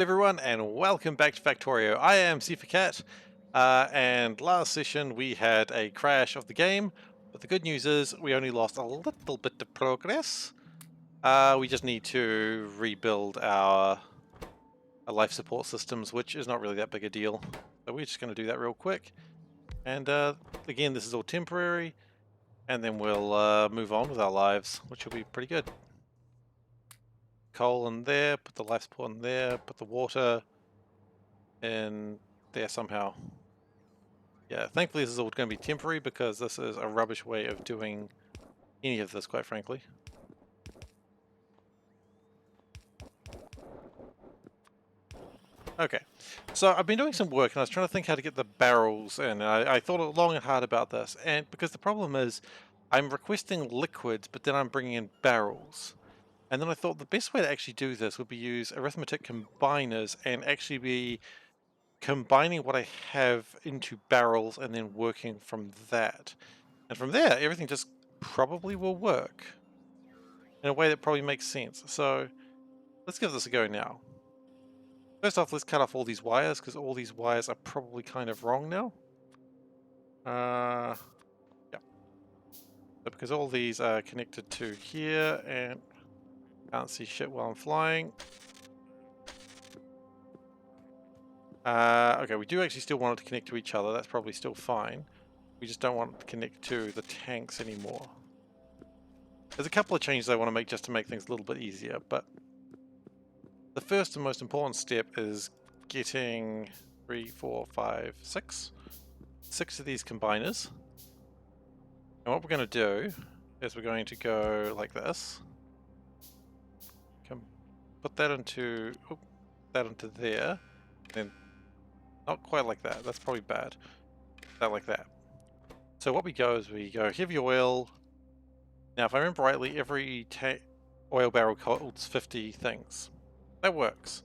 Everyone, and welcome back to Factorio. I am SeiferKatt, and last session we had a crash of the game, but the good news is we only lost a little bit of progress. We just need to rebuild our life support systems, which is not really that big a deal. So we're just going to do that real quick. And again, this is all temporary, and then we'll move on with our lives, which will be pretty good. Coal in there, put the life support in there, put the water in there somehow. Yeah, thankfully this is all going to be temporary because this is a rubbish way of doing any of this, quite frankly. Okay, so I've been doing some work and I was trying to think how to get the barrels in. I thought long and hard about this, and because the problem is I'm requesting liquids, but then I'm bringing in barrels. And then I thought the best way to actually do this would be use arithmetic combiners and actually be combining what I have into barrels and then working from that. And from there, everything just probably will work in a way that probably makes sense. So let's give this a go now. First off, let's cut off all these wires because all these wires are probably kind of wrong now. Yeah. So because all these are connected to here and can't see shit while I'm flying. Okay, we do actually still want it to connect to each other. That's probably still fine. We just don't want it to connect to the tanks anymore. There's a couple of changes I want to make just to make things a little bit easier, but the first and most important step is getting 3, 4, 5, 6 of these combiners. And what we're going to do is we're going to go like this. Put that into there. Then not quite like that. That's probably bad. That like that. So what we go is we go heavy oil. Now, if I remember rightly, every oil barrel holds 50 things. That works.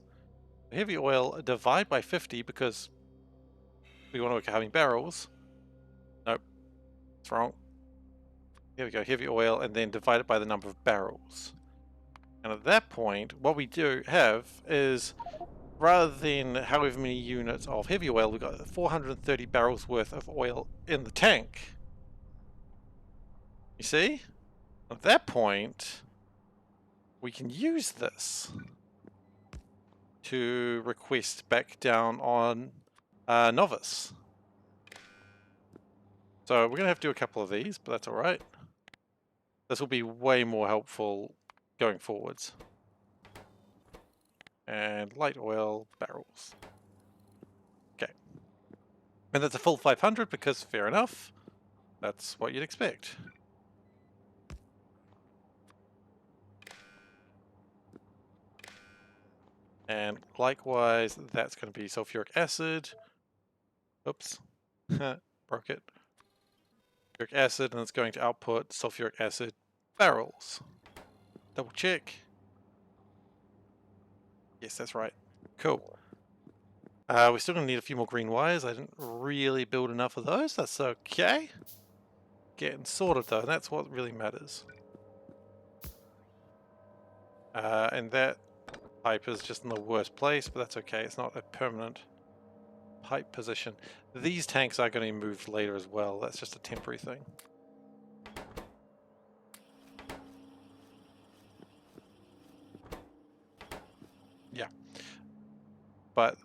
Heavy oil divide by 50 because we want to work at having barrels. Nope, it's wrong. Here we go, heavy oil, and then divide it by the number of barrels. And at that point, what we do have is, rather than however many units of heavy oil, we've got 430 barrels worth of oil in the tank. You see? At that point, we can use this to request back down on Novice. So we're going to have to do a couple of these, but that's alright. This will be way more helpful going forwards. And light oil barrels. Okay. And that's a full 500 because fair enough. That's what you'd expect. And likewise, that's going to be sulfuric acid. Oops. Broke it. Sulfuric acid, and it's going to output sulfuric acid barrels. Double check. Yes, that's right. Cool. We're still going to need a few more green wires. I didn't really build enough of those. That's okay. Getting sorted though, and that's what really matters. And that pipe is just in the worst place, but that's okay. It's not a permanent pipe position. These tanks are going to be moved later as well. That's just a temporary thing. Yeah. But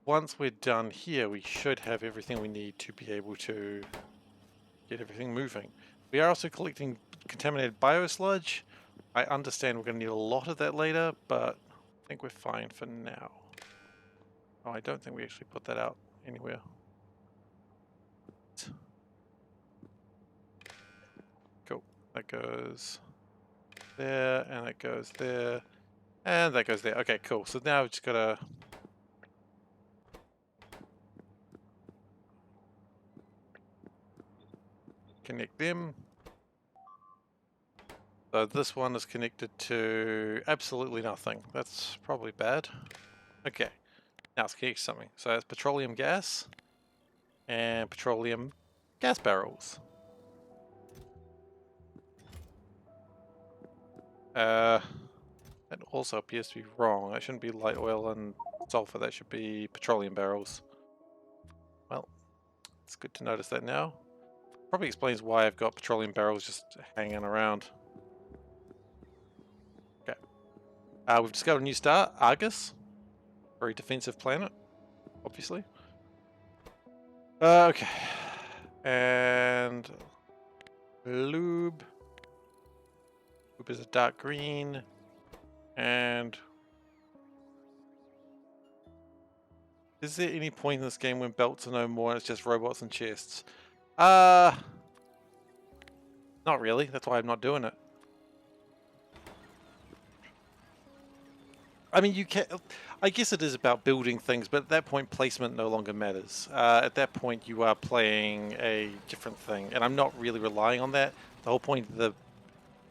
once we're done here, we should have everything we need to be able to get everything moving. We are also collecting contaminated biosludge. I understand we're going to need a lot of that later, but I think we're fine for now. Oh, I don't think we actually put that out anywhere. Cool. That goes there, and that goes there, and that goes there. Okay, cool. So now we've just got to connect them. So this one is connected to absolutely nothing. That's probably bad. Okay, now let's connect something. So that's petroleum gas and petroleum gas barrels. That also appears to be wrong. That shouldn't be light oil and sulfur. That should be petroleum barrels. Well, it's good to notice that now. Probably explains why I've got petroleum barrels just hanging around. Okay. We've discovered a new star, Argus. Very defensive planet, obviously. Okay. And lube. Lube is a dark green. And is there any point in this game when belts are no more and it's just robots and chests? Not really. That's why I'm not doing it. I mean, you can. I guess it is about building things, but at that point, placement no longer matters. At that point, you are playing a different thing, and I'm not really relying on that. The whole point of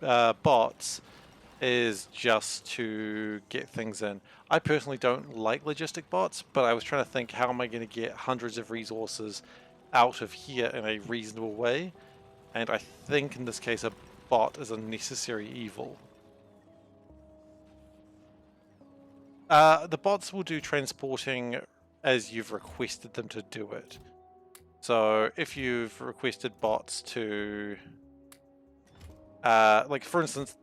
the bots is just to get things in. I personally don't like logistic bots, but I was trying to think, how am I going to get hundreds of resources out of here in a reasonable way? And I think in this case, a bot is a necessary evil. The bots will do transporting as you've requested them to do it. So if you've requested bots to, like for instance,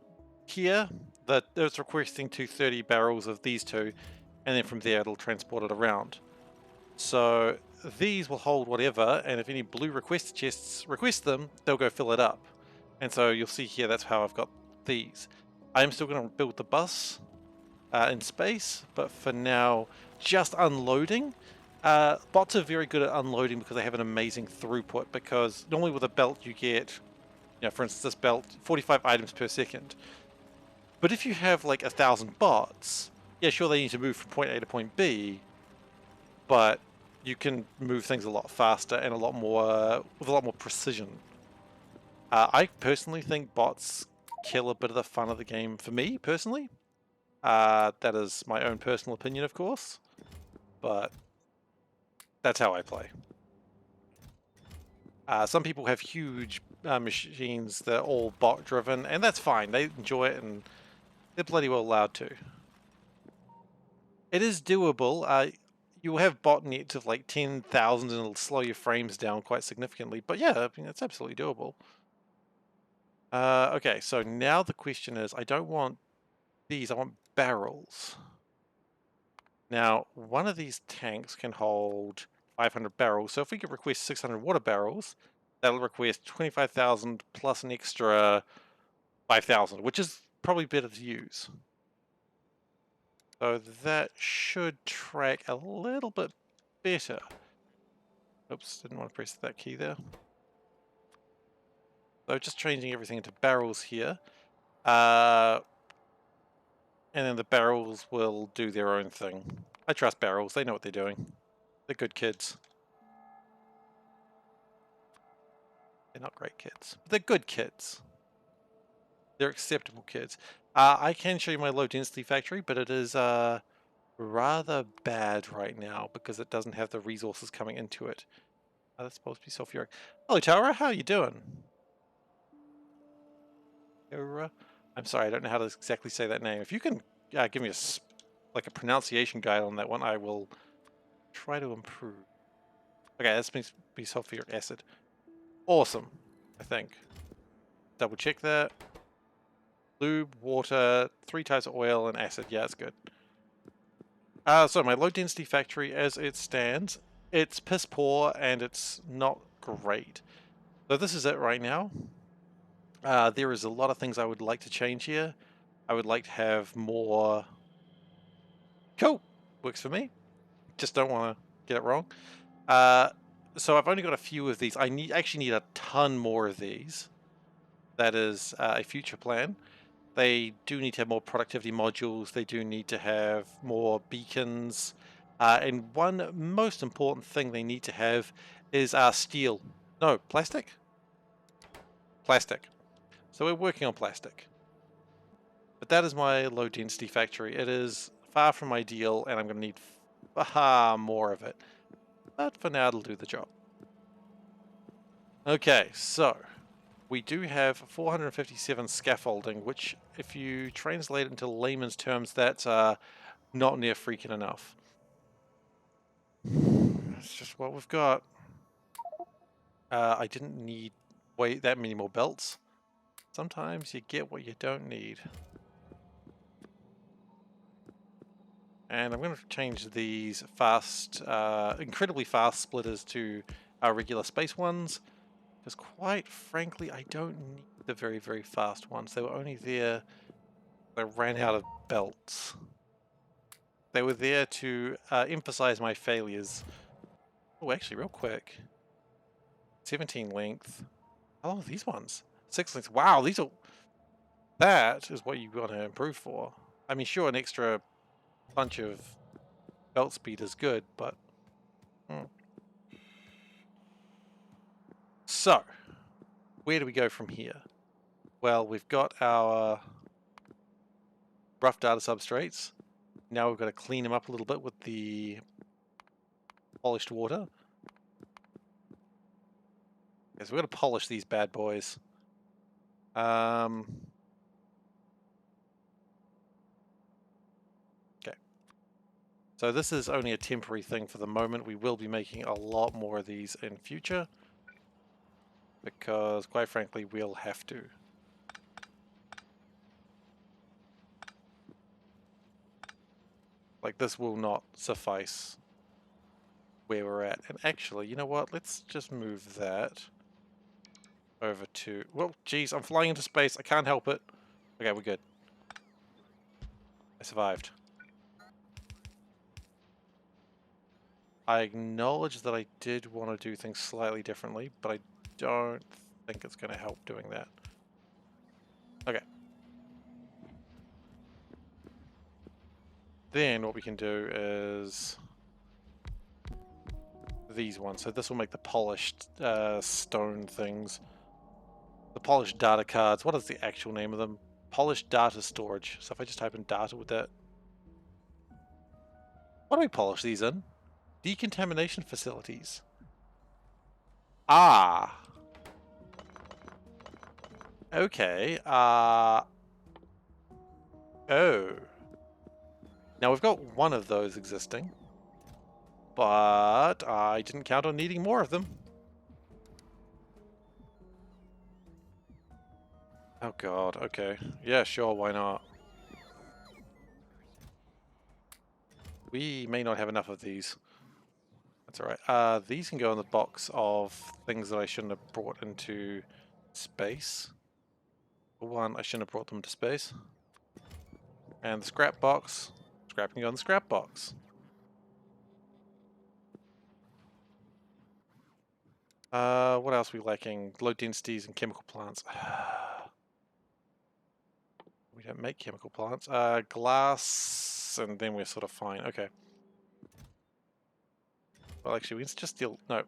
here, that it's requesting 230 barrels of these two, and then from there it'll transport it around. So these will hold whatever, and if any blue request chests request them, they'll go fill it up. And so you'll see here, that's how I've got these. I'm still going to build the bus in space, but for now, just unloading. Bots are very good at unloading because they have an amazing throughput, because normally with a belt you get, you know, for instance this belt, 45 items per second. But if you have like 1,000 bots, yeah, sure, they need to move from point A to point B, but you can move things a lot faster and a lot more with a lot more precision. I personally think bots kill a bit of the fun of the game for me personally. That is my own personal opinion, of course, but that's how I play. Some people have huge machines that are all bot driven, and that's fine. They enjoy it, and they're bloody well allowed to. It is doable. You'll have botnets of like 10,000 and it'll slow your frames down quite significantly, but yeah, I mean, it's absolutely doable. Okay, so now the question is, I don't want these, I want barrels. Now, one of these tanks can hold 500 barrels, so if we could request 600 water barrels, that'll request 25,000 plus an extra 5,000, which is probably better to use. So that should track a little bit better. Oops, didn't want to press that key there. So just changing everything into barrels here. And then the barrels will do their own thing. I trust barrels, they know what they're doing. They're good kids. They're not great kids, but they're good kids. They're acceptable kids. I can show you my low density factory, but it is rather bad right now because it doesn't have the resources coming into it. That's supposed to be sulfuric. Hello Tara, how are you doing? I'm sorry, I don't know how to exactly say that name. If you can give me a pronunciation guide on that one, I will try to improve. Okay, that's means be sulfuric acid. Awesome, I think. Double check that. Lube, water, 3 types of oil, and acid. Yeah, it's good. So my low density factory as it stands, it's piss poor and it's not great. So this is it right now. There is a lot of things I would like to change here. I would like to have more. Cool, works for me. Just don't want to get it wrong. So I've only got a few of these. I actually need a ton more of these. That is a future plan. They do need to have more productivity modules. They do need to have more beacons. And one most important thing they need to have is steel. No, plastic? Plastic. So we're working on plastic. But that is my low density factory. It is far from ideal and I'm going to need far more of it. But for now it'll do the job. Okay, so we do have 457 scaffolding, which if you translate it into layman's terms, that's not near freaking enough. It's just what we've got. I didn't need that many more belts. Sometimes you get what you don't need. And I'm going to change these incredibly fast splitters to our regular space ones. Because quite frankly, I don't need the very, very fast ones. They were only there, I ran out of belts. They were there to emphasize my failures. Oh, actually, real quick. 17 length. How long are these ones? 6 length. Wow, these are... That is what you want to improve for. I mean, sure, an extra bunch of belt speed is good, but... So, where do we go from here? Well, we've got our rough data substrates. Now we've got to clean them up a little bit with the polished water. Okay, so we're going to polish these bad boys. Okay. So this is only a temporary thing for the moment. We will be making a lot more of these in future. Because, quite frankly, we'll have to. Like, this will not suffice where we're at. And actually, you know what? Let's just move that over to... Well, geez, I'm flying into space. I can't help it. Okay, we're good. I survived. I acknowledge that I did want to do things slightly differently, but I don't think it's going to help doing that. Okay. Then what we can do is these ones. So this will make the polished stone things. The polished data cards. What is the actual name of them? Polished data storage. So if I just type in data with that. What do we polish these in? Decontamination facilities. Ah. Okay. Oh. Now we've got one of those existing. But I didn't count on needing more of them. Oh god, okay. Yeah, sure, why not? We may not have enough of these. That's alright. These can go in the box of things that I shouldn't have brought into space. For one, I shouldn't have brought them to space. And the scrap box. Scrap can go in the scrap box. What else are we lacking? Low densities and chemical plants. We don't make chemical plants. Glass, and then we're sort of fine. Okay. Well, actually, we can just steal... No.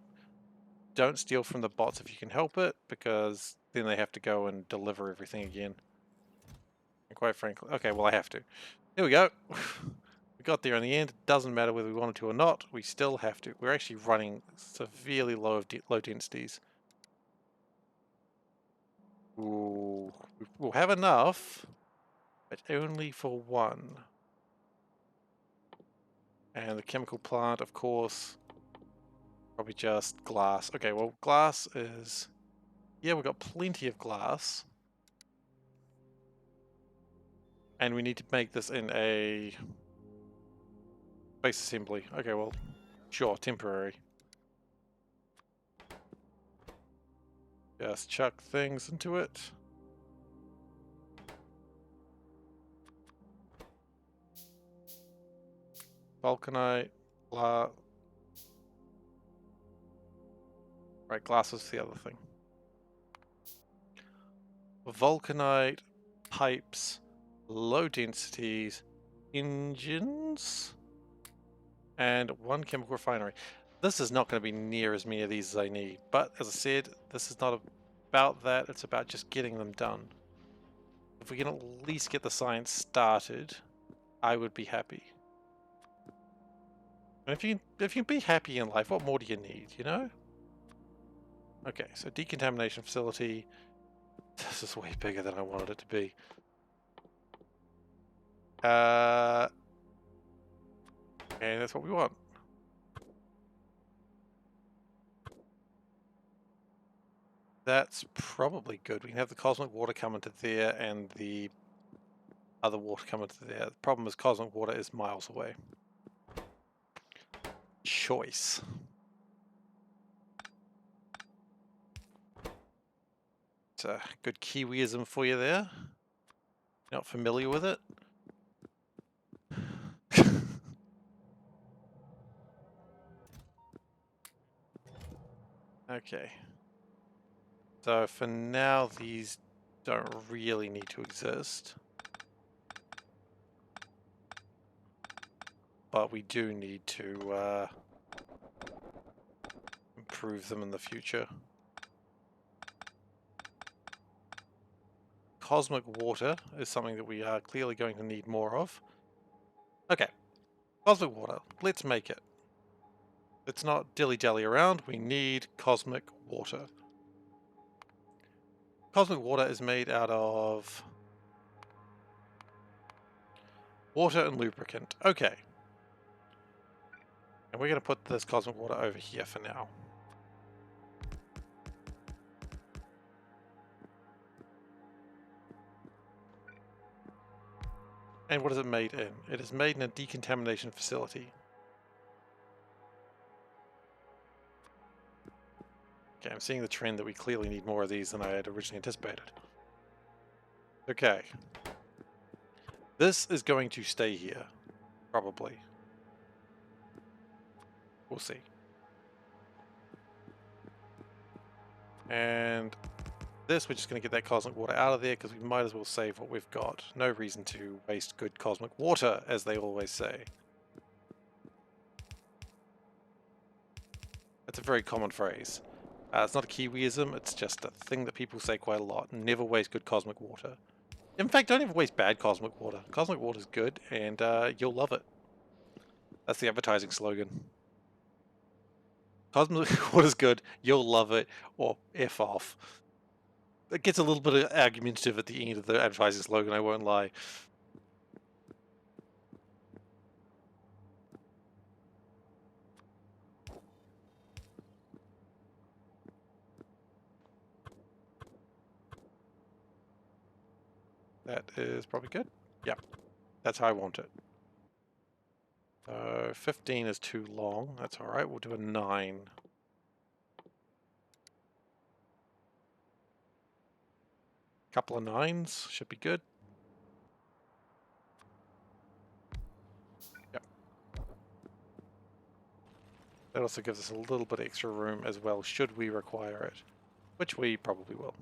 Don't steal from the bots if you can help it, because then they have to go and deliver everything again. And quite frankly... Okay, well, I have to. Here we go. We got there in the end. It doesn't matter whether we wanted to or not. We still have to. We're actually running severely low densities. Ooh. We'll have enough, but only for one. And the chemical plant, of course, probably just glass. Okay, well, glass is... Yeah, we've got plenty of glass. And we need to make this in a... base assembly. Okay, well, sure, temporary. Just chuck things into it. Vulcanite, glass. Right, glass is the other thing. Vulcanite, pipes, low densities, engines, and one chemical refinery. This is not going to be near as many of these as I need, but as I said, this is not about that, it's about just getting them done. If we can at least get the science started, I would be happy. And if you can be happy in life, what more do you need, you know? Okay, so decontamination facility. This is way bigger than I wanted it to be. And that's what we want. That's probably good. We can have the cosmic water come into there and the other water come into there. The problem is cosmic water is miles away. Choice. It's a good Kiwiism for you there. Not familiar with it? Okay. So for now, these don't really need to exist. But we do need to improve them in the future. Cosmic water is something that we are clearly going to need more of. Okay, cosmic water, let's make it. Let's not dilly-dally around, we need cosmic water. Cosmic water is made out of water and lubricant. Okay. And we're going to put this cosmic water over here for now. And what is it made in? It is made in a decontamination facility. Okay, I'm seeing the trend that we clearly need more of these than I had originally anticipated. Okay. This is going to stay here, probably. We'll see. And this, we're just going to get that cosmic water out of there because we might as well save what we've got. No reason to waste good cosmic water, as they always say. That's a very common phrase. It's not a Kiwiism, it's just a thing that people say quite a lot. Never waste good cosmic water. In fact, don't ever waste bad cosmic water. Cosmic water is good, and you'll love it. That's the advertising slogan. Cosmic water is good, you'll love it, or F off. It gets a little bit argumentative at the end of the advertising slogan, I won't lie. That is probably good. Yeah, that's how I want it. 15 is too long. That's alright, we'll do a 9. Couple of 9s should be good. Yep. That also gives us a little bit of extra room as well, should we require it. Which we probably will.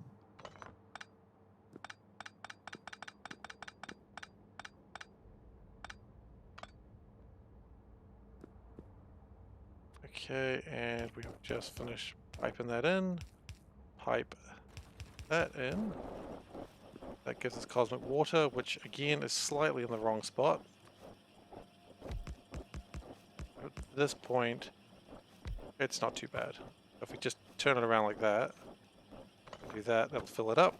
Okay, and we've just finished piping that in. Pipe that in. That gives us cosmic water, which again is slightly in the wrong spot. At this point, it's not too bad. If we just turn it around like that, do that, that'll fill it up.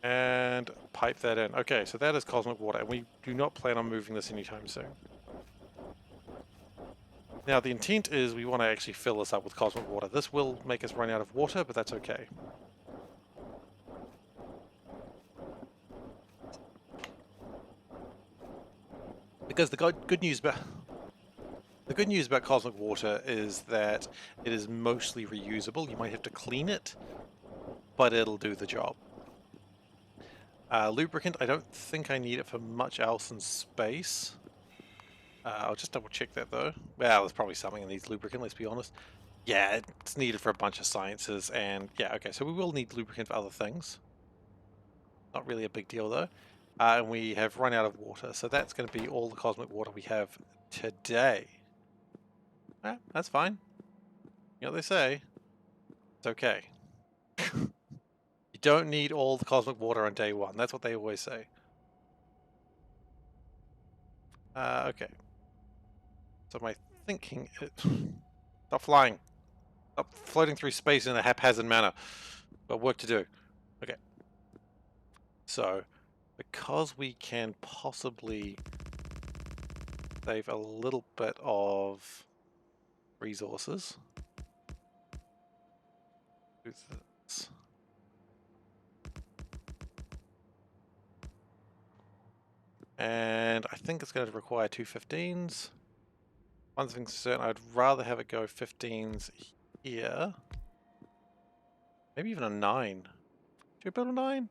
And pipe that in. Okay, so that is cosmic water, and we do not plan on moving this anytime soon. Now, the intent is we want to actually fill this up with cosmic water. This will make us run out of water, but that's okay. Because the good news about cosmic water is that it is mostly reusable. You might have to clean it, but it'll do the job. Lubricant, I don't think I need it for much else in space. I'll just double check that though. Well, there's probably something that needs lubricant, let's be honest. Yeah, it's needed for a bunch of sciences, and yeah, okay, so we will need lubricant for other things. Not really a big deal though. And we have run out of water, so that's going to be all the cosmic water we have today. That's fine. You know what they say? It's okay. You don't need all the cosmic water on day one. That's what they always say. Okay. So my thinking is... Stop flying. Stop floating through space in a haphazard manner. Got work to do. Okay. So, because we can possibly save a little bit of resources, this. And I think it's going to require 2 15s. One thing's certain, I'd rather have it go 15s here. Maybe even a 9. Should we build a 9?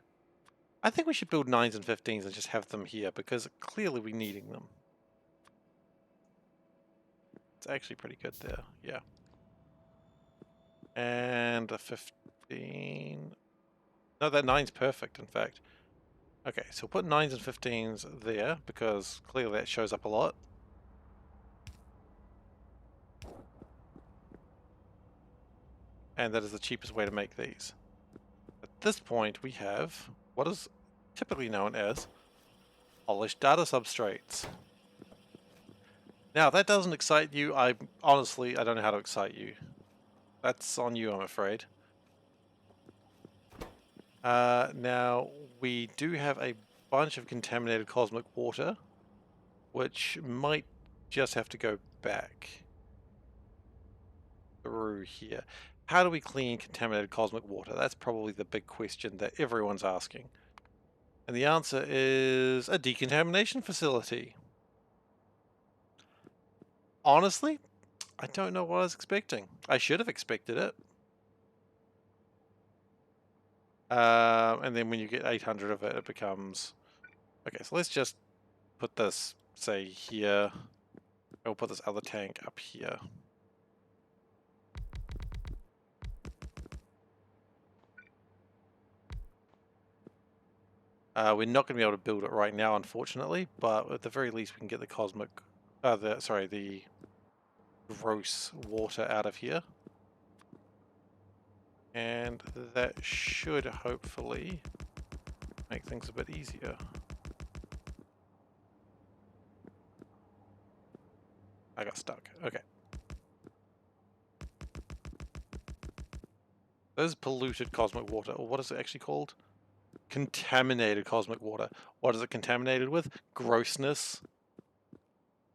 I think we should build 9s and 15s and just have them here, because clearly we're needing them. It's actually pretty good there, yeah. And a 15... No, that 9's perfect, in fact. Okay, so we'll put 9s and 15s there, because clearly that shows up a lot. And that is the cheapest way to make these. At this point, we have what is typically known as polished data substrates. Now, if that doesn't excite you, honestly, I don't know how to excite you. That's on you, I'm afraid. Now, we do have a bunch of contaminated cosmic water, which might just have to go back through here. How do we clean contaminated cosmic water? That's probably the big question that everyone's asking. And the answer is a decontamination facility. Honestly, I don't know what I was expecting. I should have expected it. And then when you get 800 of it, it becomes... Okay, so let's just put this, say, here. We'll put this other tank up here. We're not going to be able to build it right now, unfortunately, but at the very least we can get the cosmic... the gross water out of here. And that should hopefully make things a bit easier. I got stuck. Okay. This is polluted cosmic water, or what is it actually called? Contaminated cosmic water. What is it contaminated with? Grossness.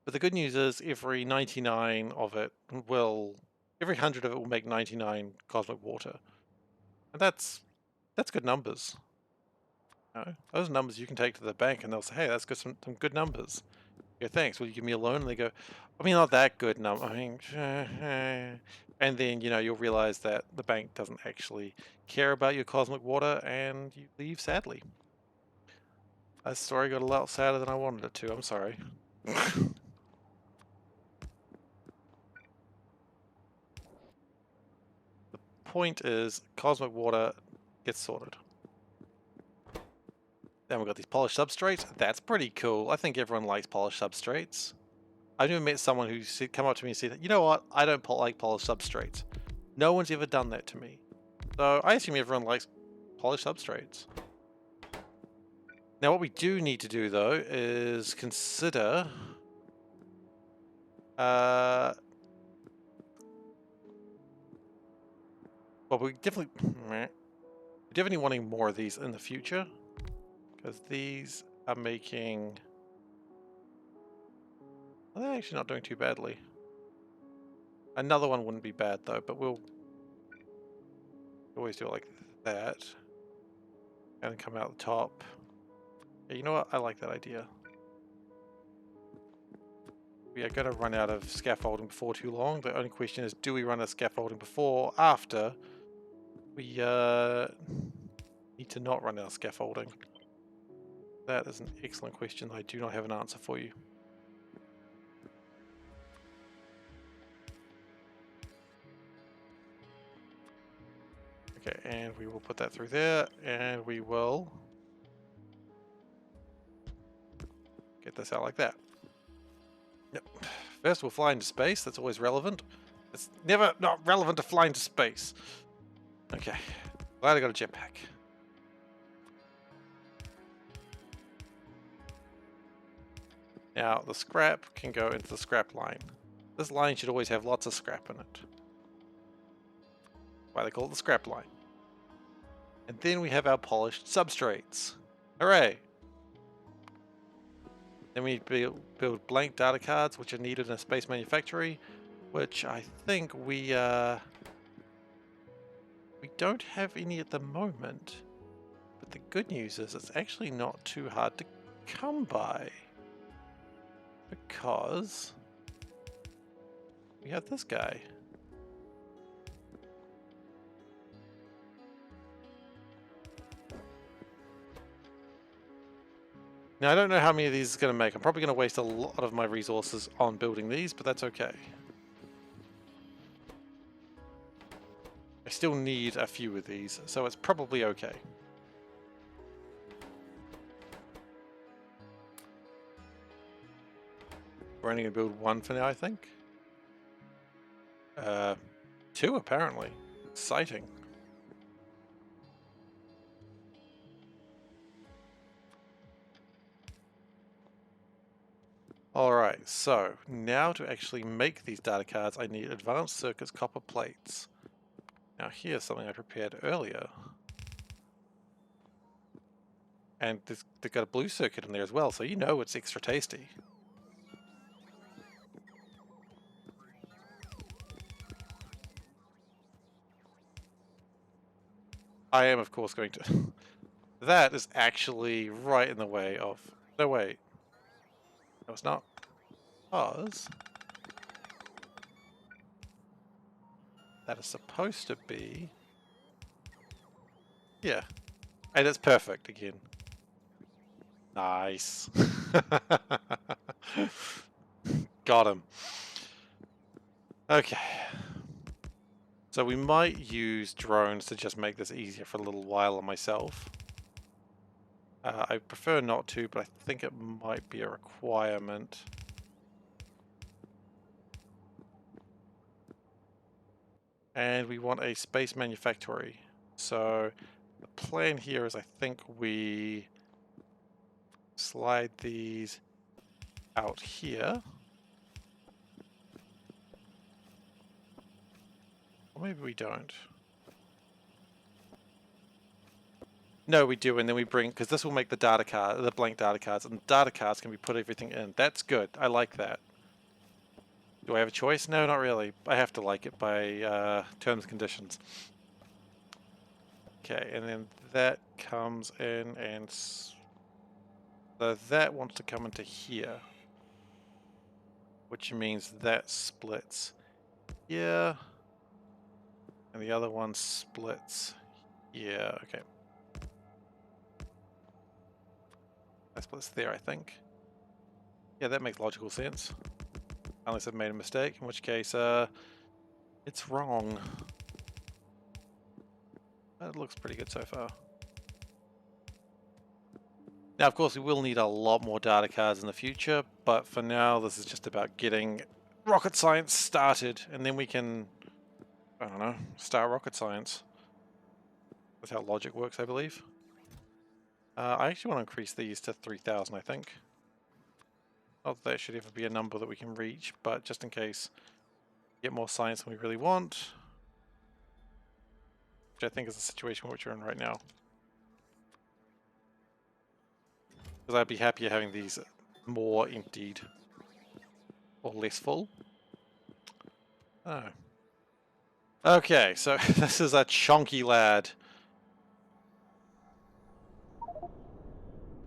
But the good news is every 99 of it will... Every 100 of it will make 99 cosmic water. And that's good numbers. You know, those numbers you can take to the bank and they'll say, hey, that's good, some good numbers. You go, thanks, will you give me a loan? And they go, I mean, not that good number. I mean, and then, you know, you'll realize that the bank doesn't actually care about your cosmic water and you leave sadly. That story got a lot sadder than I wanted it to. I'm sorry. The point is, cosmic water gets sorted. Then we've got these polished substrates. That's pretty cool. I think everyone likes polished substrates. I've never met someone who come up to me and said, you know what, I don't like polished substrates. No one's ever done that to me. So I assume everyone likes polished substrates. Now what we do need to do though is consider well, we're definitely wanting more of these in the future, because these are making... Well, they're actually not doing too badly. Another one wouldn't be bad though, but we'll always do it like that. And come out the top. Yeah, you know what? I like that idea. We are going to run out of scaffolding before too long. The only question is, do we run out of scaffolding before or after we need to not run out of scaffolding? That is an excellent question. I do not have an answer for you. Okay, and we will put that through there, and we will get this out like that. Yep. First, we'll fly into space. That's always relevant. It's never not relevant to fly into space. Okay, glad I got a jetpack. Now, the scrap can go into the scrap line. This line should always have lots of scrap in it. Why they call it the scrap line. And then we have our polished substrates. Hooray! Then we build blank data cards, which are needed in a space manufactory, which I think we don't have any at the moment. But the good news is it's actually not too hard to come by. Because we have this guy. Now, I don't know how many of these is going to make. I'm probably going to waste a lot of my resources on building these, but that's okay. I still need a few of these, so it's probably okay. We're only going to build one for now, I think. 2 apparently. Exciting. Alright, so now to actually make these data cards, I need advanced circuits copper plates. Now here's something I prepared earlier. And they've got a blue circuit in there as well, so you know it's extra tasty. I am, of course, going to... That is actually right in the way of... No, wait. No, it's not. Because... that is supposed to be... Yeah. And it's perfect again. Nice. Got him. Okay. So we might use drones to just make this easier for a little while on myself. I prefer not to, but I think it might be a requirement. And we want a space manufactory. So the plan here is I think we slide these out here. Or maybe we don't. No, we do, and then we bring, because this will make the data card, the blank data cards, and data cards can be put everything in. That's good. I like that. Do I have a choice? No, not really. I have to like it by terms and conditions. Okay, and then that comes in, and so that wants to come into here, which means that splits here, and the other one splits here. Okay. That splits there, I think. Yeah, that makes logical sense. Unless I've made a mistake, in which case, it's wrong. That looks pretty good so far. Now, of course, we will need a lot more data cards in the future, but for now, this is just about getting rocket science started, and then we can, I don't know, start rocket science. That's how logic works, I believe. I actually want to increase these to 3,000, I think. Not that should ever be a number that we can reach, but just in case we get more science than we really want. Which I think is the situation which we're in right now. Because I'd be happier having these more emptied. Or less full. Oh. Okay, so this is a chunky lad.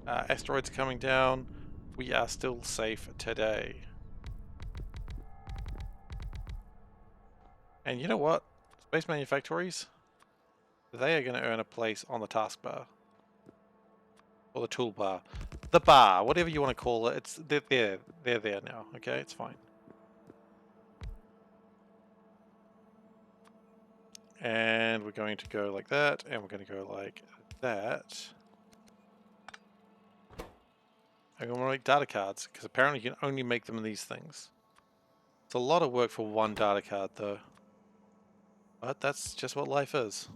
Asteroids are coming down. We are still safe today. And you know what? Space manufactories, they are going to earn a place on the taskbar. Or the toolbar. The bar, whatever you want to call it. They're there now, okay? It's fine. And we're going to go like that, and we're going to go like that. I'm going to make data cards, because apparently you can only make them in these things. It's a lot of work for one data card, though. But that's just what life is.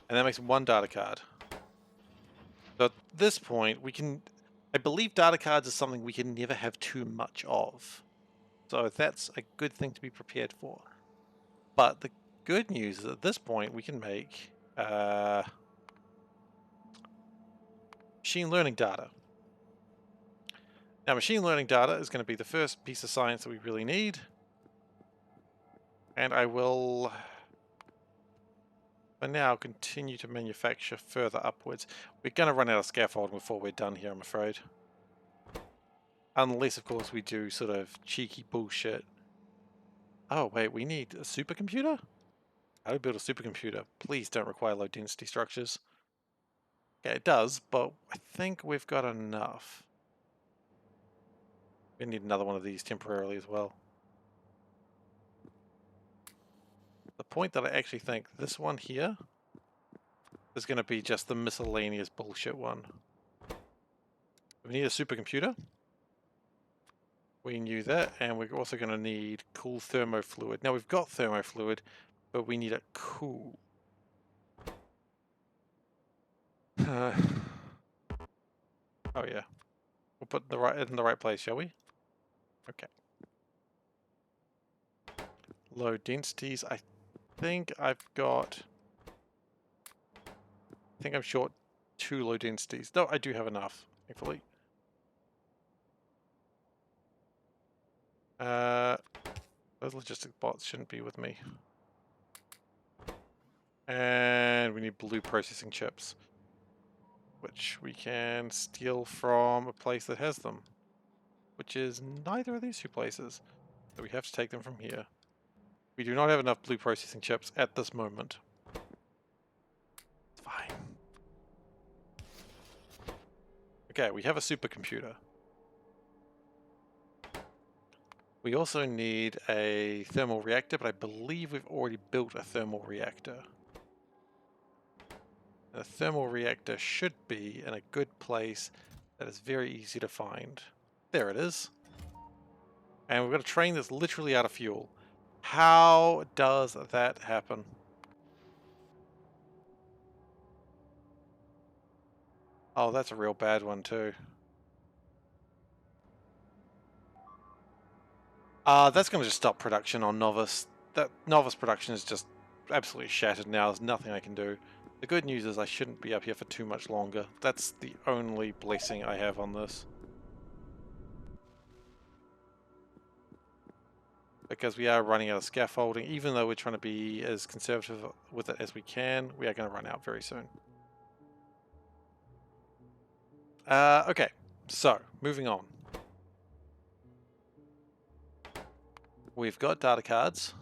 And that makes one data card. So at this point, we can... I believe data cards is something we can never have too much of. So that's a good thing to be prepared for. But the good news is at this point, we can make... machine learning data. Now, machine learning data is going to be the first piece of science that we really need. And I will, for now, continue to manufacture further upwards. We're going to run out of scaffolding before we're done here, I'm afraid. Unless, of course, we do sort of cheeky bullshit. Oh, wait, we need a supercomputer? How do we build a supercomputer? Please don't require low density structures. Okay, it does, but I think we've got enough. We need another one of these temporarily as well. The point that I actually think this one here is going to be just the miscellaneous bullshit one. We need a supercomputer. We knew that, and we're also going to need cool thermofluid. Now we've got thermofluid, but we need it cool. Oh yeah, we'll put it in the right place, shall we? Okay. Low densities. I think I'm short 2 low densities. No, I do have enough, thankfully. Those logistic bots shouldn't be with me. And we need blue processing chips, which we can steal from a place that has them, which is neither of these 2 places. So we have to take them from here. We do not have enough blue processing chips at this moment. It's fine. Okay, we have a supercomputer. We also need a thermal reactor, but I believe we've already built a thermal reactor. A thermal reactor should be in a good place that is very easy to find. There it is. And we've got a train that's literally out of fuel. How does that happen? Oh, that's a real bad one too. That's going to just stop production on Novice. That Novice production is just absolutely shattered now. There's nothing I can do. The good news is I shouldn't be up here for too much longer. That's the only blessing I have on this. Because we are running out of scaffolding, even though we're trying to be as conservative with it as we can, we are going to run out very soon. Okay, so moving on. We've got data cards.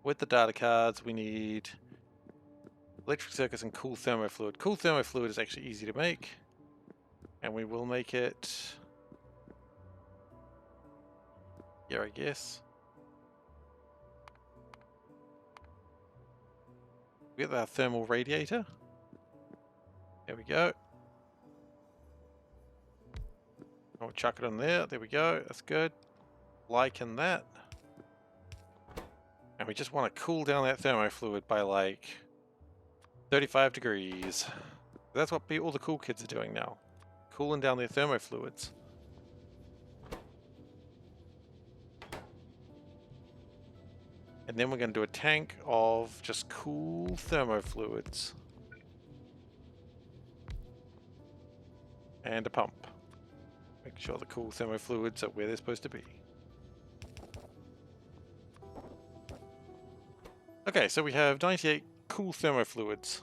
With the data cards, we need electric circuits and cool thermofluid. Cool thermofluid is actually easy to make, and we will make it here, I guess. We get our thermal radiator. There we go. We'll chuck it in there. There we go. That's good. Liking that. And we just want to cool down that thermofluid by like 35 degrees. That's what all the cool kids are doing now. Cooling down their thermofluids. And then we're going to do a tank of just cool thermofluids. And a pump. Make sure the cool thermofluids are where they're supposed to be. Okay, so we have 98 cool thermofluids.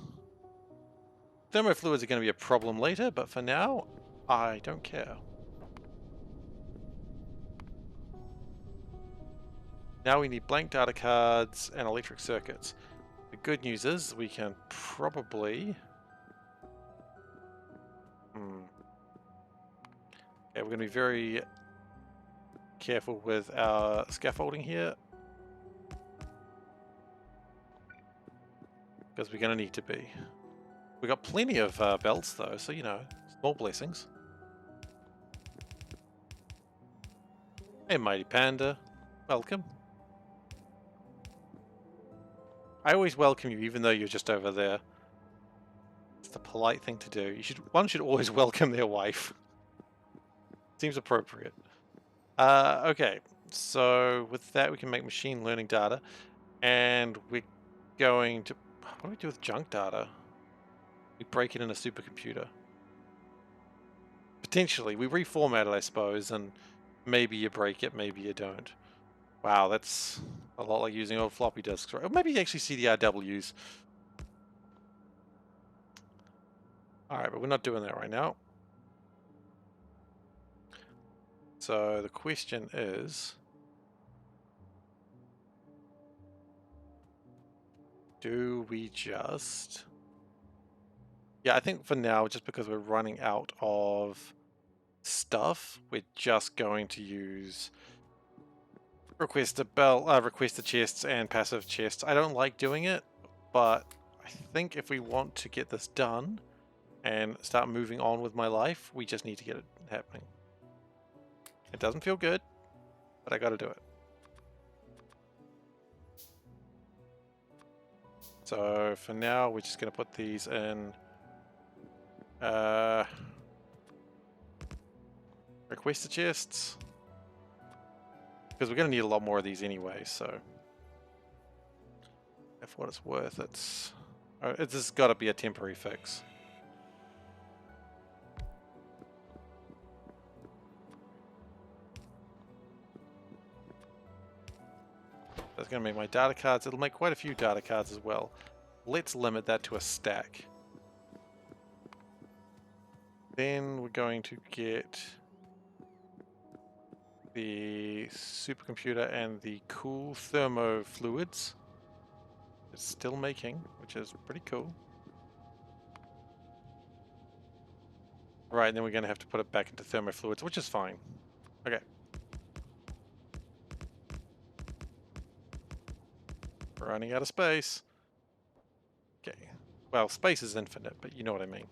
Thermofluids are going to be a problem later, but for now, I don't care. Now we need blank data cards and electric circuits. The good news is we can probably... Okay, we're going to be very careful with our scaffolding here. Because we're going to need to be. We've got plenty of belts though, so you know, small blessings. Hey Mighty Panda, welcome. I always welcome you even though you're just over there. It's the polite thing to do. One should always welcome their wife. Seems appropriate. Okay, so with that we can make machine learning data, and we're going to... What do we do with junk data? We break it in a supercomputer. Potentially, we reformat it, I suppose, and maybe you break it, maybe you don't. Wow, that's a lot like using old floppy disks, right? Or maybe actually CDRWs. Alright, but we're not doing that right now. So the question is, do we just... Yeah, I think for now, just because we're running out of stuff, we're just going to use request a chests and passive chests. I don't like doing it, but I think if we want to get this done and start moving on with my life, we just need to get it happening. It doesn't feel good, but I gotta do it. So for now, we're just gonna put these in requester chests, because we're gonna need a lot more of these anyway, so if what it's worth, it's just gotta be a temporary fix. That's going to make my data cards. It'll make quite a few data cards as well. Let's limit that to a stack. Then we're going to get the supercomputer and the cool thermo fluids. It's still making, which is pretty cool. Right, and then we're going to have to put it back into thermo fluids, which is fine. Okay. Running out of space. Okay. Well, space is infinite, but you know what I mean.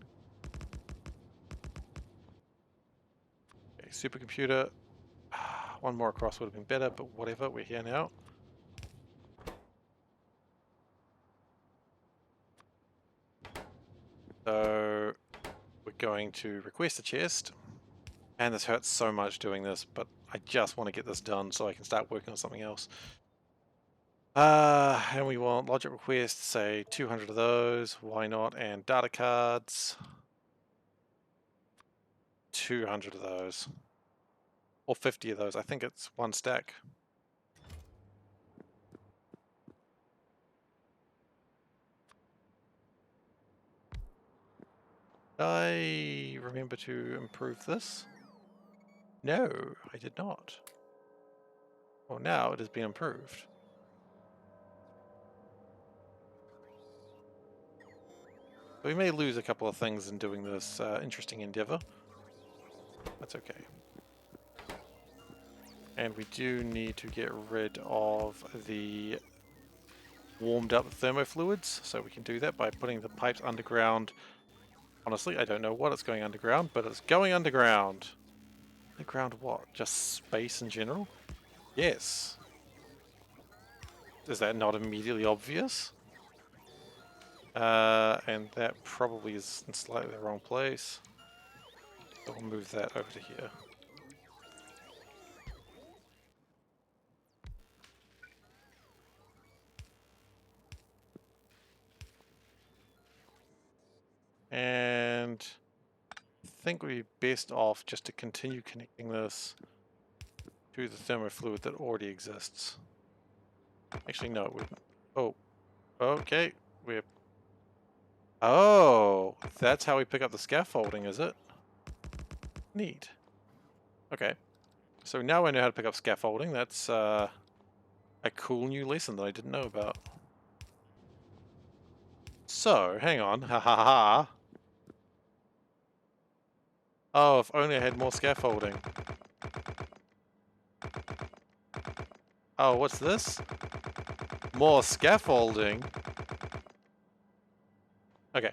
Okay, supercomputer. One more across would have been better, but whatever, we're here now. So we're going to request a chest. And this hurts so much doing this, but I just want to get this done so I can start working on something else. And we want logic requests, say 200 of those, why not? And data cards, 200 of those. Or 50 of those, I think it's one stack. I remember to improve this. No, I did not. Well, now it has been improved. We may lose a couple of things in doing this interesting endeavor. That's okay. And we do need to get rid of the warmed up thermofluids, so we can do that by putting the pipes underground. Honestly, I don't know what it's going underground, but it's going underground. Underground what? Just space in general? Yes. Is that not immediately obvious? And that probably is in slightly the wrong place. So we'll move that over to here. And I think we'd be best off just to continue connecting this to the thermofluid that already exists. Actually, no. Oh, okay. We're... Oh, that's how we pick up the scaffolding, is it? Neat. Okay. So now I know how to pick up scaffolding. That's a cool new lesson that I didn't know about. So, hang on. Ha ha ha. Oh, if only I had more scaffolding. Oh, what's this? More scaffolding? Okay.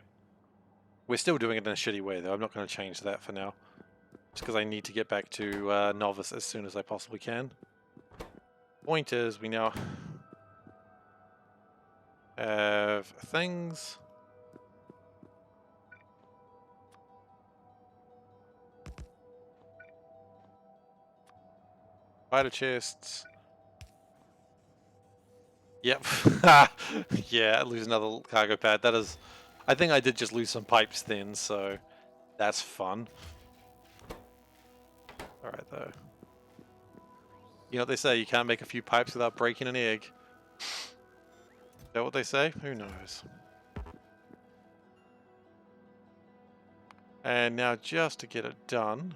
We're still doing it in a shitty way, though. I'm not going to change that for now. Just because I need to get back to Novice as soon as I possibly can. Point is, we now have things. Spider chests. Yep. Yeah, I lose another cargo pad. That is... I think I did just lose some pipes then, so that's fun. Alright, though. You know what they say, you can't make a few pipes without breaking an egg. Is that what they say? Who knows? And now just to get it done,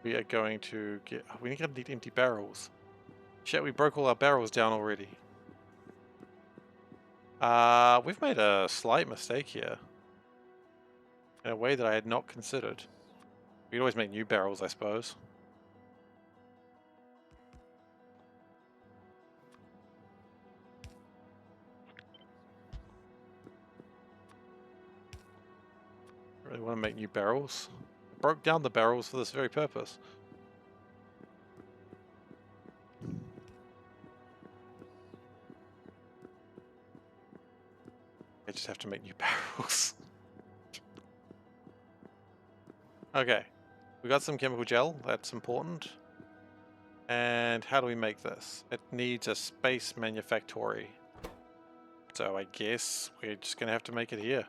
we are going to get... we need empty barrels. Shit, we broke all our barrels down already. We've made a slight mistake here. In a way that I had not considered. We could always make new barrels, I suppose. I really want to make new barrels. I broke down the barrels for this very purpose. I just have to make new barrels. Okay. We got some chemical gel. That's important. And how do we make this? It needs a space manufactory. So I guess we're just going to have to make it here.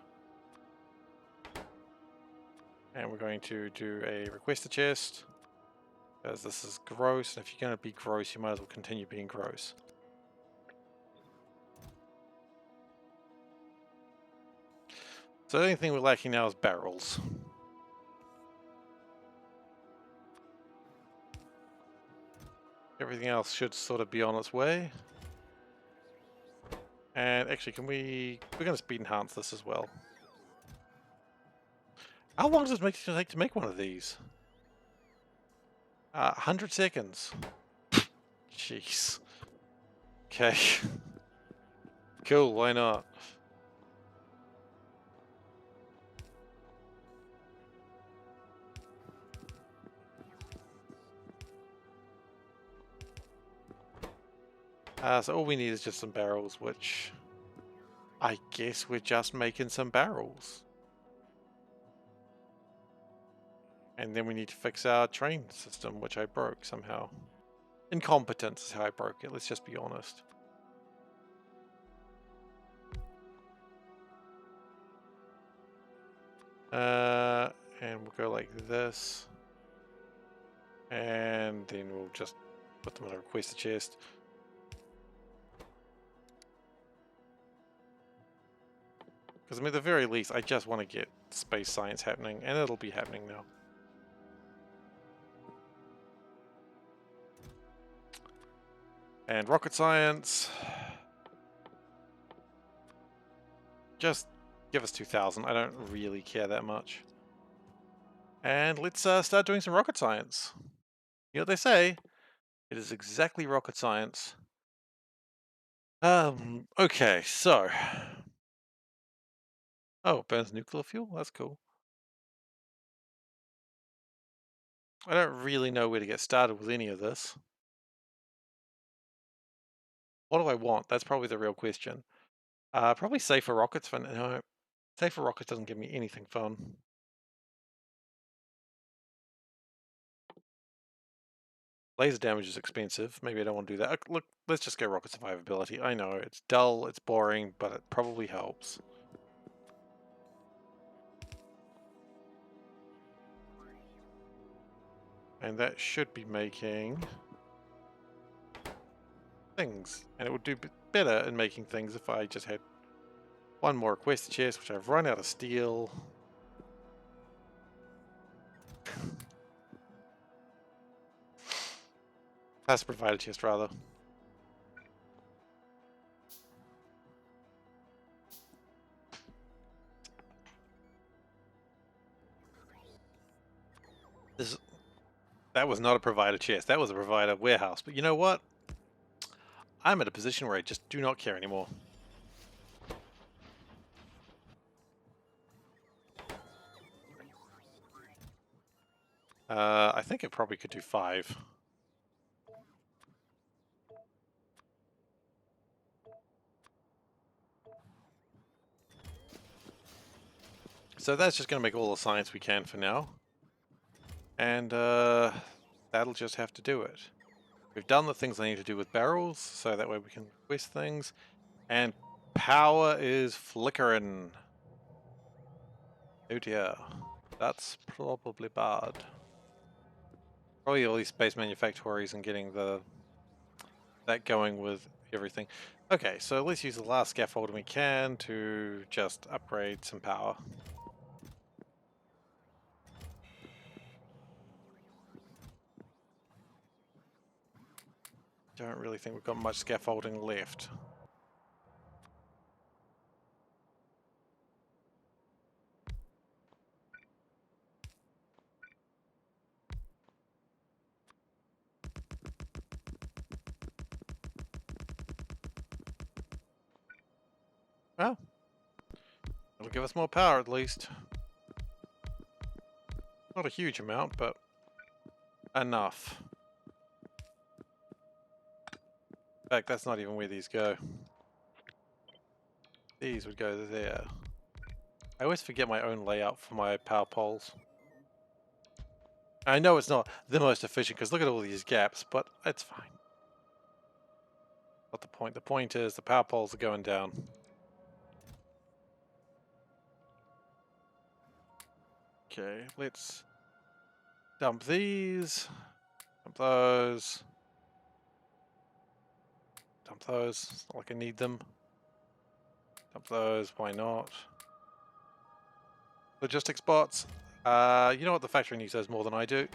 And we're going to do a requester chest. Because this is gross. And if you're going to be gross, you might as well continue being gross. So the only thing we're lacking now is barrels. Everything else should sort of be on its way. And actually, we're going to speed enhance this as well. How long does it take to make one of these? 100 seconds. Jeez. Okay. Cool, why not? So all we need is just some barrels, which I guess we're just making some barrels. And then we need to fix our train system, which I broke somehow. Incompetence is how I broke it, let's just be honest. And we'll go like this. And then we'll just put them in a requester chest. Because I mean, at the very least, I just want to get space science happening, and it'll be happening now. And rocket science. Just give us 2,000. I don't really care that much. And let's start doing some rocket science. You know what they say? It is exactly rocket science. Okay, so. Oh, burns nuclear fuel? That's cool. I don't really know where to get started with any of this. What do I want? That's probably the real question. Probably safer rockets for no. Safer rockets doesn't give me anything fun. Laser damage is expensive. Maybe I don't want to do that. Look, let's just go rocket survivability. I know, it's dull, it's boring, but it probably helps. And that should be making things. And it would do better in making things if I just had one more request chest, which I've run out of steel. Has provided chest, rather. That was not a provider chest. That was a provider warehouse. But you know what? I'm at a position where I just do not care anymore. I think it probably could do 5. So that's just going to make all the science we can for now. And that'll just have to do it. We've done the things I need to do with barrels, so that way we can request things. And power is flickering. Oh dear. That's probably bad. Probably all these space manufactories and getting that going with everything. Okay, so let's use the last scaffolding we can to just upgrade some power. Don't really think we've got much scaffolding left. Well, it'll give us more power at least. Not a huge amount, but enough. In fact, that's not even where these go. These would go there. I always forget my own layout for my power poles. I know it's not the most efficient because look at all these gaps, but it's fine. Not the point. The point is the power poles are going down. Okay, let's dump these, dump those, dump those. It's not like I need them. Dump those, why not? Logistics bots. You know what, the factory needs those more than I do.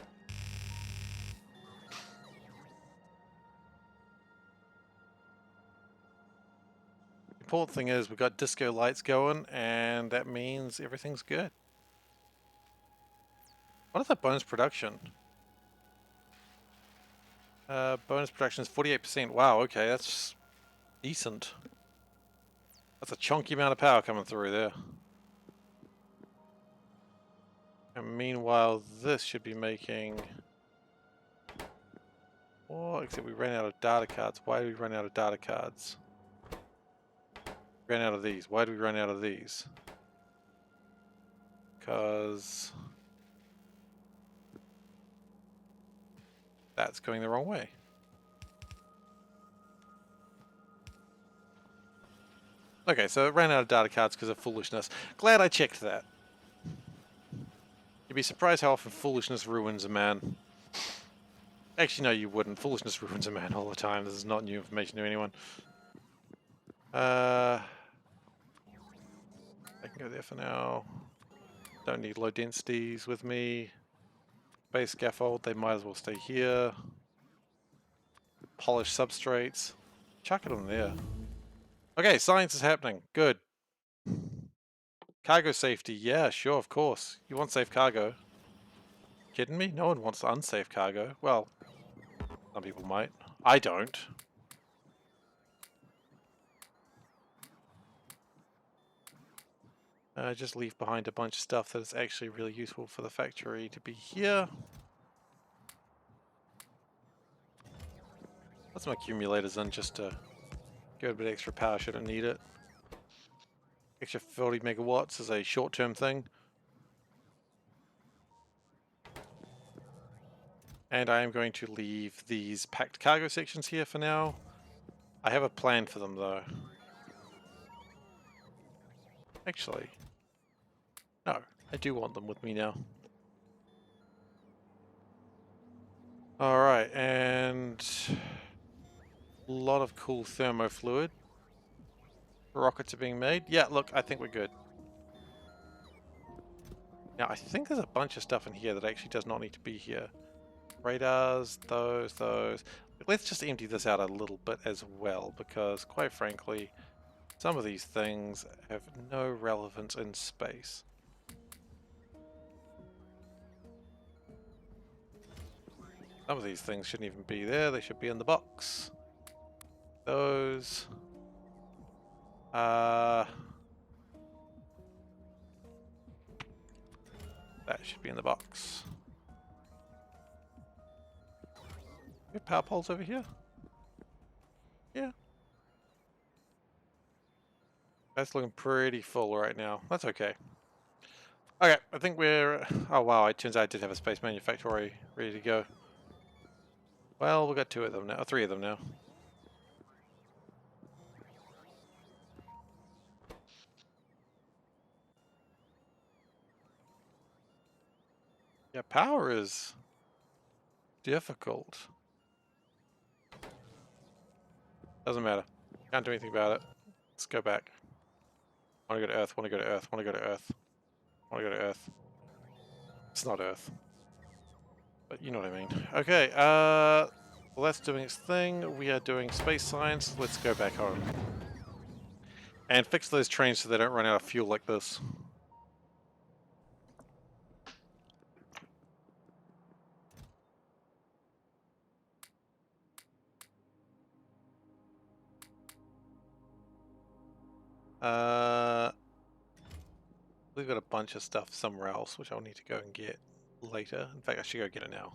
Important thing is we've got disco lights going, and that means everything's good. What is that bonus production? Bonus production is 48%. Wow, okay, that's decent. That's a chunky amount of power coming through there. And meanwhile, this should be making... Oh, except we ran out of data cards. Why did we run out of data cards? Ran out of these. Why did we run out of these? Because... that's going the wrong way. Okay, so it ran out of data cards because of foolishness. Glad I checked that. You'd be surprised how often foolishness ruins a man. Actually, no, you wouldn't. Foolishness ruins a man all the time. This is not new information to anyone. I can go there for now. Don't need low densities with me. Base scaffold, they might as well stay here. Polished substrates. Chuck it on there. Okay, science is happening. Good. Cargo safety. Yeah, sure, of course. You want safe cargo. Kidding me? No one wants unsafe cargo. Well, some people might. I don't. Just leave behind a bunch of stuff that is actually really useful for the factory to be here. Put some accumulators in just to get a bit extra power should I need it. Extra 40 megawatts is a short-term thing. And I am going to leave these packed cargo sections here for now. I have a plan for them though. Actually, no, I do want them with me now. Alright, and a lot of cool thermo fluid. Rockets are being made. Yeah, look, I think we're good. Now, I think there's a bunch of stuff in here that actually does not need to be here. Radars, those. Let's just empty this out a little bit as well, because quite frankly, some of these things have no relevance in space. Some of these things shouldn't even be there, they should be in the box. Those. That should be in the box. We have power poles over here? Yeah. That's looking pretty full right now. That's okay. Okay, I think we're... oh wow, it turns out I did have a space manufactory ready to go. Well, we've got 2 of them now, 3 of them now. Yeah, power is difficult. Doesn't matter. Can't do anything about it. Let's go back. Want to go to Earth, want to go to Earth, want to go to Earth. Want to go to Earth. It's not Earth. But you know what I mean. Okay, well that's doing its thing. We are doing space science. Let's go back home. And fix those trains so they don't run out of fuel like this. We've got a bunch of stuff somewhere else, which I'll need to go and get later. In fact, I should go get it now.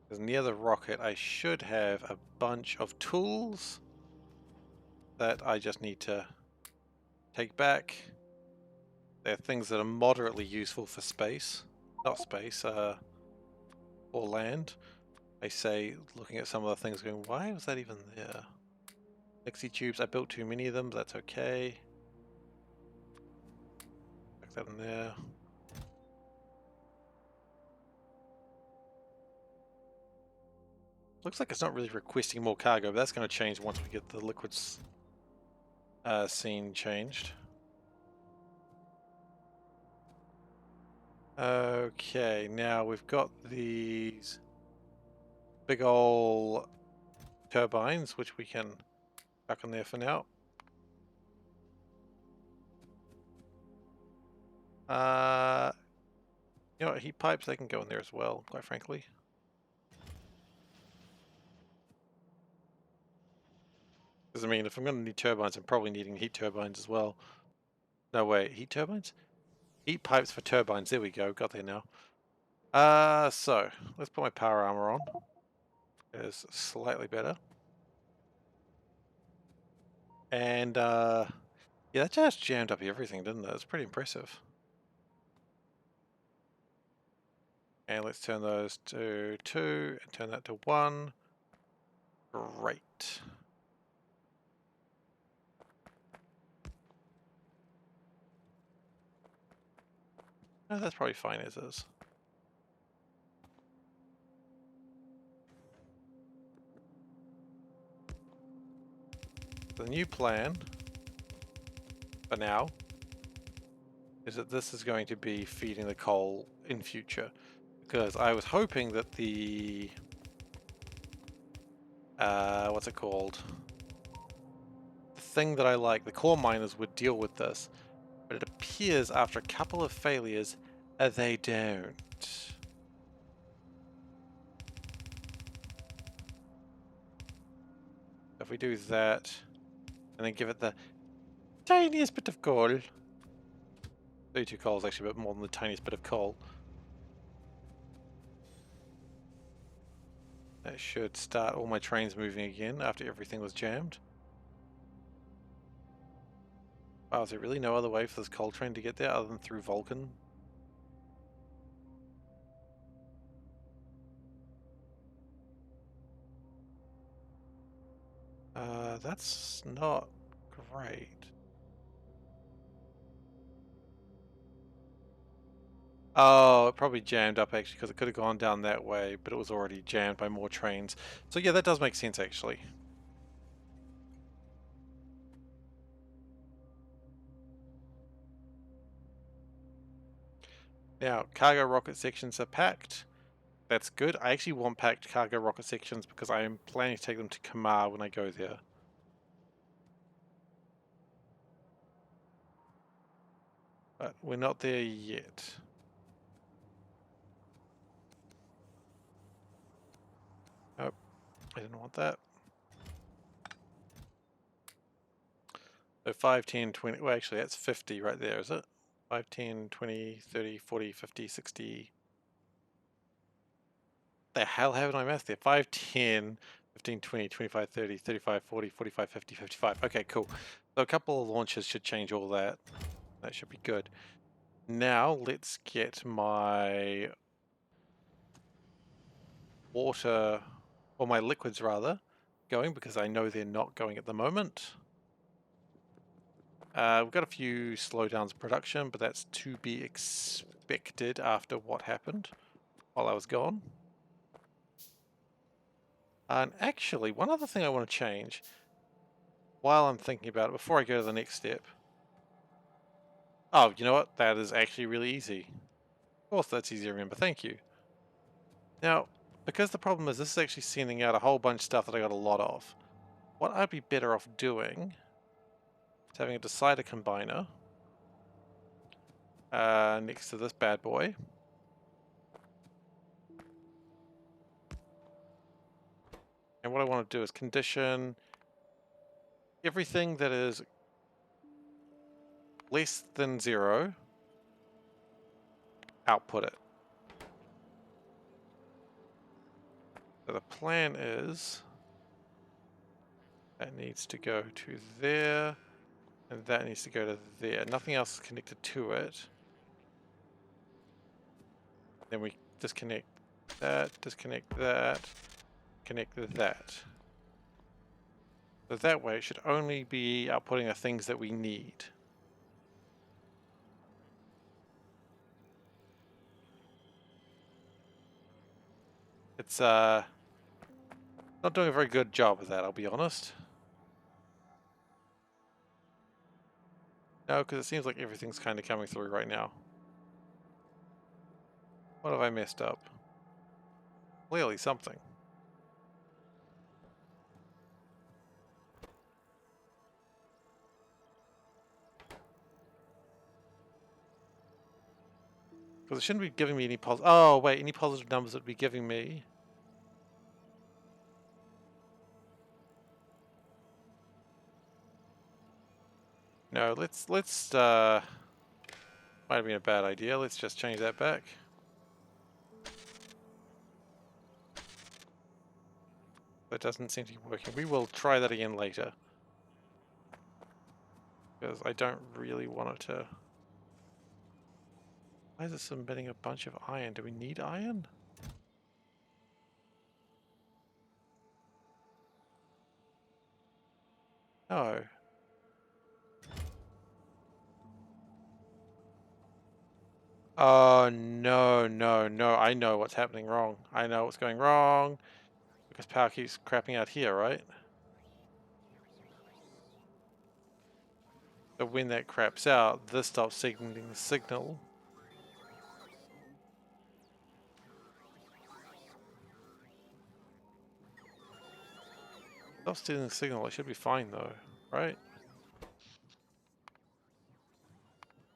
Because near the rocket, I should have a bunch of tools that I just need to take back. They're things that are moderately useful for space. Not space, or land. I say, looking at some of the things going, why was that even there? Mixie tubes, I built too many of them, but that's okay. Back that in there. Looks like it's not really requesting more cargo, but that's going to change once we get the liquids scene changed. Okay, now we've got these big ol' turbines, which we can chuck in there for now. You know what, heat pipes, they can go in there as well, quite frankly. Because I mean, if I'm going to need turbines, I'm probably needing heat turbines as well. No, wait, heat turbines? Heat pipes for turbines, there we go, got there now. So, let's put my power armor on. It's slightly better. And, yeah, that just jammed up everything, didn't it? It's pretty impressive. And let's turn those to 2 and turn that to 1. Great. No, that's probably fine as is. The new plan, for now, is that this is going to be feeding the coal in future. Because I was hoping that the... what's it called? The thing that I like, the core miners would deal with this. But it appears after a couple of failures, they don't. If we do that, and then give it the tiniest bit of coal. 32 coal is actually a bit more than the tiniest bit of coal. That should start all my trains moving again after everything was jammed. Wow, is there really no other way for this coal train to get there other than through Vulcan? That's not great. Oh, it probably jammed up actually because it could have gone down that way, but it was already jammed by more trains. So yeah, that does make sense actually. Now, cargo rocket sections are packed. That's good. I actually want packed cargo rocket sections because I am planning to take them to Kamar when I go there. But we're not there yet. Oh, I didn't want that. So 5, 10, 20, well actually that's 50 right there, is it? 5, 10, 20, 30, 40, 50, 60. The hell haven't I math there? 5, 10, 15, 20, 25, 30, 35, 40, 45, 50, 55. Okay, cool. So a couple of launches should change all that. That should be good. Now let's get my water, or my liquids rather, going because I know they're not going at the moment. We've got a few slowdowns of production, but that's to be expected after what happened while I was gone. And actually, one other thing I want to change while I'm thinking about it, before I go to the next step. Oh, you know what? That is actually really easy. Of course, that's easy to remember. Thank you. Now, because the problem is this is actually sending out a whole bunch of stuff that I got a lot of. What I'd be better off doing is having a decider combiner next to this bad boy. And what I want to do is condition everything that is less than 0, output it. So the plan is that needs to go to there, and that needs to go to there. Nothing else is connected to it. Then we disconnect that, connect that. So that way it should only be outputting the things that we need. It's not doing a very good job of that, I'll be honest. No, because it seems like everything's kind of coming through right now. What have I messed up? Clearly something. Because it shouldn't be giving me any positive... Oh, wait, any positive numbers it would be giving me. No, let's might have been a bad idea. Let's just change that back. That doesn't seem to be working. We will try that again later. Because I don't really want it to... Why is it submitting a bunch of iron? Do we need iron? No. Oh, no, no, no. I know what's happening wrong. I know what's going wrong. Because power keeps crapping out here, right? So when that craps out, this stops signaling the signal. Stops stealing the signal. It should be fine though, right?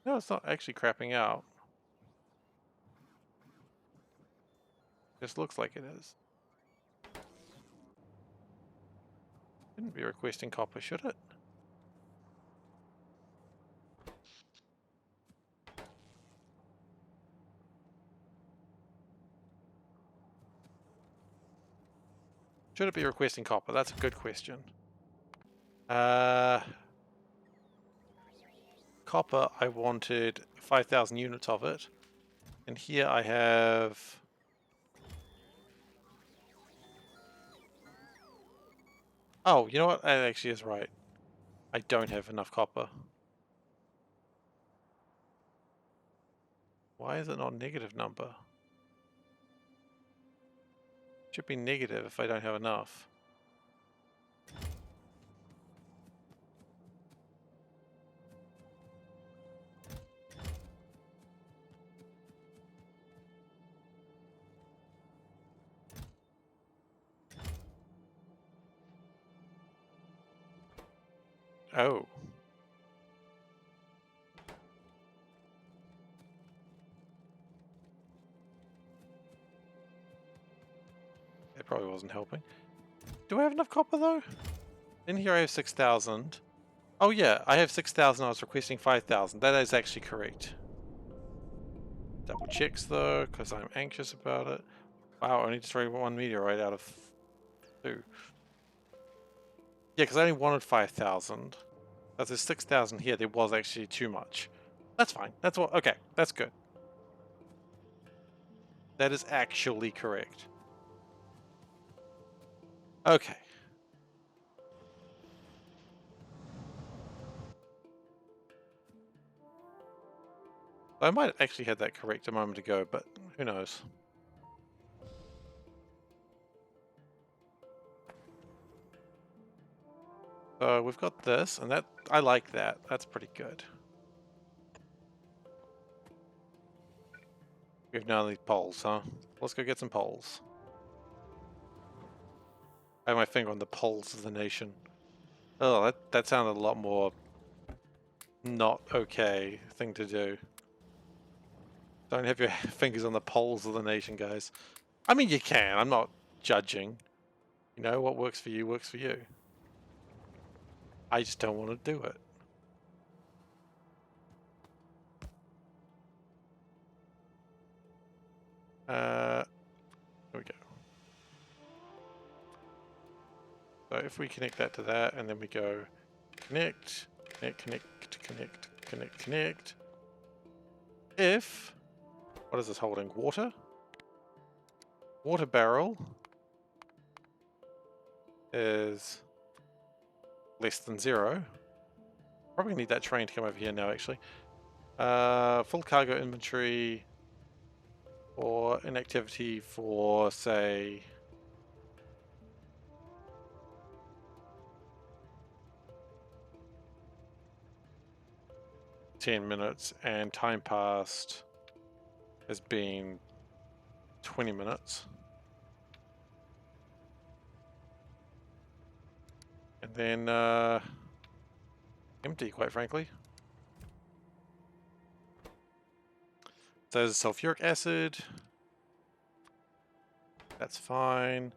No, it's not actually crapping out. Just looks like it is. Shouldn't be requesting copper, should it? Should it be requesting copper? That's a good question. Copper, I wanted 5,000 units of it. And here I have... Oh, you know what? That actually is right. I don't have enough copper. Why is it not a negative number? It should be negative if I don't have enough. Oh. That probably wasn't helping. Do I have enough copper though? In here I have 6,000. Oh yeah, I have 6,000. I was requesting 5,000. That is actually correct. Double checks though, because I'm anxious about it. Wow, I only destroyed 1 meteorite out of 2. Yeah, because I only wanted 5,000. As there's 6,000 here, there was actually too much. That's fine. That's what. Okay, that's good. That is actually correct. Okay. I might have actually had that correct a moment ago, but who knows. So we've got this, and that I like that. That's pretty good. We've now these poles, huh? Let's go get some poles. I have my finger on the poles of the nation. Oh, that sounded a lot more not okay thing to do. Don't have your fingers on the poles of the nation, guys. I mean, you can. I'm not judging. You know, what works for you works for you. I just don't want to do it. Here we go. So if we connect that to that, and then we go connect, connect. If, what is this holding? Water? Water barrel is less than 0. Probably need that train to come over here now, actually. Full cargo inventory or inactivity for, say, $10, and time passed has been 20 minutes. And then empty, quite frankly. There's sulfuric acid. That's fine.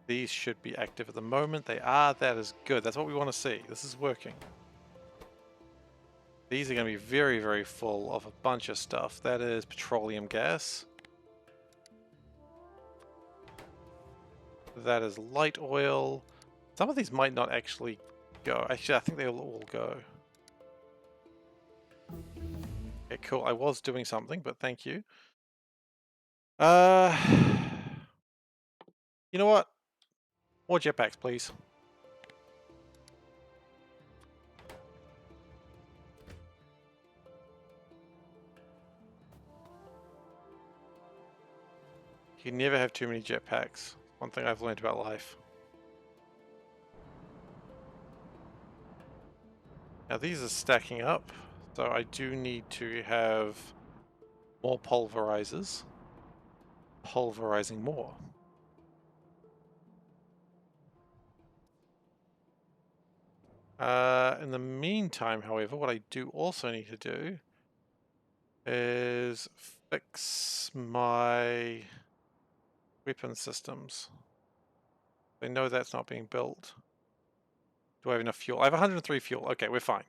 These should be active at the moment. They are. That is good. That's what we want to see. This is working. These are going to be very, very full of a bunch of stuff. That is petroleum gas. That is light oil. Some of these might not actually go. Actually, I think they'll all go. Okay, cool. I was doing something, but thank you. You know what? More jetpacks, please. You never have too many jetpacks. One thing I've learned about life. Now these are stacking up, so I do need to have more pulverizers. Pulverizing more. In the meantime, however, what I do also need to do is fix my weapon systems. I know that's not being built. Do I have enough fuel? I have 103 fuel. Okay, we're fine.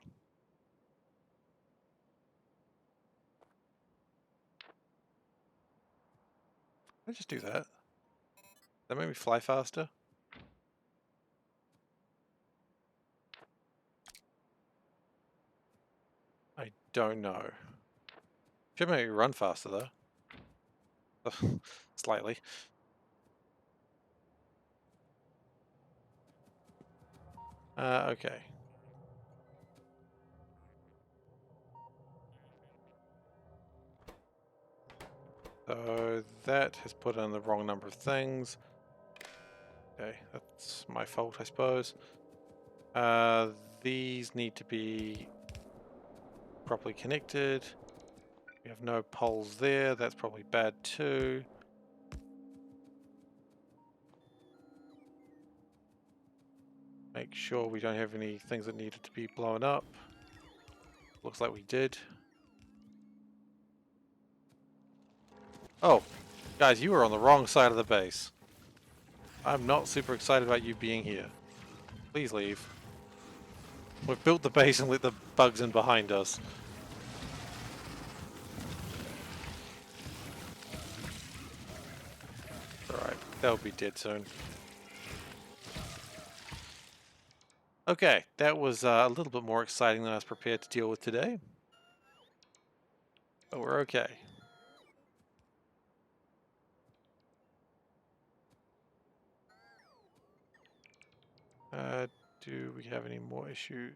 Can I just do that? Does that make me fly faster? I don't know. Should make me run faster though. Slightly. Okay. So that has put in the wrong number of things. Okay, that's my fault, I suppose. These need to be properly connected. We have no poles there. That's probably bad too. Make sure we don't have any things that needed to be blown up. Looks like we did. Oh, guys, you were on the wrong side of the base. I'm not super excited about you being here. Please leave. We've built the base and let the bugs in behind us. Alright, they'll be dead soon. Okay, that was a little bit more exciting than I was prepared to deal with today. But we're okay. Do we have any more issues?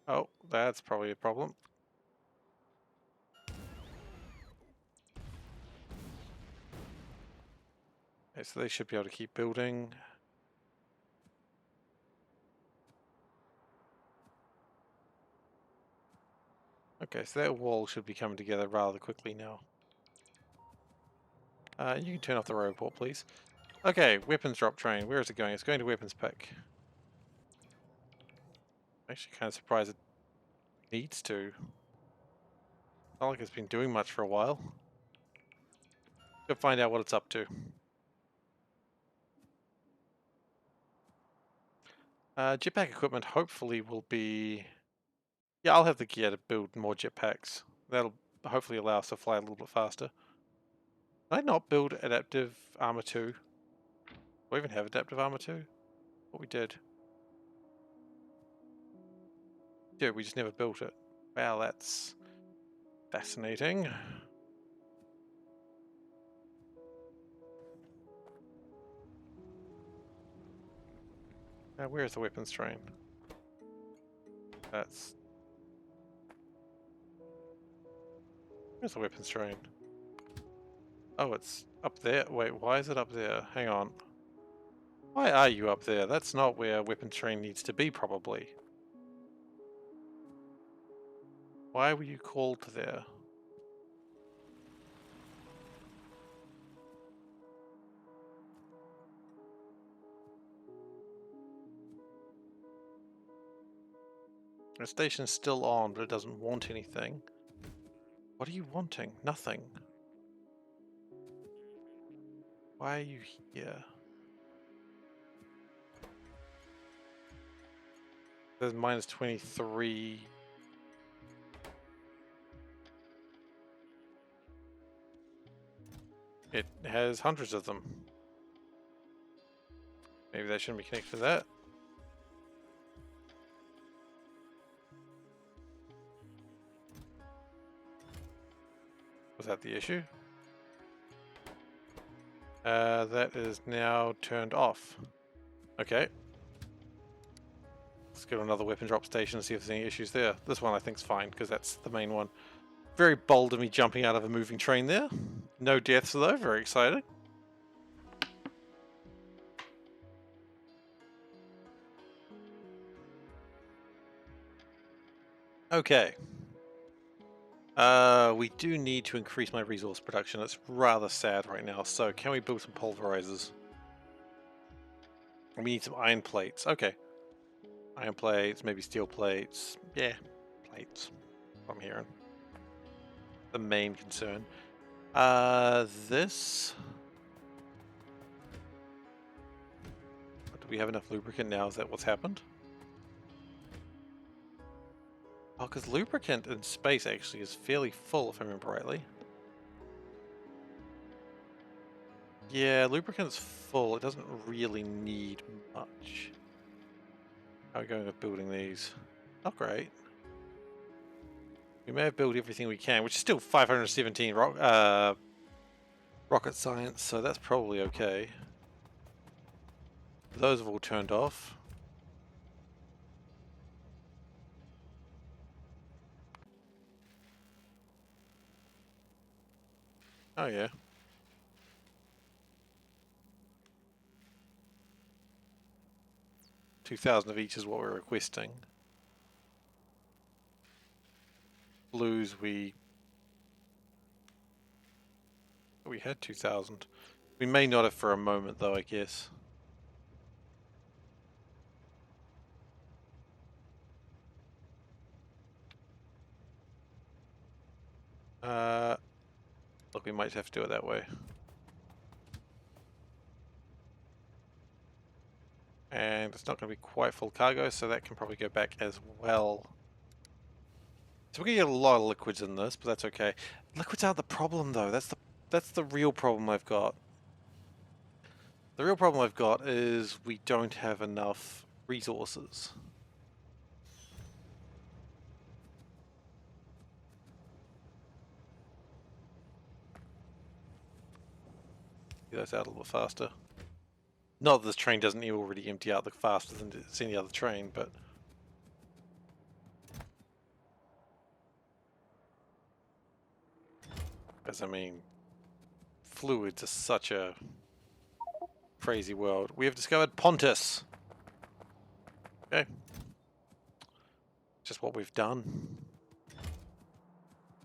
Oh, that's probably a problem. Okay, so they should be able to keep building. Okay, so that wall should be coming together rather quickly now. You can turn off the robot, please. Okay, weapons drop train. Where is it going? It's going to weapons pick. I'm actually kind of surprised it needs to. Not like it's been doing much for a while. Go find out what it's up to. Jetpack equipment hopefully will be... Yeah, I'll have the gear to build more jetpacks. That'll hopefully allow us to fly a little bit faster. Did I not build adaptive armor 2? Do I even have adaptive armor 2? What we did. Yeah, we just never built it. Wow, that's fascinating. Where's the weapons train? That's... Where's the weapons train? Oh, it's up there. Wait, why is it up there? Hang on. Why are you up there? That's not where weapons train needs to be, probably. Why were you called there? The station's still on, but it doesn't want anything. What are you wanting? Nothing. Why are you here? There's minus 23. It has hundreds of them. Maybe they shouldn't be connected to that. Was that the issue? That is now turned off. Okay. Let's go to another weapon drop station and see if there's any issues there. This one I think's fine, because that's the main one. Very bold of me jumping out of a moving train there. No deaths though, very exciting. Okay. We do need to increase my resource production. It's rather sad right now. So can we build some pulverizers? We need some iron plates. Okay. Iron plates, maybe steel plates. Yeah, plates. I'm hearing. The main concern. This. Do we have enough lubricant now? Is that what's happened? Oh, because lubricant in space actually is fairly full, if I remember rightly. Yeah, lubricant's full. It doesn't really need much. How are we going with building these? Not great. We may have built everything we can, which is still 517 rocket science, so that's probably okay. Those have all turned off. Oh yeah. $2,000 of each is what we're requesting. Blues we had 2,000. We may not have for a moment though, I guess. Look, we might have to do it that way. And it's not going to be quite full cargo, so that can probably go back as well. So we're going to get a lot of liquids in this, but that's okay. Liquids aren't the problem though. That's the real problem I've got. The real problem I've got is we don't have enough resources. Get those out a little bit faster. Not that this train doesn't already empty out the faster than any other train, but... Because, I mean, fluids are such a crazy world. We have discovered Pontus. Okay. Just what we've done.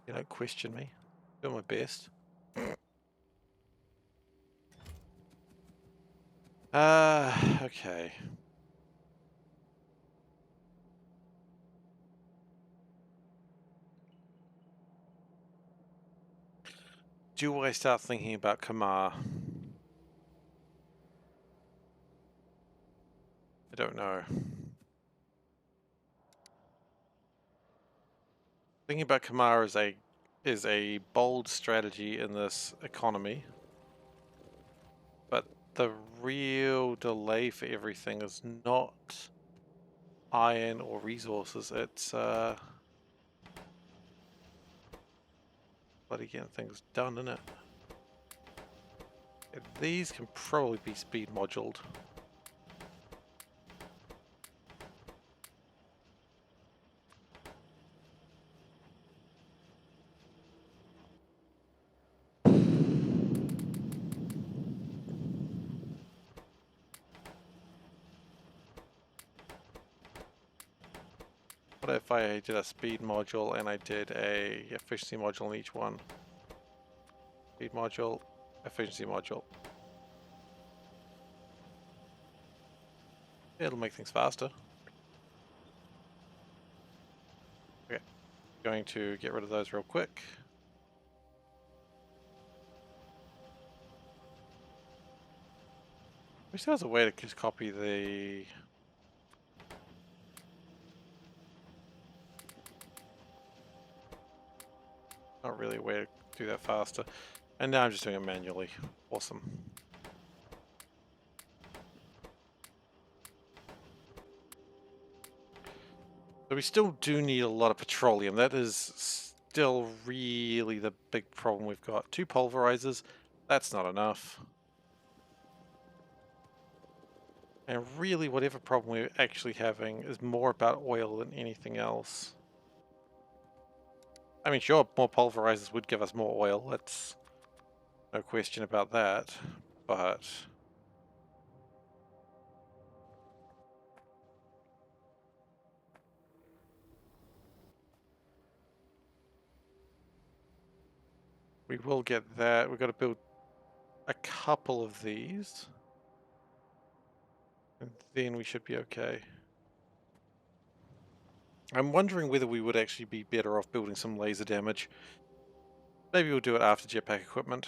You don't question me. Doing my best. Okay. Do I start thinking about Kamar? I don't know. Thinking about Kamar is a bold strategy in this economy, but the real delay for everything is not iron or resources. It's bloody getting things done, isn't it? These can probably be speed moduled. What if I did a speed module and I did a efficiency module on each one? Speed module, efficiency module. It'll make things faster. Okay, going to get rid of those real quick. Wish there was a way to just copy the... Not really a way to do that faster. And now I'm just doing it manually. Awesome. So we still do need a lot of petroleum. That is still really the big problem we've got. 2 pulverizers, that's not enough. And really whatever problem we're actually having is more about oil than anything else. I mean, sure, more pulverizers would give us more oil. That's no question about that. But we will get that. We've got to build a couple of these. And then we should be okay. I'm wondering whether we would actually be better off building some laser damage. Maybe we'll do it after jetpack equipment.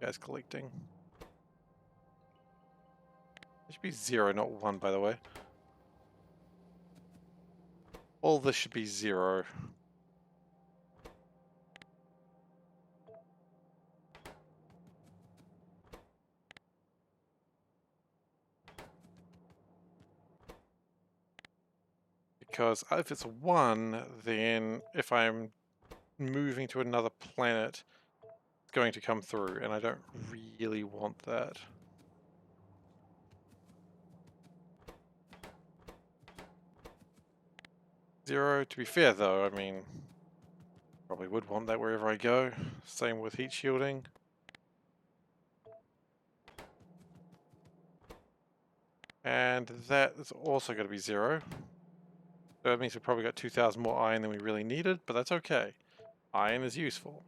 Guys collecting. It should be 0, not 1, by the way. All this should be 0. Because if it's 1, then if I'm moving to another planet, it's going to come through, and I don't really want that. Zero, to be fair though, I mean, probably would want that wherever I go. Same with heat shielding. And that is also going to be 0. So that means we've probably got 2,000 more iron than we really needed, but that's okay. Iron is useful.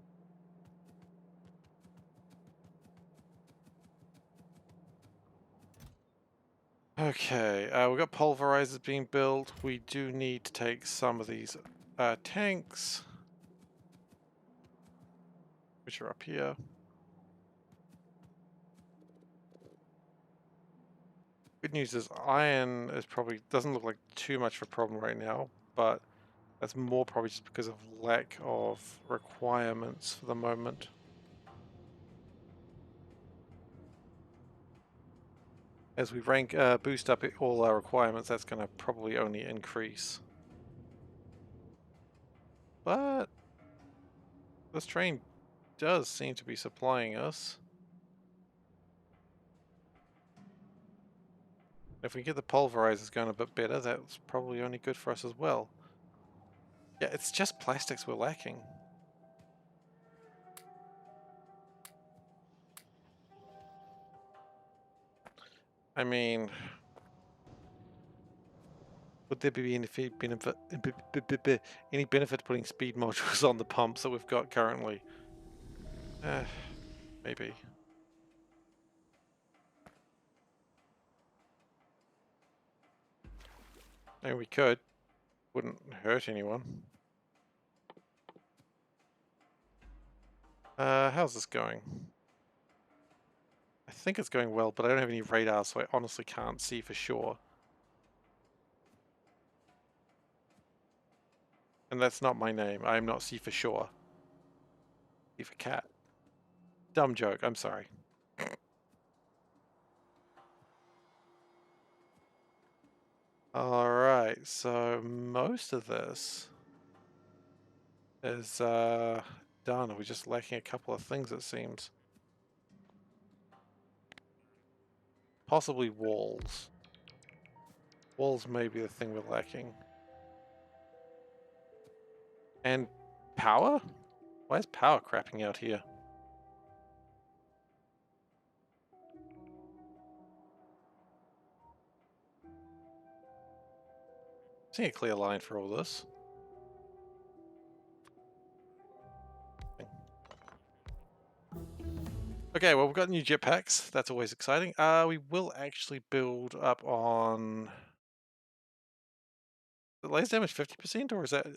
Okay, we've got pulverizers being built. We do need to take some of these tanks, which are up here. Good news is iron is probably doesn't look like too much of a problem right now, but that's more probably just because of lack of requirements for the moment. As we boost up all our requirements, that's going to probably only increase. But this train does seem to be supplying us. If we get the pulverizers going a bit better, that's probably only good for us as well. Yeah, it's just plastics we're lacking. I mean, would there be any benefit to putting speed modules on the pumps that we've got currently? Maybe. I mean, we could. Wouldn't hurt anyone. How's this going? I think it's going well, but I don't have any radar, so I honestly can't see for sure. And that's not my name. I am not See for sure. SeiferKatt. Dumb joke. I'm sorry. Alright, so most of this is done. We're just lacking a couple of things, it seems. Possibly walls. Walls may be the thing we're lacking. And power? Why is power crapping out here? See a clear line for all this. Okay, well, we've got new jetpacks. That's always exciting. We will actually build up on the laser damage 50%, or is it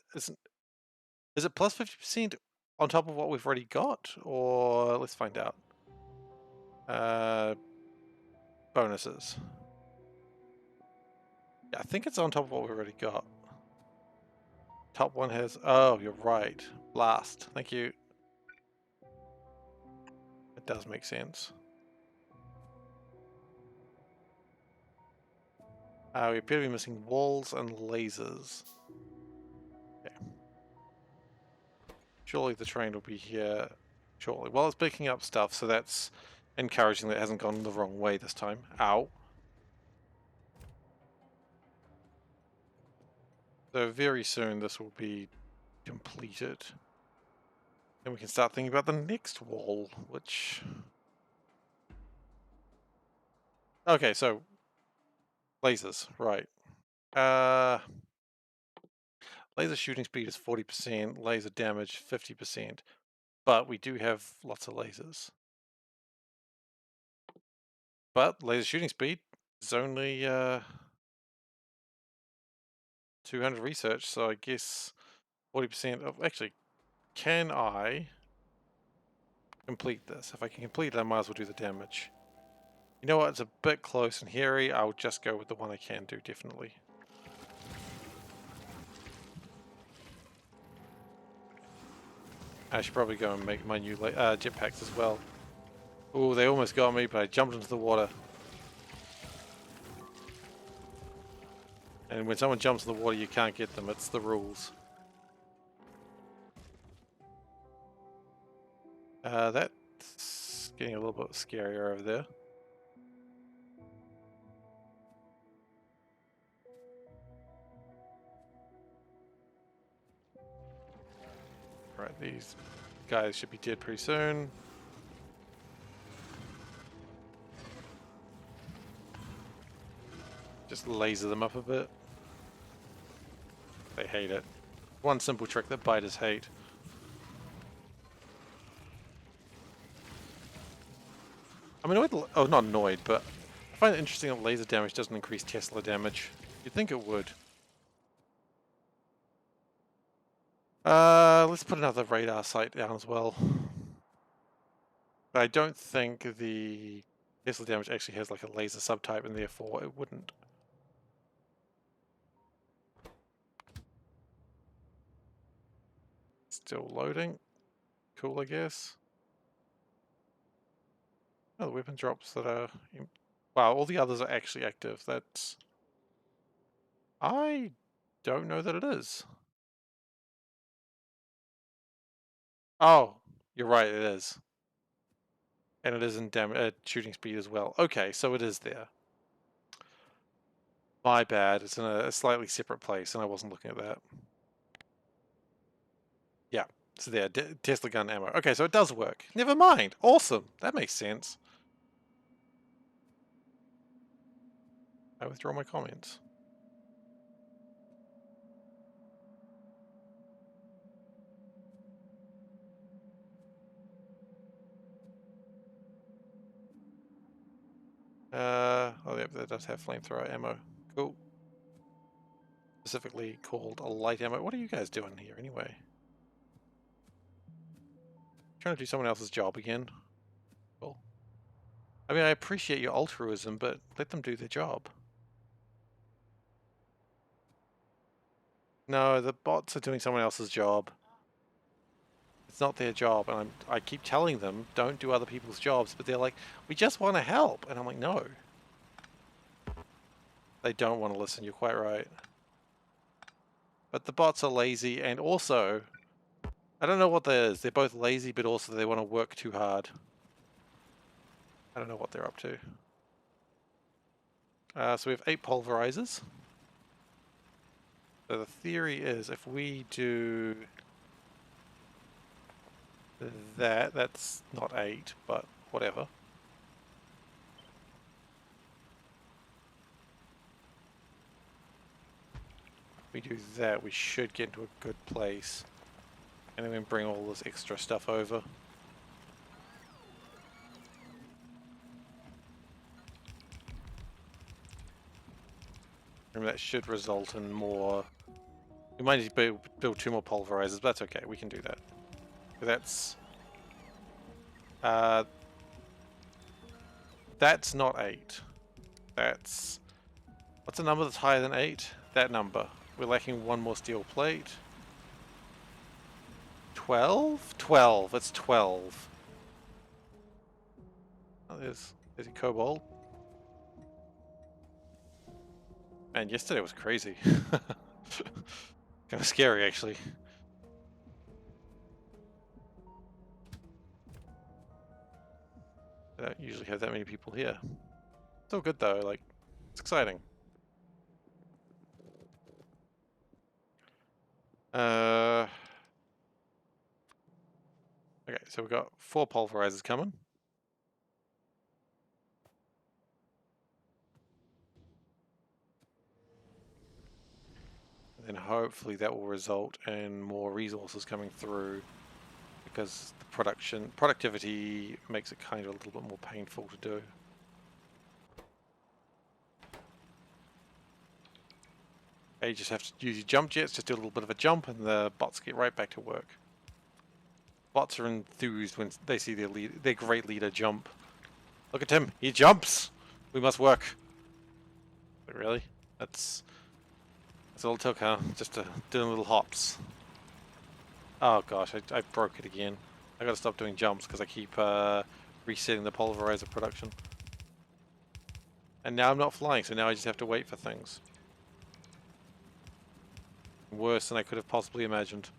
plus 50% on top of what we've already got? Or let's find out. Bonuses. Yeah, I think it's on top of what we've already got. Top one has, oh, you're right. Blast. Thank you. It does make sense. We appear to be missing walls and lasers. Okay. Surely the train will be here shortly. Well, it's picking up stuff, so that's encouraging that it hasn't gone the wrong way this time. Ow. So very soon this will be completed. Then we can start thinking about the next wall, which... Okay, so lasers, right. Laser shooting speed is 40%, laser damage 50%, but we do have lots of lasers. But laser shooting speed is only 200 research, so I guess 40% of... Actually, can I complete this? If I can complete it, I might as well do the damage. You know what? It's a bit close and hairy. I'll just go with the one I can do, definitely. I should probably go and make my new jetpacks as well. Oh, they almost got me, but I jumped into the water. And when someone jumps in the water, you can't get them. It's the rules. That's getting a little bit scarier over there. Right, these guys should be dead pretty soon. Just laser them up a bit. They hate it. One simple trick that biters hate. I'm annoyed, oh, not annoyed, but I find it interesting that laser damage doesn't increase Tesla damage. You'd think it would. Let's put another radar site down as well. But I don't think the Tesla damage actually has like a laser subtype, and therefore it wouldn't. Still loading. Cool, I guess. Oh, the weapon drops that are... Wow, all the others are actually active. That's... I don't know that it is. Oh, you're right, it is. And it is in shooting speed as well. Okay, so it is there. My bad, it's in a slightly separate place and I wasn't looking at that. So there, Tesla gun ammo. Okay, so it does work. Never mind. Awesome. That makes sense. I withdraw my comments. Oh, yep, that does have flamethrower ammo. Cool. Specifically called a light ammo. What are you guys doing here anyway? Trying to do someone else's job again? Cool. I mean, I appreciate your altruism, but let them do their job. No, the bots are doing someone else's job. It's not their job, and I keep telling them, don't do other people's jobs, but they're like, we just want to help. And I'm like, no. They don't want to listen, you're quite right. But the bots are lazy, and also, I don't know what that is. They're both lazy, but also they want to work too hard. I don't know what they're up to. So we have 8 pulverizers. So the theory is if we do that, that's not 8, but whatever. If we do that, we should get into a good place. And then bring all this extra stuff over. And that should result in more. We might need to build 2 more pulverizers, but that's okay. We can do that. That's not 8. That's what's a number that's higher than 8? That number. We're lacking 1 more steel plate. 12? 12. It's 12. Oh, there's a cobalt. Man, yesterday was crazy. Kind of scary, actually. I don't usually have that many people here. It's all good though, like, it's exciting. Okay, so we've got 4 pulverizers coming. And then hopefully that will result in more resources coming through, because the productivity makes it kind of a little bit more painful to do. You just have to use your jump jets, just do a little bit of a jump, and the bots get right back to work. Bots are enthused when they see their great leader jump. Look at him, he jumps! We must work. But really? That's all it took, huh? Just to do little hops. Oh gosh, I broke it again. I gotta stop doing jumps because I keep resetting the pulverizer production. And now I'm not flying, so now I just have to wait for things. Worse than I could have possibly imagined.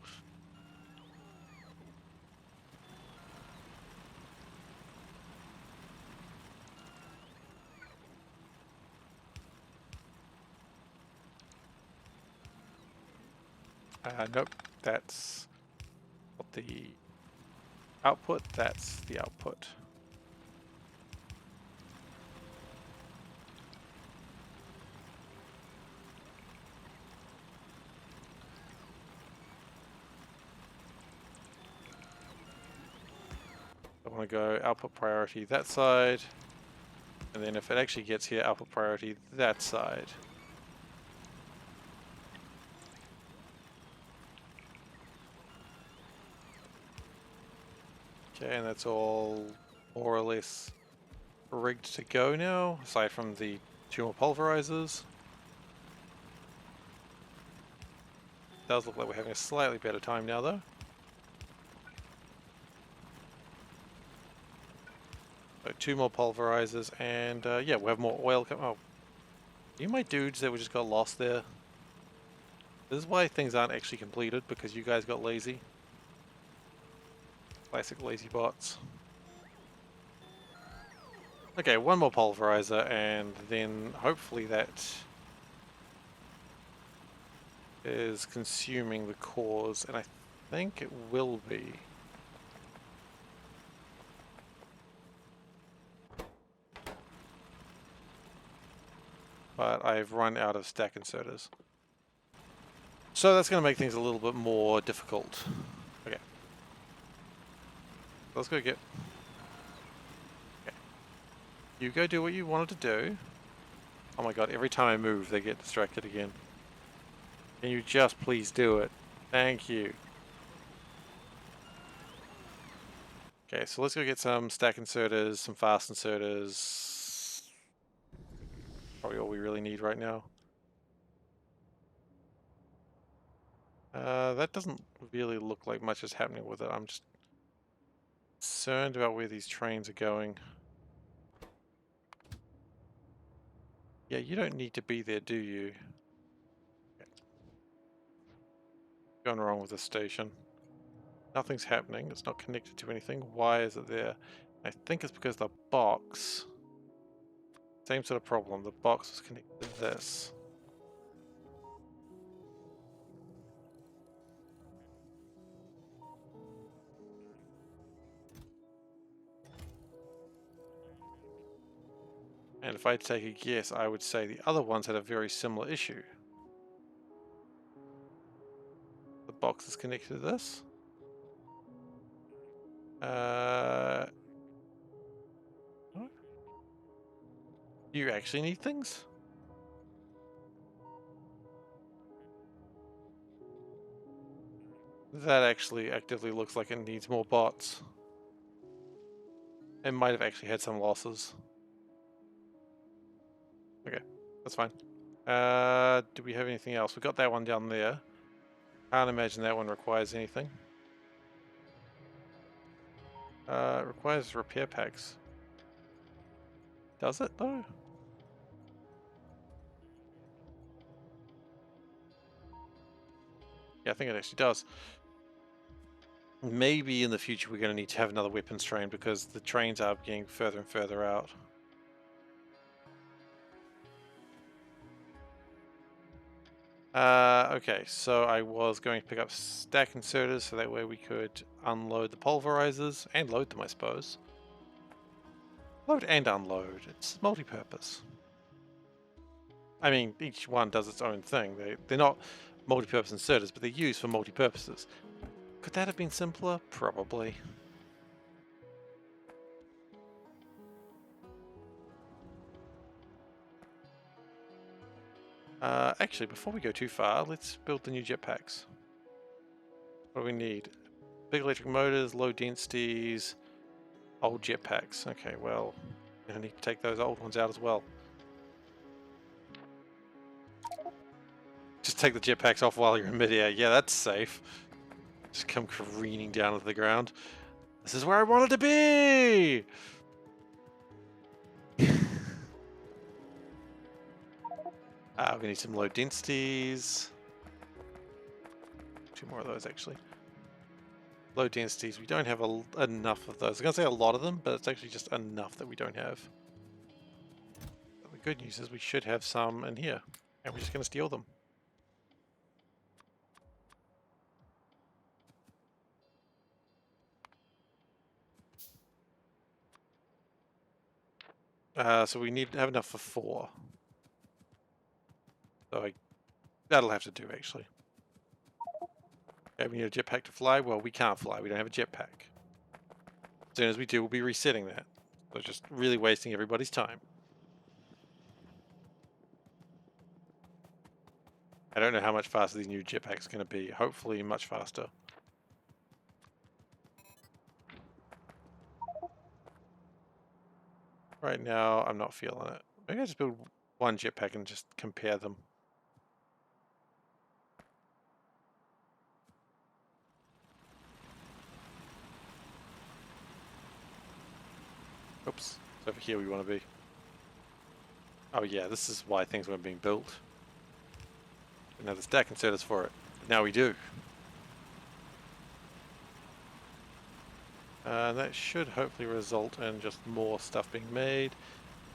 Nope, that's not the output, that's the output. I want to go output priority that side, and then if it actually gets here, output priority that side. Okay, and that's all more or less rigged to go now, aside from the 2 more pulverizers. Does look like we're having a slightly better time now though. So 2 more pulverizers, and yeah, we'll have more oil come. Oh, you my dudes that we just got lost there. This is why things aren't actually completed, because you guys got lazy. Classic lazy bots. Okay, 1 more pulverizer, and then hopefully that is consuming the cores, and I think it will be. But I've run out of stack inserters. So that's going to make things a little bit more difficult. Okay. Let's go get... Okay. You go do what you wanted to do. Oh my god, every time I move, they get distracted again. Can you just please do it? Thank you. Okay, so let's go get some stack inserters, some fast inserters. Probably all we really need right now. That doesn't really look like much is happening with it. I'm just concerned about where these trains are going. Yeah, you don't need to be there, do you? Okay. Going wrong with this station. Nothing's happening. It's not connected to anything. Why is it there? I think it's because the box... Same sort of problem. The box was connected to this. And if I had to take a guess, I would say the other ones had a very similar issue. The box is connected to this. What? Do you actually need things? That actually actively looks like it needs more bots. It might have actually had some losses. Okay, that's fine. Do we have anything else? We got that one down there. Can't imagine that one requires anything. It requires repair packs. Does it though? Yeah, I think it actually does. Maybe in the future we're going to need to have another weapons train because the trains are getting further and further out. Okay, so I was going to pick up stack inserters so that way we could unload the pulverizers and load them, I suppose. Load and unload. It's multi-purpose. I mean, each one does its own thing. They're not multi-purpose inserters, but they're used for multi-purposes. Could that have been simpler? Probably. Actually, before we go too far, let's build the new jetpacks. What do we need? Big electric motors, low densities, old jetpacks. Okay, well, I'm gonna need to take those old ones out as well. Just take the jetpacks off while you're in midair. Yeah, that's safe. Just come careening down to the ground. This is where I wanted to be! We need some low densities. 2 more of those, actually. Low densities. We don't have enough of those. I was going to say a lot of them, but it's actually just enough that we don't have. But the good news is we should have some in here. And we're just going to steal them. So we need to have enough for 4. So that'll have to do, actually. Okay, we need a jetpack to fly. Well, we can't fly. We don't have a jetpack. As soon as we do, we'll be resetting that. So just really wasting everybody's time. I don't know how much faster these new jetpacks are going to be. Hopefully much faster. Right now, I'm not feeling it. Maybe I just build one jetpack and just compare them. Oops, it's over here we want to be. Oh yeah, this is why things weren't being built. Didn't have the stack inserters for it. But now we do. That should hopefully result in just more stuff being made.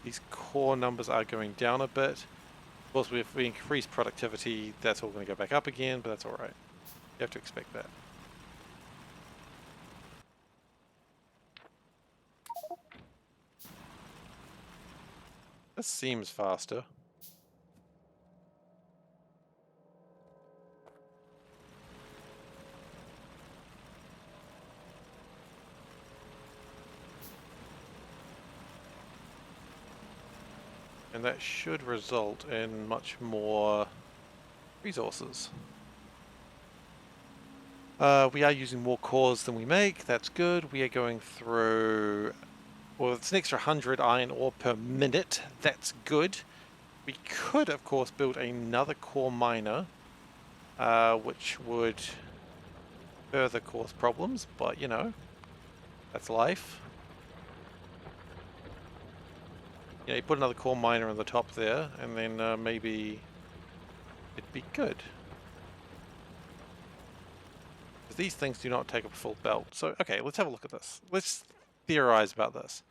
These core numbers are going down a bit. Of course, if we increase productivity, that's all going to go back up again, but that's alright. You have to expect that. This seems faster. And that should result in much more resources. We are using more cores than we make. That's good. We are going through... Well, it's an extra 100 iron ore per minute. That's good. We could, of course, build another core miner, which would further cause problems, but, you know, that's life. Yeah, you put another core miner on the top there, and then maybe it'd be good. Because these things do not take up a full belt. So, okay, let's have a look at this. Let's theorize about this.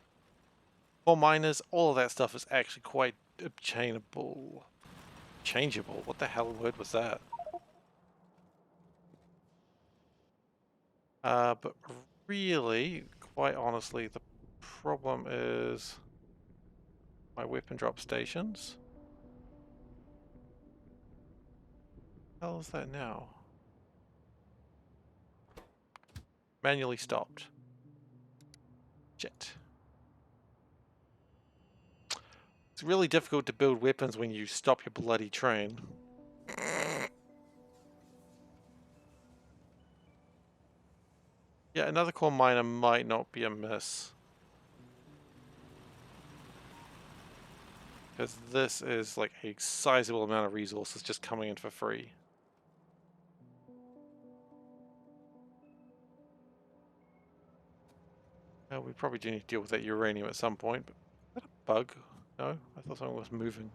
Core miners, all of that stuff is actually quite obtainable. Changeable. What the hell word was that? But really, quite honestly, the problem is my weapon drop stations. What the hell is that now? Manually stopped. Shit. It's really difficult to build weapons when you stop your bloody train. Yeah, another core miner might not be amiss. Because this is like a sizable amount of resources just coming in for free. We probably do need to deal with that uranium at some point, but is that a bug? No? I thought something was moving.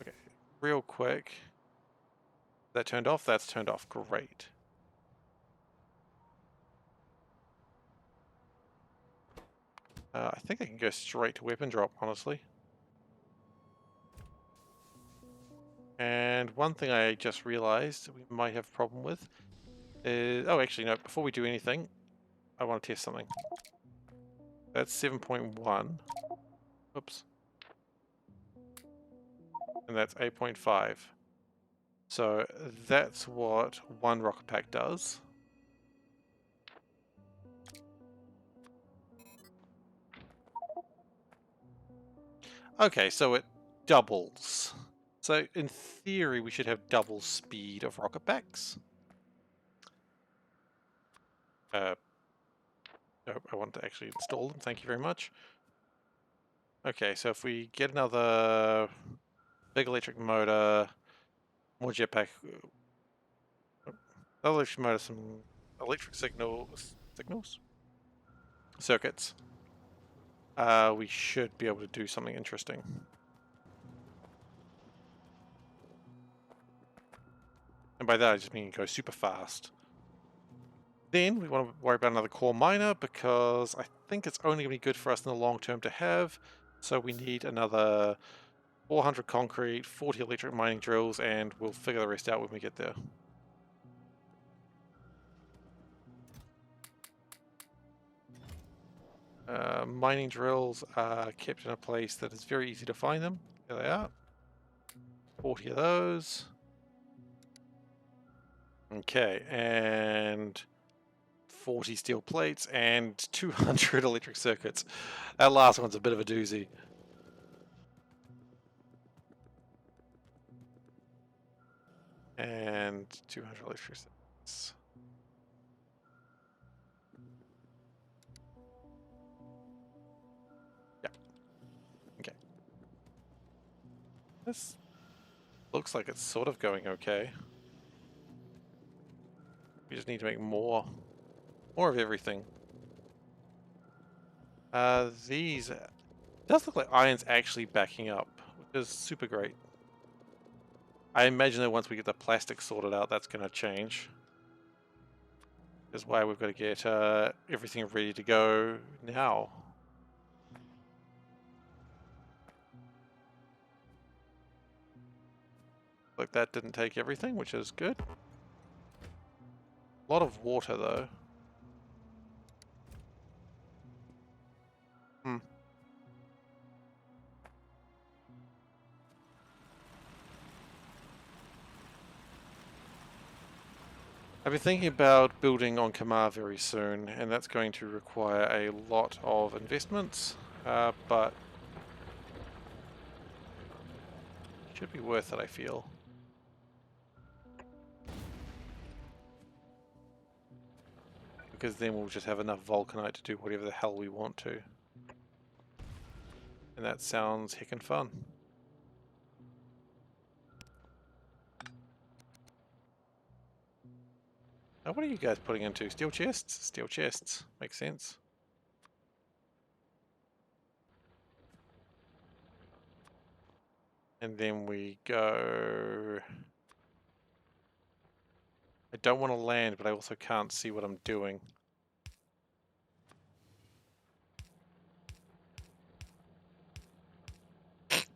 Okay, real quick. That turned off? That's turned off. Great. I think I can go straight to weapon drop, honestly. And one thing I just realized we might have a problem with is... Oh, actually, no. Before we do anything, I want to test something. That's 7.1. Oops. And that's 8.5. So that's what one rocket pack does. Okay, so it doubles. So in theory, we should have double speed of rocket packs. I want to actually install them. Thank you very much. Okay, so if we get another big electric motor, more jetpack, another electric motor, some electric signals, circuits, we should be able to do something interesting. And by that I just mean go super fast. Then we want to worry about another core miner because I think it's only going to be good for us in the long term to have. So we need another 400 concrete, 40 electric mining drills, and we'll figure the rest out when we get there. Mining drills are kept in a place that is very easy to find them. There they are. 40 of those. Okay, and 40 steel plates and 200 electric circuits. That last one's a bit of a doozy. And 200 electric circuits. Yeah. Okay. This looks like it's sort of going okay. We just need to make more of everything. These... It does look like iron's actually backing up, which is super great. I imagine that once we get the plastic sorted out, that's going to change. That's why we've got to get everything ready to go now. Like that didn't take everything, which is good. A lot of water though. I've been thinking about building on Kamar very soon, and that's going to require a lot of investments, but should be worth it, I feel. Because then we'll just have enough Vulcanite to do whatever the hell we want to. And that sounds heckin' fun. Now, what are you guys putting into? Steel chests? Steel chests. Makes sense. And then we go... I don't want to land, but I also can't see what I'm doing.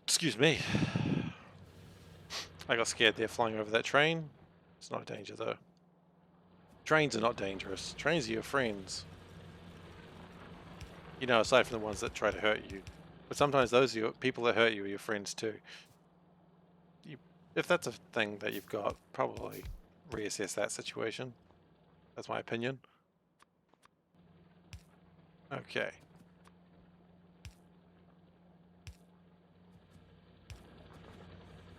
Excuse me. I got scared there flying over that train. It's not a danger though. Trains are not dangerous. Trains are your friends. You know, aside from the ones that try to hurt you. But sometimes those people that hurt you are your friends too. If that's a thing that you've got, probably reassess that situation. That's my opinion. Okay.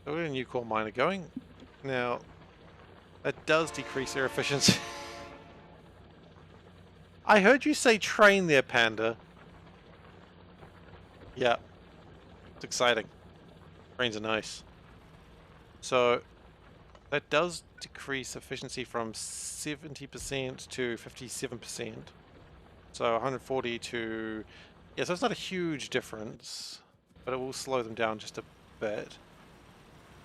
So we've got a new coal miner going. Now, that does decrease their efficiency. I heard you say train there, Panda. Yeah. It's exciting. Trains are nice. So, that does decrease efficiency from 70% to 57%. So 140 to... Yeah, so it's not a huge difference, but it will slow them down just a bit.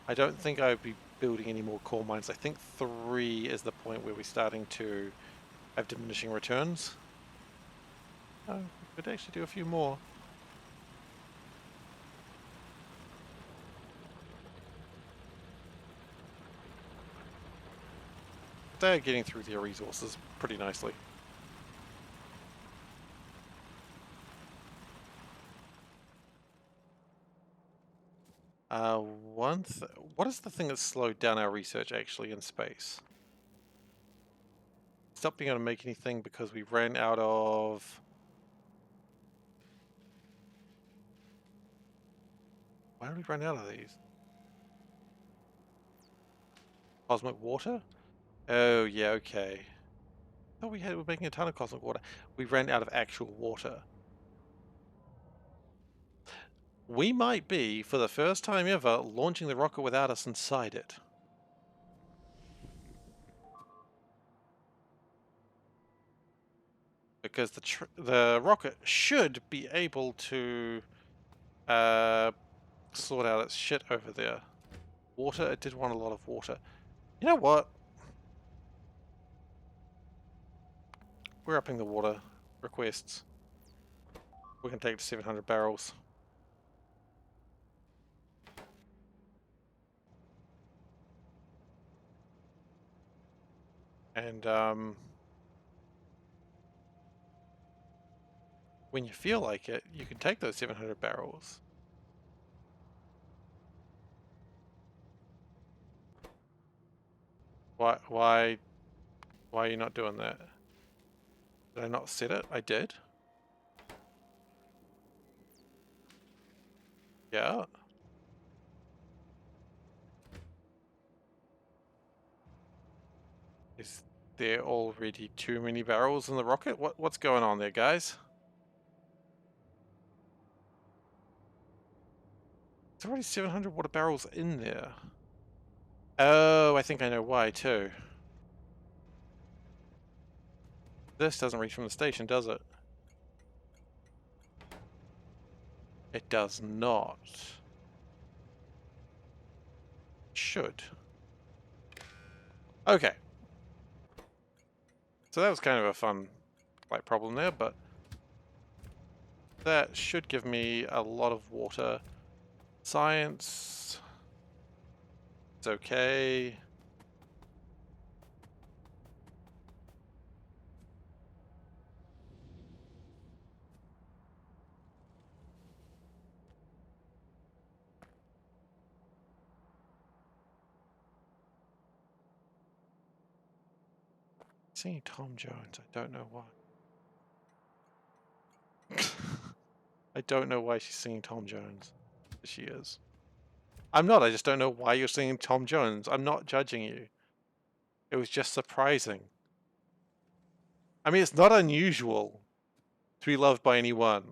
I don't think I would be building any more coal mines. I think 3 is the point where we're starting to have diminishing returns. Oh, we could actually do a few more. They're getting through their resources pretty nicely. What is the thing that slowed down our research actually in space? Stopped being able to make anything because we ran out of... Why did we run out of these? Cosmic water? Oh, yeah, okay. I thought we were making a ton of cosmic water. We ran out of actual water. We might be, for the first time ever, launching the rocket without us inside it. Because the rocket should be able to sort out its shit over there. Water, it did want a lot of water. You know what? We're upping the water requests. We can take it to 700 barrels. And when you feel like it, you can take those 700 barrels. Why are you not doing that? Did I not set it? I did. Yeah. Is there already too many barrels in the rocket? What's going on there, guys? There's already 700 water barrels in there. Oh, I think I know why too. This doesn't reach from the station, does it? It does not. Should. Okay. So that was kind of a fun, problem there, but that should give me a lot of water. Science. It's okay. Singing Tom Jones. I don't know why. I don't know why she's singing Tom Jones. She is. I'm not. I just don't know why you're singing Tom Jones. I'm not judging you. It was just surprising. I mean, it's not unusual to be loved by anyone.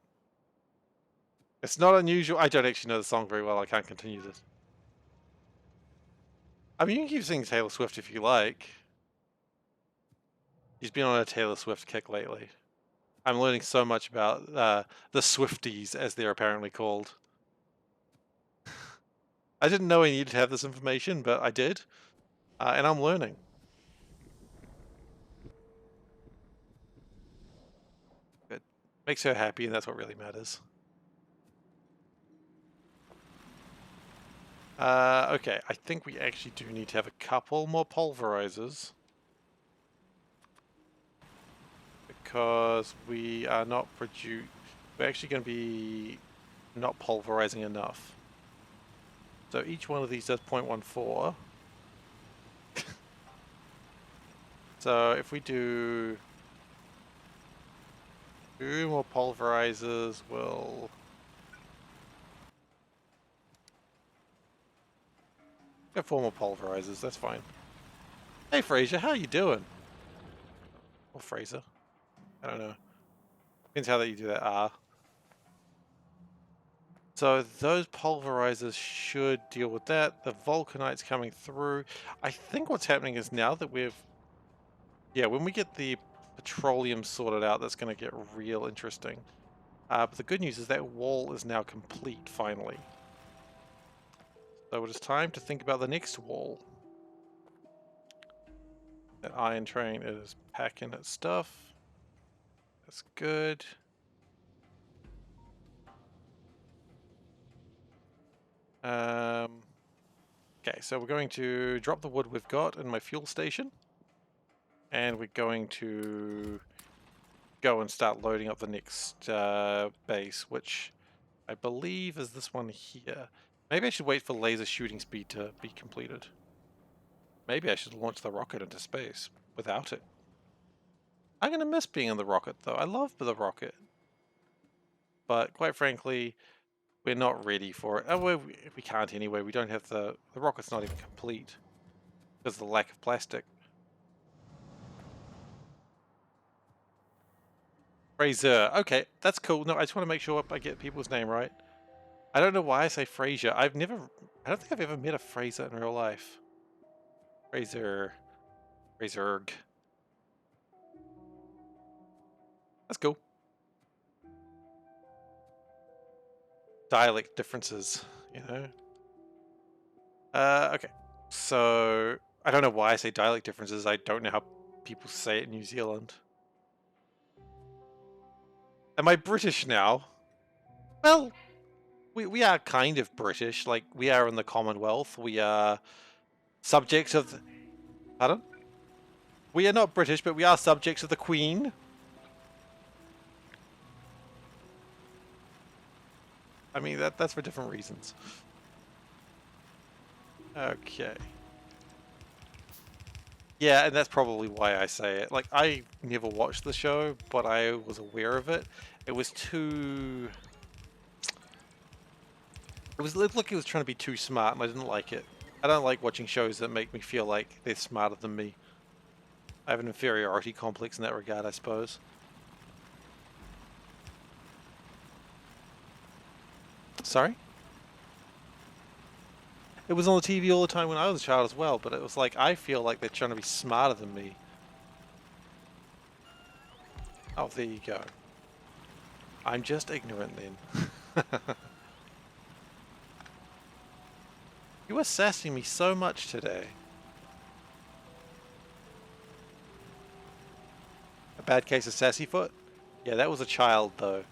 It's not unusual. I don't actually know the song very well. I can't continue this. I mean, you can keep singing Taylor Swift if you like. She's been on a Taylor Swift kick lately. I'm learning so much about the Swifties, as they're apparently called. I didn't know I needed to have this information, but I did. And I'm learning. It makes her happy, and that's what really matters. Okay, I think we actually do need to have a couple more pulverizers. Because we are not we're actually going to be not pulverizing enough. So each one of these does 0.14. So if we do 2 more pulverizers, we'll get 4 more pulverizers, that's fine. Hey Fraser, how you doing? Or Fraser. I don't know. Depends how that you do that. So those pulverizers should deal with that. The vulcanite's coming through. I think what's happening is now that when we get the petroleum sorted out, that's going to get real interesting. But the good news is that wall is now complete, finally. So it is time to think about the next wall. That iron train is packing its stuff. That's good. Okay, so we're going to drop the wood we've got in my fuel station. And we're going to go and start loading up the next base, which I believe is this one here. Maybe I should wait for laser shooting speed to be completed. Maybe I should launch the rocket into space without it. I'm going to miss being in the rocket, though. I love the rocket. But quite frankly, we're not ready for it. Oh, we can't anyway. We don't have the rocket's not even complete because of the lack of plastic. Fraser. Okay, that's cool. No, I just want to make sure I get people's name right. I don't know why I say Fraser. I don't think I've ever met a Fraser in real life. Fraser. Fraserg. That's cool. Dialect differences, you know? Okay. So, I don't know why I say dialect differences. I don't know how people say it in New Zealand. Am I British now? Well, we are kind of British. Like, we are in the Commonwealth. We are subjects of the... Pardon? We are not British, but we are subjects of the Queen. I mean, that's for different reasons. Okay. Yeah, and that's probably why I say it. Like, I never watched the show, but I was aware of it. It was too... It looked like it was trying to be too smart, and I didn't like it. I don't like watching shows that make me feel like they're smarter than me. I have an inferiority complex in that regard, I suppose. Sorry? It was on the TV all the time when I was a child as well, but it was like, I feel like they're trying to be smarter than me. Oh, there you go. I'm just ignorant then. You are sassing me so much today. A bad case of sassy foot? Yeah, that was a child though.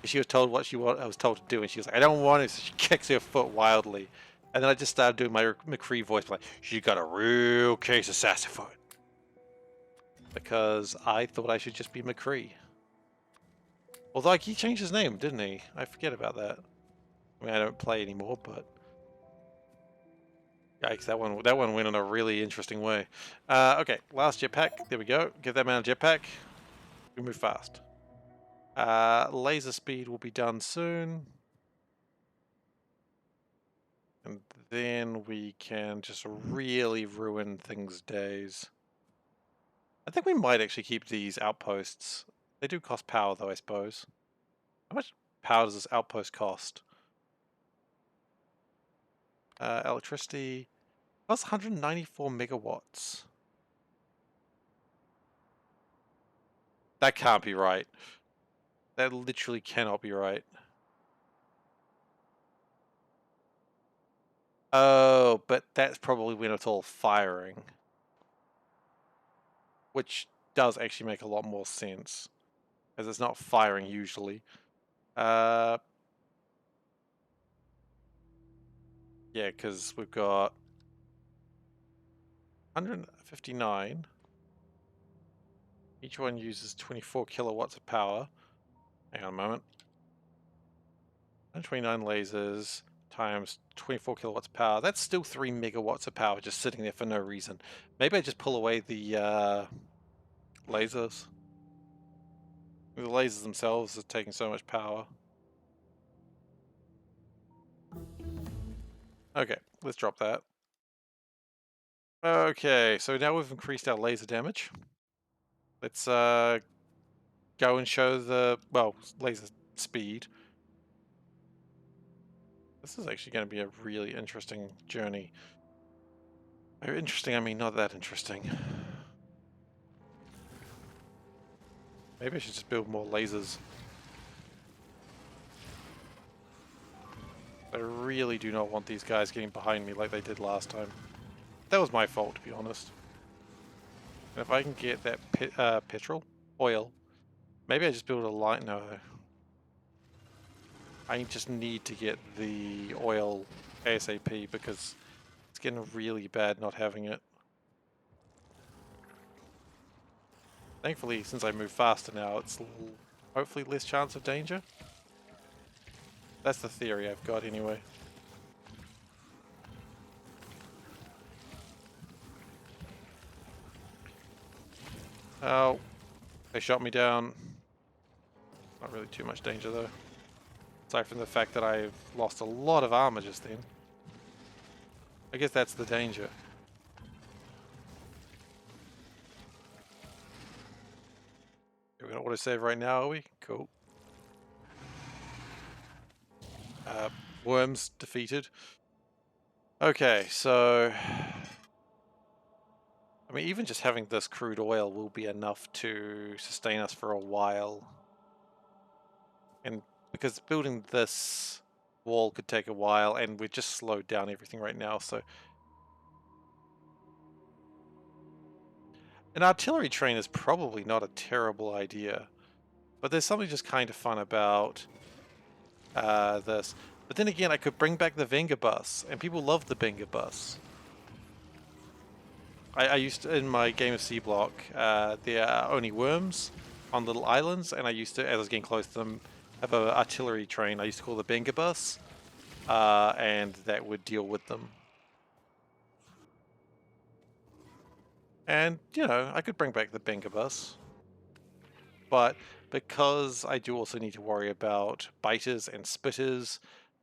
She was told what I was told to do, and she was like, I don't want it, so she kicks her foot wildly. And then I just started doing my McCree voice, like, she got a real case of sassy foot. Because I thought I should just be McCree. Although he changed his name, didn't he? I forget about that. I mean, I don't play anymore, but... Yikes, that one went in a really interesting way. Okay, last jetpack. There we go. Give that man a jetpack. We move fast. Laser speed will be done soon. And then we can just really ruin things' days. I think we might actually keep these outposts. They do cost power though, I suppose. How much power does this outpost cost? Electricity costs 194 megawatts. That can't be right. That literally cannot be right. Oh, but that's probably when it's all firing. Which does actually make a lot more sense. As it's not firing usually. Yeah, because we've got 159. Each one uses 24 kilowatts of power. Hang on a moment. 129 lasers times 24 kilowatts of power. That's still 3 megawatts of power just sitting there for no reason. Maybe I just pull away the lasers. The lasers themselves are taking so much power. Okay, let's drop that. Okay, so now we've increased our laser damage. Let's go and show the, well, laser speed. This is actually going to be a really interesting journey. By interesting, I mean not that interesting. Maybe I should just build more lasers. I really do not want these guys getting behind me like they did last time. That was my fault, to be honest. And if I can get that oil, maybe I just build a line. No, I just need to get the oil ASAP because it's getting really bad not having it. Thankfully, since I move faster now, it's hopefully less chance of danger. That's the theory I've got anyway. Oh, they shot me down. Not really too much danger though. Aside from the fact that I've lost a lot of armor just then. I guess that's the danger. We're going to autosave right now, are we? Cool. Worms defeated. Okay, so... I mean, even just having this crude oil will be enough to sustain us for a while. And because building this wall could take a while, and we've just slowed down everything right now, so... An artillery train is probably not a terrible idea. But there's something just kind of fun about this. But then again, I could bring back the Venga bus, and people love the Venga bus. I used to, in my game of C Block, there are only worms on little islands, and I used to, as I was getting close to them, have an artillery train I used to call the Venga bus, and that would deal with them. And, you know, I could bring back the Venga bus. But because I do also need to worry about biters and spitters,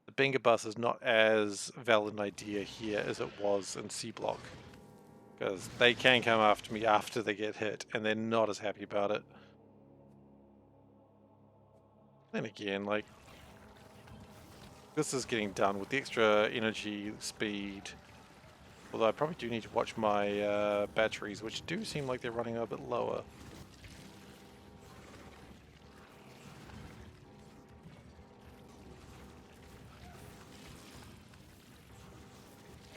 the Benga bus is not as valid an idea here as it was in C Block. Because they can come after me after they get hit, and they're not as happy about it. Then again, like, this is getting done with the extra energy speed. Although I probably do need to watch my batteries, which do seem like they're running a bit lower.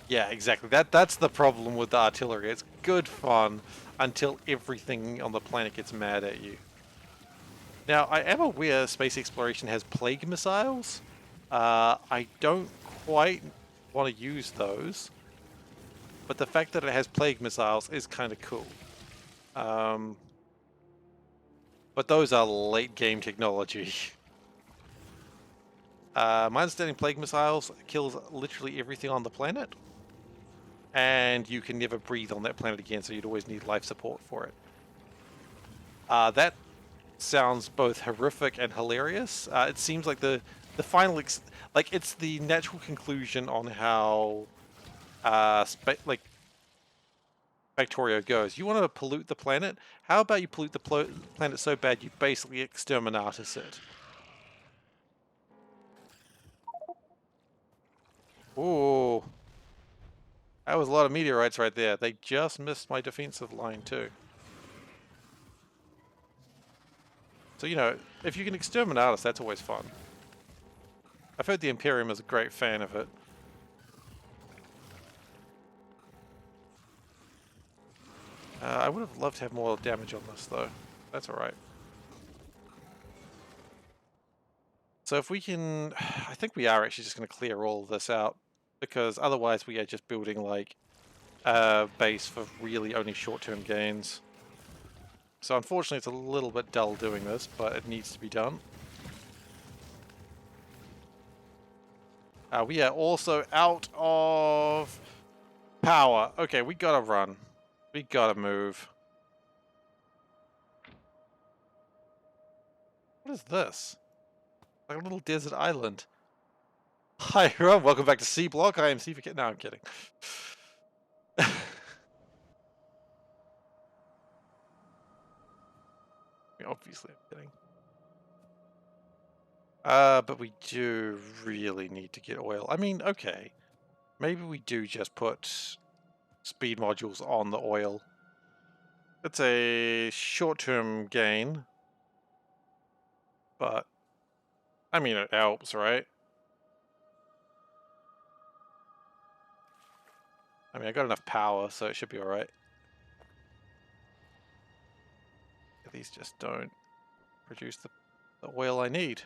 Yeah, exactly. That's the problem with the artillery. It's good fun until everything on the planet gets mad at you. Now, I am aware space exploration has plague missiles. I don't quite want to use those, but the fact that it has plague missiles is kind of cool. But those are late game technology. My understanding, plague missiles kills literally everything on the planet. and you can never breathe on that planet again, so you'd always need life support for it. That sounds both horrific and hilarious. It seems like the final like it's the natural conclusion on how like Factorio goes. You want to pollute the planet? How about you pollute the planet so bad you basically exterminatus it? Ooh, that was a lot of meteorites right there. They just missed my defensive line too. So, you know, if you can exterminatus, that's always fun. I've heard the Imperium is a great fan of it. I would have loved to have more damage on this, though. That's alright. So if we can... I think we are actually just going to clear all of this out, because otherwise we are just building, like, a base for really only short-term gains. So unfortunately it's a little bit dull doing this, but it needs to be done. We are also out of power. Okay, we gotta run. We gotta move. What is this? Like a little desert island. Hi everyone, welcome back to C Block. I am SeiferKatt. No, I'm kidding. Obviously I'm kidding. But we do really need to get oil. I mean, okay. Maybe we do just put speed modules on the oil. It's a short-term gain. But, I mean, it helps, right? I mean, I got enough power, so it should be alright. These just don't produce the oil I need.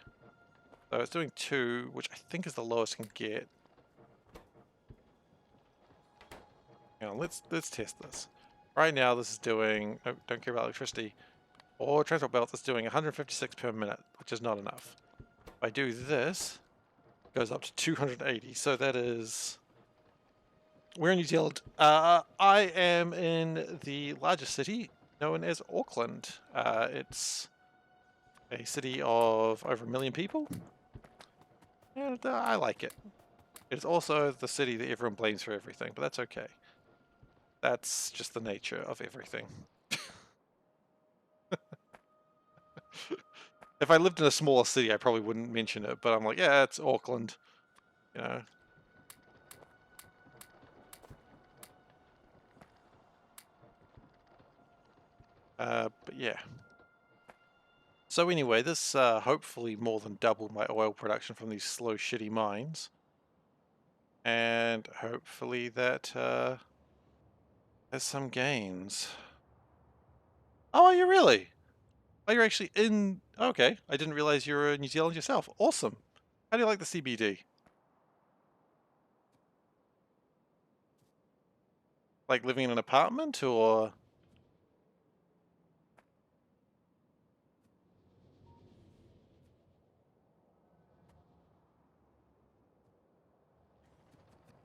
So it's doing 2, which I think is the lowest I can get. Now let's test this. Right now this is doing, oh, don't care about electricity, or transport belts, it's doing 156 per minute, which is not enough. If I do this, it goes up to 280, so that is... We're in New Zealand. I am in the largest city, known as Auckland. It's a city of over 1 million people, and I like it. It's also the city that everyone blames for everything, but that's okay. That's just the nature of everything. If I lived in a smaller city, I probably wouldn't mention it, but I'm like, yeah, it's Auckland, you know. But yeah. So anyway, this hopefully more than doubled my oil production from these slow, shitty mines. And hopefully that has some gains. Oh, are you really? Oh, you're actually in... Okay, I didn't realize you were in New Zealand yourself. Awesome. How do you like the CBD? Like living in an apartment, or...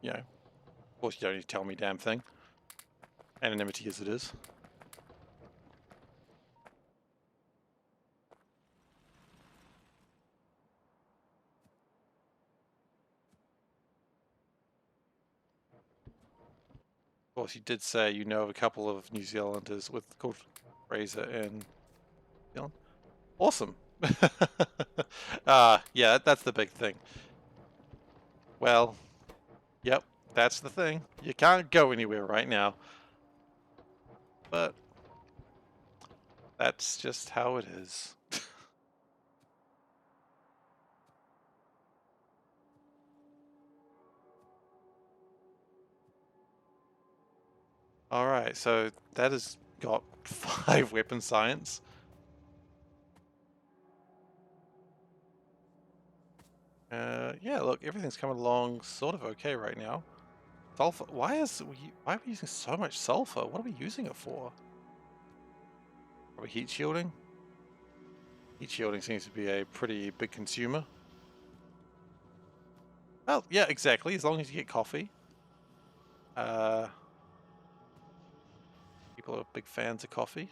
You know, of course you don't need to tell me damn thing. Anonymity as it is. Of course, you did say you know of a couple of New Zealanders called Fraser in New Zealand. Awesome. Yeah, that's the big thing. Well, yep, that's the thing. You can't go anywhere right now. But that's just how it is. Alright, so that has got 5 weapon science. Yeah, look, everything's coming along sort of okay right now. Sulfur, why are we using so much sulfur? What are we using it for? Are we heat shielding? Heat shielding seems to be a pretty big consumer. Well, yeah, exactly, as long as you get coffee. People are big fans of coffee.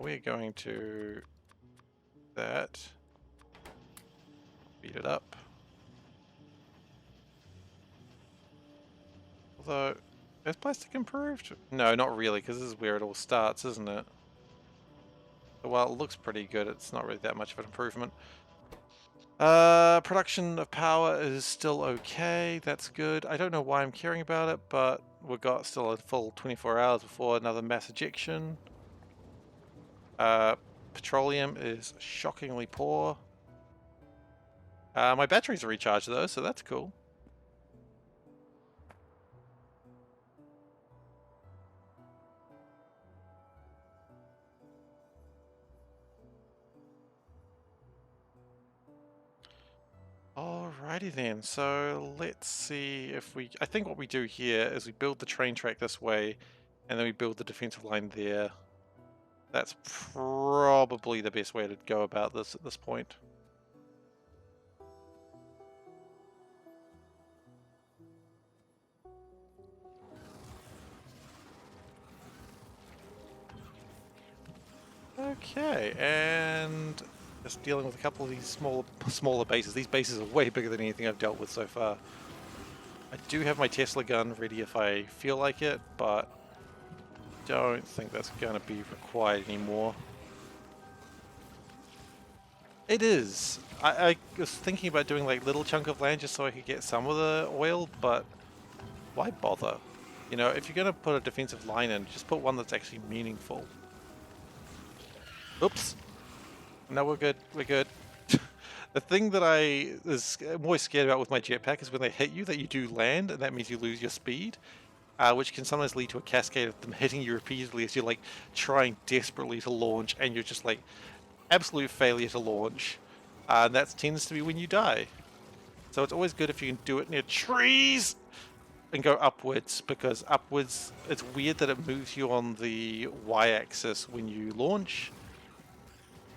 We're going to that. Beat it up. Although, is plastic improved? No, not really, because this is where it all starts, isn't it? So while it looks pretty good, it's not really that much of an improvement. Production of power is still okay. That's good. I don't know why I'm caring about it, but we've got still a full 24 hours before another mass ejection. Petroleum is shockingly poor. My batteries are recharged though, so that's cool. Alrighty then, so let's see if we... I think what we do here is we build the train track this way, and then we build the defensive line there. That's probably the best way to go about this at this point. Okay, and just dealing with a couple of these smaller bases. These bases are way bigger than anything I've dealt with so far. I do have my Tesla gun ready if I feel like it, but don't think that's going to be required anymore. It is. I was thinking about doing like little chunk of land just so I could get some of the oil, but why bother? You know, if you're going to put a defensive line in, just put one that's actually meaningful. Oops. No, we're good. We're good. The thing that I'm always scared about with my jetpack is when they hit you that you do land, and that means you lose your speed, which can sometimes lead to a cascade of them hitting you repeatedly as you're like trying desperately to launch, and you're just like absolute failure to launch, and that tends to be when you die. So it's always good if you can do it near trees and go upwards, because upwards, it's weird that it moves you on the y-axis when you launch.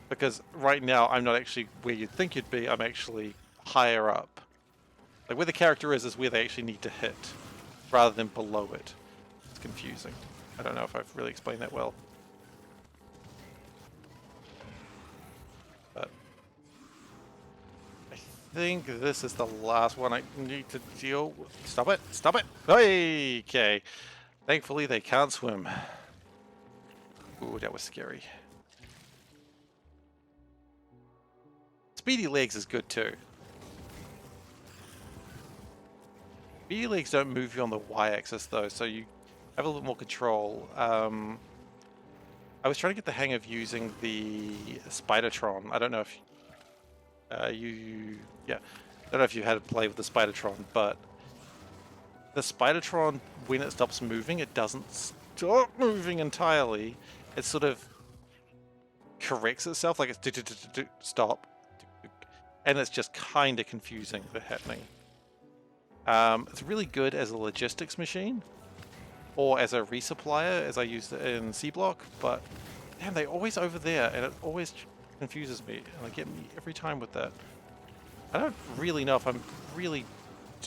Because right now, I'm not actually where you'd think you'd be, I'm actually higher up. Like, where the character is where they actually need to hit, rather than below it. It's confusing. I don't know if I've really explained that well. But I think this is the last one I need to deal with. Stop it! Stop it! Okay! Thankfully, they can't swim. Ooh, that was scary. Speedy legs is good too. Speedy legs don't move you on the y-axis though, so you have a little more control. I was trying to get the hang of using the Spidertron. I don't know if I don't know if you had to play with the Spidertron, but the Spidertron, when it stops moving, it doesn't stop moving entirely. It sort of corrects itself, like it's stop. And it's just kind of confusing for happening. It's really good as a logistics machine, or as a resupplier, as I used it in C Block, but damn, they're always over there, and it always confuses me, and they get me every time with that. I don't really know if I'm really,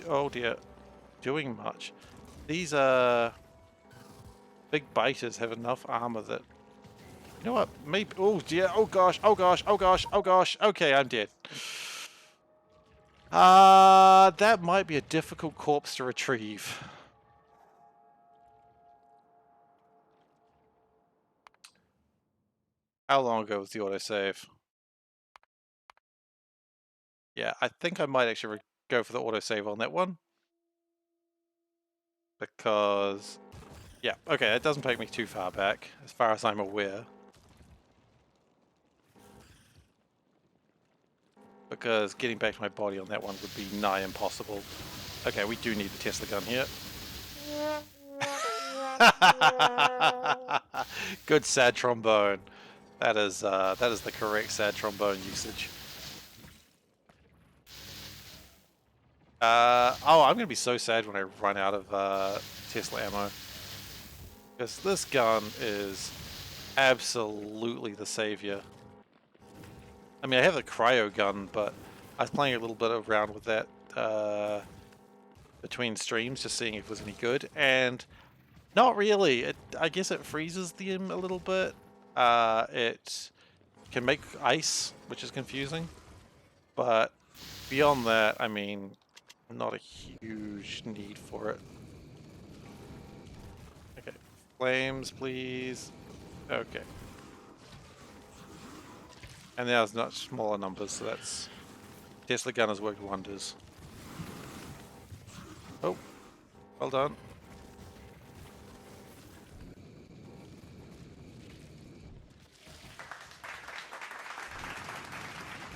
oh dear, doing much. These big biters have enough armor that, you know what, maybe, oh dear, oh gosh, oh gosh, oh gosh, oh gosh, okay, I'm dead. That might be a difficult corpse to retrieve. How long ago was the autosave? Yeah, I think I might actually go for the autosave on that one. Because, yeah, okay, it doesn't take me too far back, as far as I'm aware. Because getting back to my body on that one would be nigh impossible. Okay, we do need the Tesla gun here. Good sad trombone. That is the correct sad trombone usage. Oh, I'm gonna be so sad when I run out of Tesla ammo. Because this gun is absolutely the savior. I mean, I have the cryo gun, but I was playing a little bit around with that between streams, just seeing if it was any good, and not really. I guess it freezes them a little bit. It can make ice, which is confusing, but beyond that, I mean, not a huge need for it. Okay, flames, please. Okay. And now it's not smaller numbers, so that's... Tesla gun has worked wonders. Oh, well done.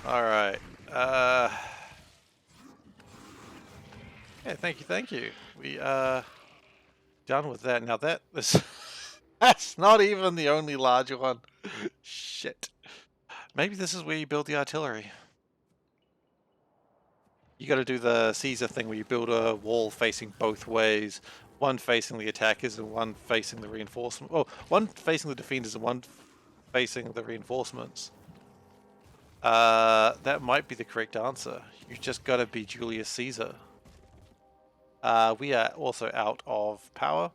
Alright. Yeah, thank you. We are done with that. Now that is... That's not even the only large one. Shit. Maybe this is where you build the artillery. You got to do the Caesar thing where you build a wall facing both ways. One facing the attackers and one facing the reinforcement. Oh, one facing the defenders and one facing the reinforcements. That might be the correct answer. You just got to be Julius Caesar. We are also out of power.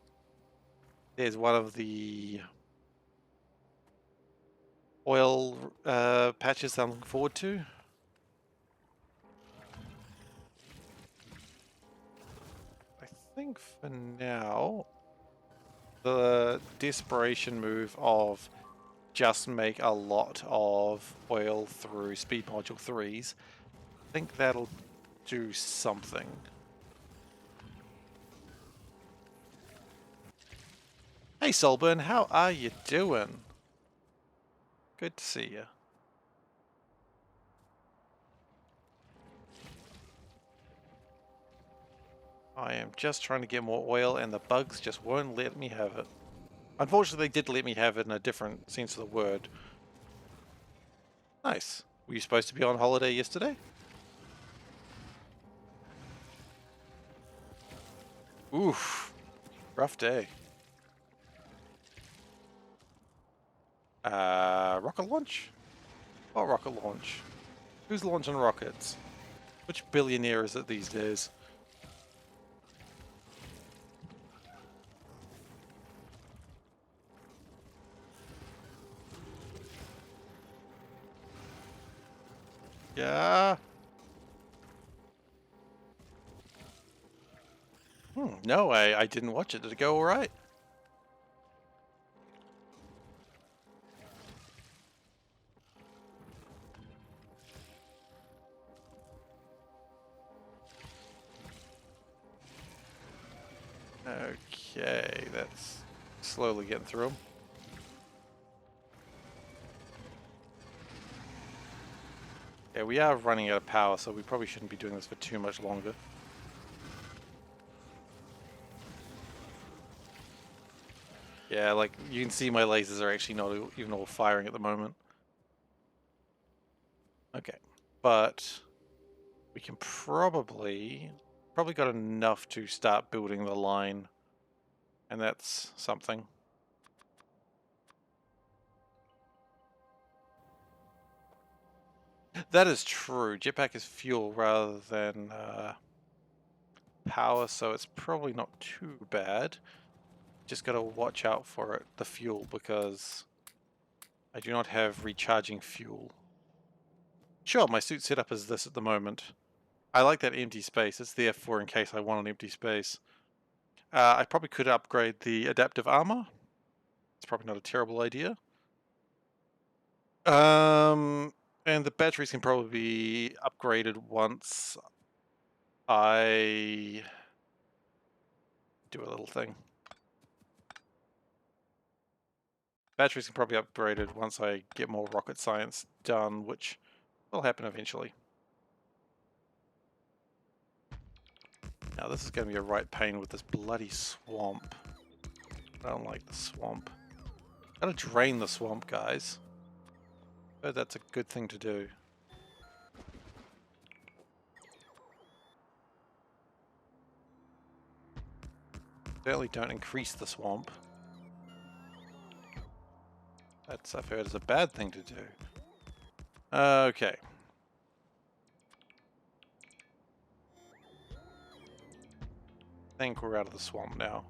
There's one of the oil patches that I'm looking forward to. I think for now, the desperation move of just make a lot of oil through speed module 3s, I think that'll do something. Hey Solburn, how are you doing? Good to see you. I am just trying to get more oil and the bugs just won't let me have it. Unfortunately, they did let me have it in a different sense of the word. Nice. Were you supposed to be on holiday yesterday? Oof. Rough day. Rocket launch? What rocket launch? Who's launching rockets? Which billionaire is it these days? Yeah. No, I didn't watch it. Did it go alright? Okay, that's slowly getting through them. Yeah, we are running out of power, so we probably shouldn't be doing this for too much longer. Yeah, like, you can see my lasers are actually not even all firing at the moment. Okay, but we can probably got enough to start building the line, and that's something. That is true. Jetpack is fuel rather than power, so it's probably not too bad. Just gotta watch out for it, the fuel, because I do not have recharging fuel. Sure, my suit setup is this at the moment. I like that empty space. It's there for in case I want an empty space. I probably could upgrade the adaptive armor. It's probably not a terrible idea. And the batteries can probably be upgraded once I do a little thing. Batteries can probably be upgraded once I get more rocket science done, which will happen eventually. Now this is going to be a right pain with this bloody swamp. I don't like the swamp. Gotta drain the swamp, guys. But that's a good thing to do. Certainly don't increase the swamp. That's, I've heard, is a bad thing to do. Okay. think we're out of the swamp now.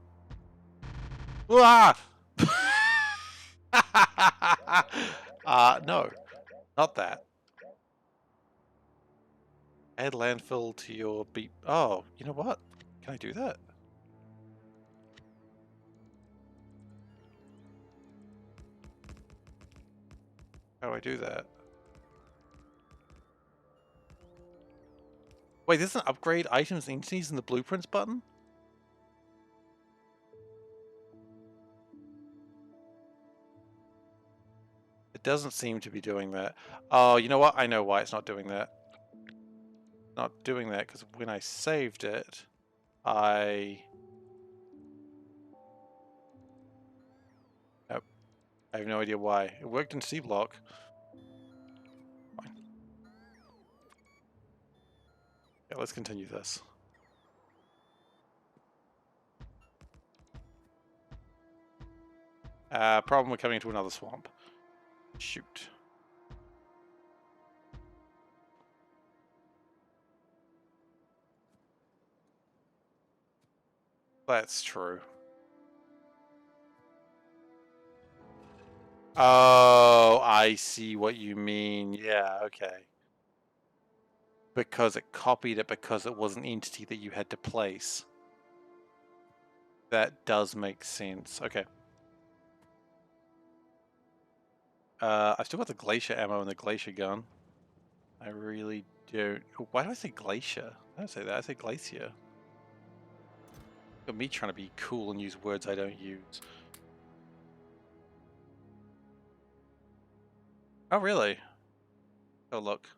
Ah! No, not that. Add landfill to your beat. Oh, you know what? Can I do that? How do I do that? Wait, there's an upgrade items and entities in the blueprints button? It doesn't seem to be doing that. Oh, you know what? I know why it's not doing that. Not doing that because when I saved it, I... Nope. I have no idea why. It worked in C-Block. Fine. Yeah, let's continue this. Problem, we're coming into another swamp. Shoot. That's true. Oh, I see what you mean. Yeah, okay. Because it copied it because it was an entity that you had to place. That does make sense. Okay. I've still got the glacier ammo and the glacier gun. I really don't. Why do I say glacier? I don't say that. I say glacier. Look at me trying to be cool and use words I don't use. Oh, really? Oh, look.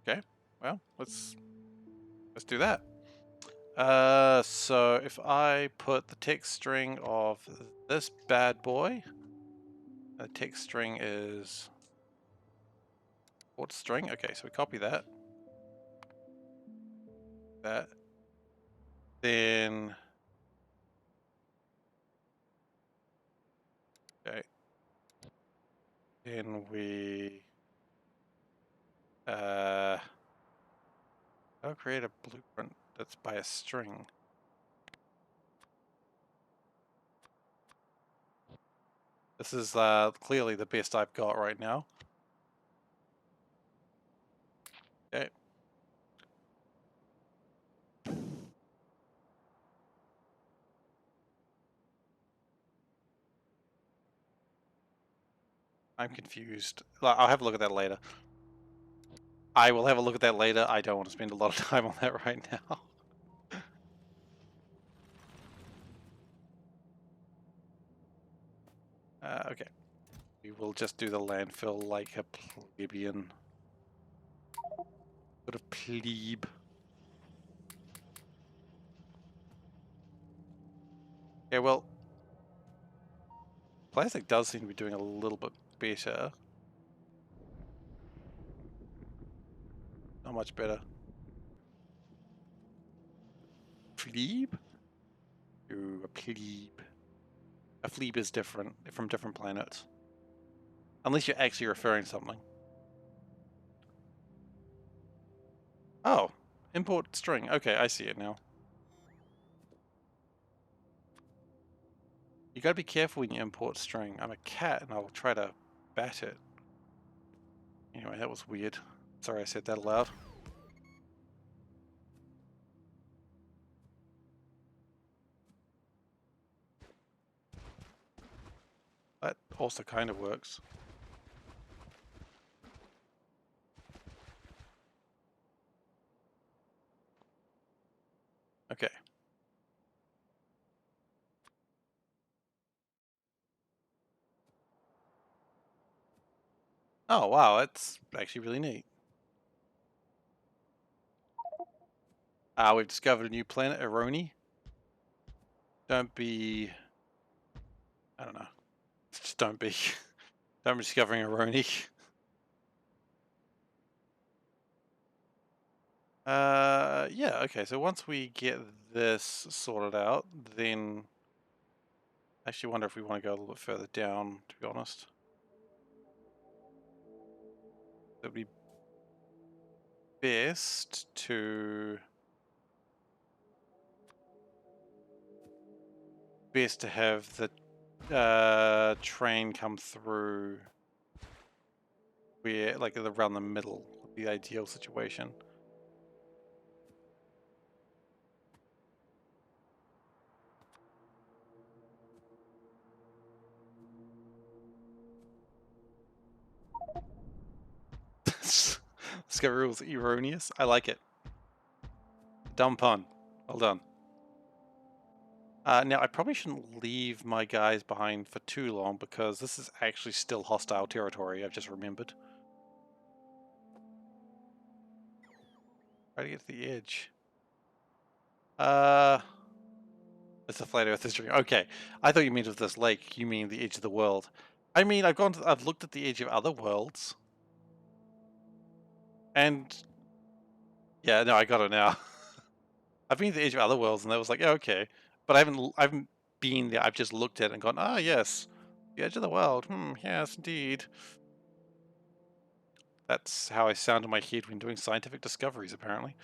Okay. Well, let's do that. So if I put the text string of this bad boy, the text string is what string? Okay, so we copy that. Then okay. Then we I'll create a blueprint that's by a string. This is clearly the best I've got right now. Okay. I'm confused. I'll have a look at that later. I will have a look at that later. I don't want to spend a lot of time on that right now. Okay. We will just do the landfill like a plebeian. Sort of plebe. Yeah, well, plastic does seem to be doing a little bit better. Not much better. Plebe? Ooh, a plebe. A plebe is different from different planets. Unless you're actually referring to something. Oh, import string. Okay, I see it now. You gotta be careful when you import string. I'm a cat and I'll try to bat it. Anyway, that was weird. Sorry I said that aloud. That also kind of works. Okay. Oh wow, that's actually really neat. We've discovered a new planet, Aroni. Don't be... I don't know. Just don't be... don't be discovering Aroni. Yeah, okay, so once we get this sorted out, then... I actually wonder if we want to go a little bit further down, to be honest. It'd be best to have the train come through where, like, around the middle would be the ideal situation. Discovery was erroneous. I like it. Dumb pun. Well done. Now, I probably shouldn't leave my guys behind for too long because this is actually still hostile territory, I've just remembered. Try to get to the edge. It's a flat Earth history. Okay, I thought you meant with this lake, you mean the edge of the world. I mean, I've looked at the edge of other worlds. And yeah, no, I got it now. I've been to the edge of other worlds and that was like, yeah, okay. But I haven't been there, I've just looked at it and gone, ah, yes. The edge of the world. Yes, indeed. That's how I sound in my head when doing scientific discoveries, apparently.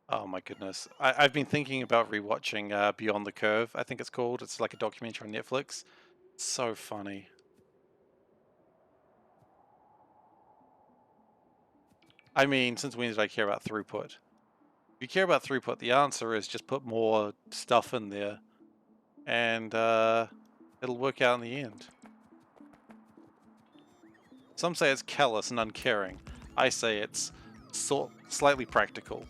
Oh my goodness. I've been thinking about rewatching Beyond the Curve, I think it's called. It's like a documentary on Netflix. It's so funny. I mean, since when did I care about throughput? If you care about throughput, the answer is just put more stuff in there and it'll work out in the end. Some say it's callous and uncaring. I say it's slightly practical.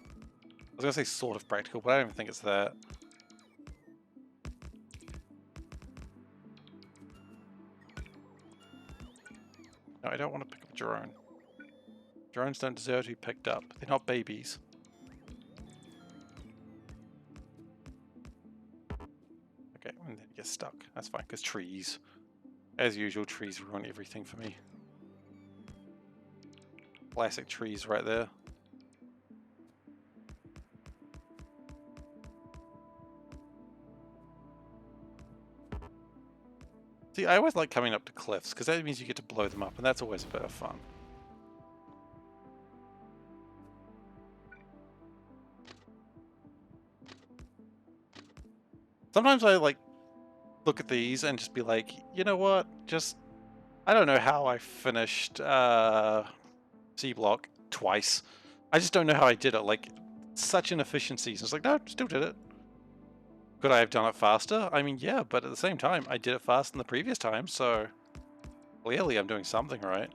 I was gonna say sort of practical, but I don't even think it's that. No, I don't want to pick up a drone. Drones don't deserve to be picked up. They're not babies. Okay, and then you get stuck. That's fine, because trees. As usual, trees ruin everything for me. Classic trees right there. See, I always like coming up to cliffs, because that means you get to blow them up, and that's always a bit of fun. Sometimes I, like, look at these and just be like, you know what, just... I don't know how I finished C-Block twice. I just don't know how I did it, like, such inefficiencies. It's like, no, still did it. Could I have done it faster? I mean, yeah, but at the same time, I did it faster than the previous time, so clearly I'm doing something right.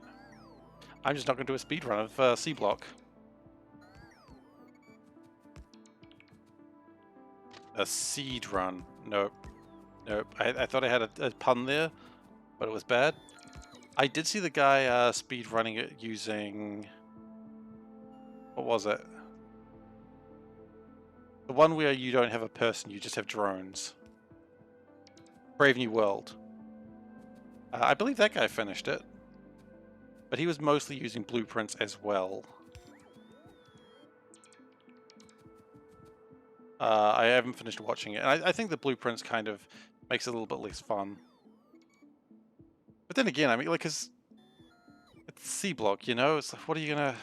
I'm just not going to do a speed run of C-Block. A seed run. Nope. Nope. I thought I had a pun there, but it was bad. I did see the guy speed running it using... What was it? The one where you don't have a person, you just have drones. Brave New World. I believe that guy finished it. But he was mostly using blueprints as well. I haven't finished watching it. And I think the blueprints kind of makes it a little bit less fun. But then again, I mean, like, it's C-Block, you know? It's like, what are you gonna...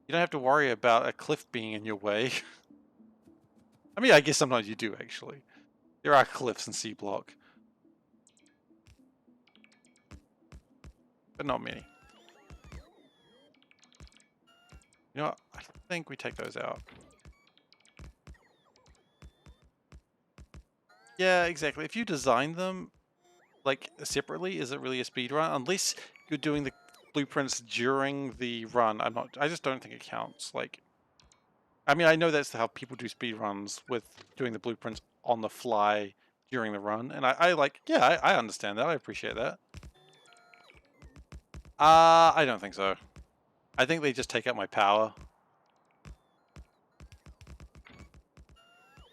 You don't have to worry about a cliff being in your way. I mean, I guess sometimes you do, actually. There are cliffs in C-Block. But not many. You know what? I think we take those out. Yeah, exactly. If you design them, like, separately, is it really a speed run? Unless you're doing the blueprints during the run, I just don't think it counts. Like, I mean, I know that's how people do speed runs, with doing the blueprints on the fly during the run, and I like, yeah, I understand that, I appreciate that. I don't think so. I think they just take out my power.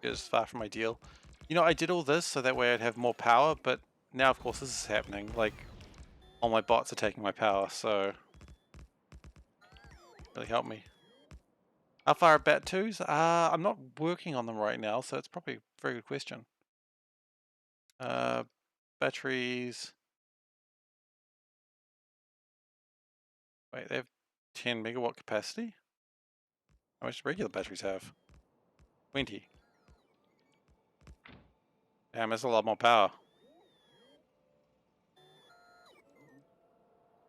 It's far from ideal. You know, I did all this so that way I'd have more power, but now, of course, this is happening. Like, all my bots are taking my power, so... Really help me. How far are Bat 2s? I'm not working on them right now, so it's probably a very good question. batteries. Wait, they have 10 megawatt capacity? How much do regular batteries have? 20. Damn, that's a lot more power.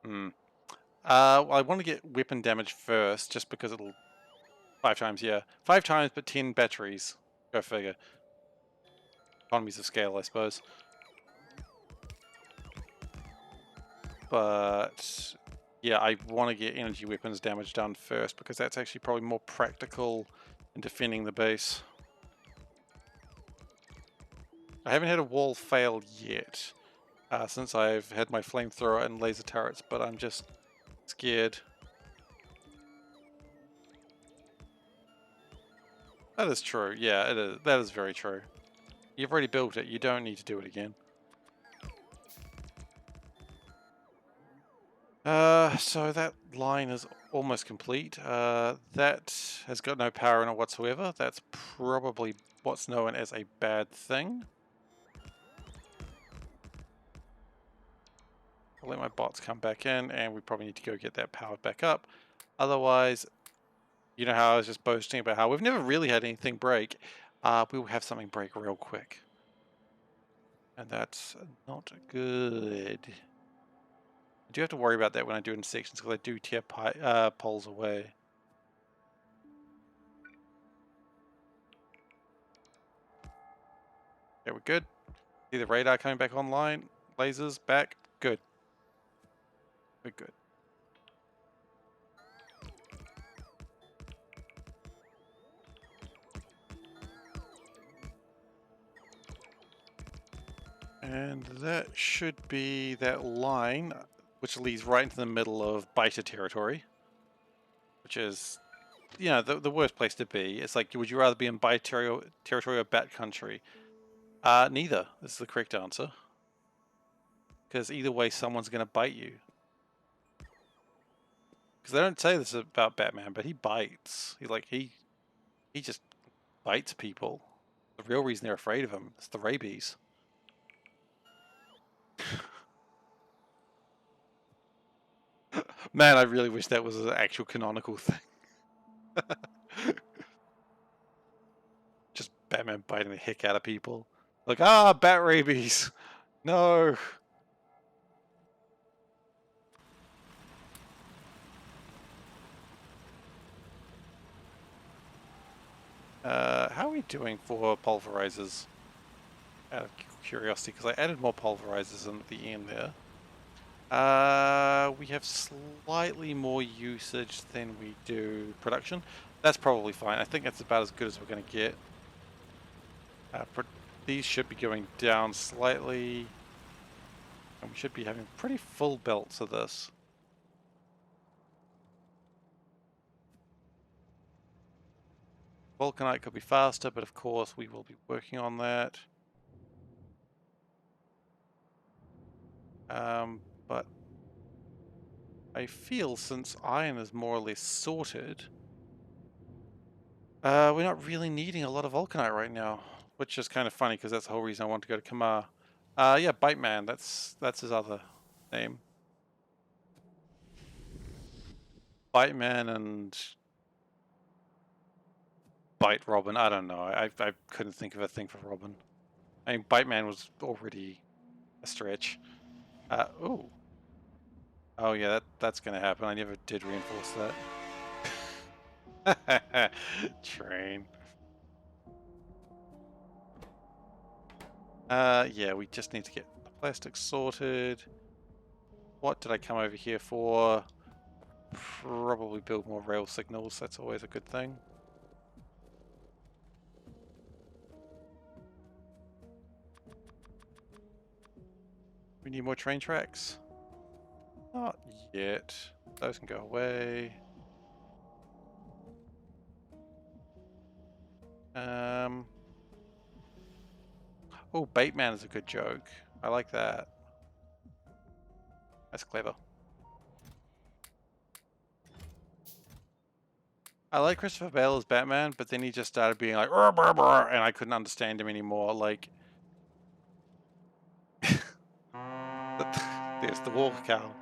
Well, I want to get weapon damage first, just because it'll... 5 times, yeah. 5 times, but 10 batteries. Go figure. Economies of scale, I suppose. But... yeah, I want to get energy weapons damage done first, because that's actually probably more practical in defending the base. I haven't had a wall fail yet, since I've had my flamethrower and laser turrets, but I'm just scared. That is true, yeah, it is. That is very true. You've already built it, you don't need to do it again. So that line is almost complete. That has got no power in it whatsoever. That's probably what's known as a bad thing. I'll let my bots come back in, and we probably need to go get that powered back up. Otherwise, you know how I was just boasting about how we've never really had anything break. We will have something break real quick. And that's not good. I do have to worry about that when I do in sections, because I do tear poles away. Okay, we're good. See the radar coming back online. Lasers back. Good. We're good. And that should be that line, which leads right into the middle of biter territory, which is, you know, the worst place to be. It's like, would you rather be in biter territory or bat country? Neither is the correct answer. Because either way, someone's going to bite you. Because they don't say this about Batman, but he bites. He just bites people. The real reason they're afraid of him is the rabies. Man, I really wish that was an actual canonical thing. Just Batman biting the heck out of people. Like, bat rabies! No! How are we doing for pulverizers? Out of curiosity, because I added more pulverizers in at the end there. We have slightly more usage than we do production. That's probably fine. I think that's about as good as we're going to get. These should be going down slightly. And we should be having pretty full belts of this. Vulcanite could be faster, but of course we will be working on that. But I feel since iron is more or less sorted, we're not really needing a lot of Vulcanite right now, which is kind of funny because that's the whole reason I want to go to Kamar. Yeah, Bite Man, that's his other name. Bite Man and Bite Robin, I don't know. I couldn't think of a thing for Robin. I mean, Bite Man was already a stretch. Ooh. Oh yeah, that's gonna happen. I never did reinforce that. Train. Yeah, we just need to get the plastic sorted. What did I come over here for? Probably build more rail signals. That's always a good thing. We need more train tracks. Not yet. Those can go away. Oh, Bateman is a good joke. I like that. That's clever. I like Christopher Bale as Batman, but then he just started being like, "Rrr, brr, brr," and I couldn't understand him anymore. Like, There's the water cow.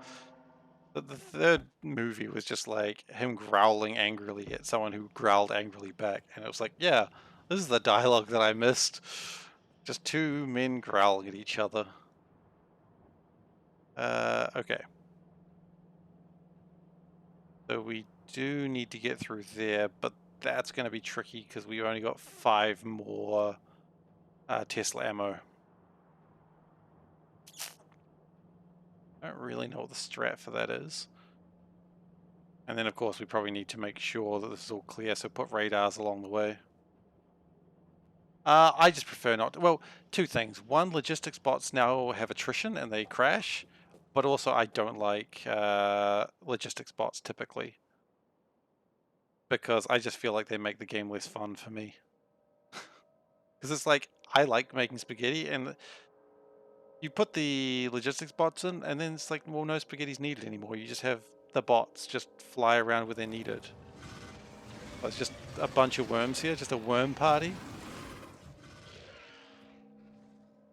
The third movie was just like him growling angrily at someone who growled angrily back, and it was like, yeah, this is the dialogue that I missed. Just two men growling at each other. Okay. So we do need to get through there, but that's going to be tricky because we've only got 5 more Tesla ammo. I don't really know what the strat for that is. And then, of course, we probably need to make sure that this is all clear, so put radars along the way. I just prefer not to. Well, two things. One, logistics bots now have attrition and they crash, but also I don't like logistics bots typically because I just feel like they make the game less fun for me. Because it's like, I like making spaghetti, and you put the logistics bots in, and then it's like, well, no spaghetti's needed anymore. You just have the bots just fly around where they're needed. It's just a bunch of worms here, just a worm party.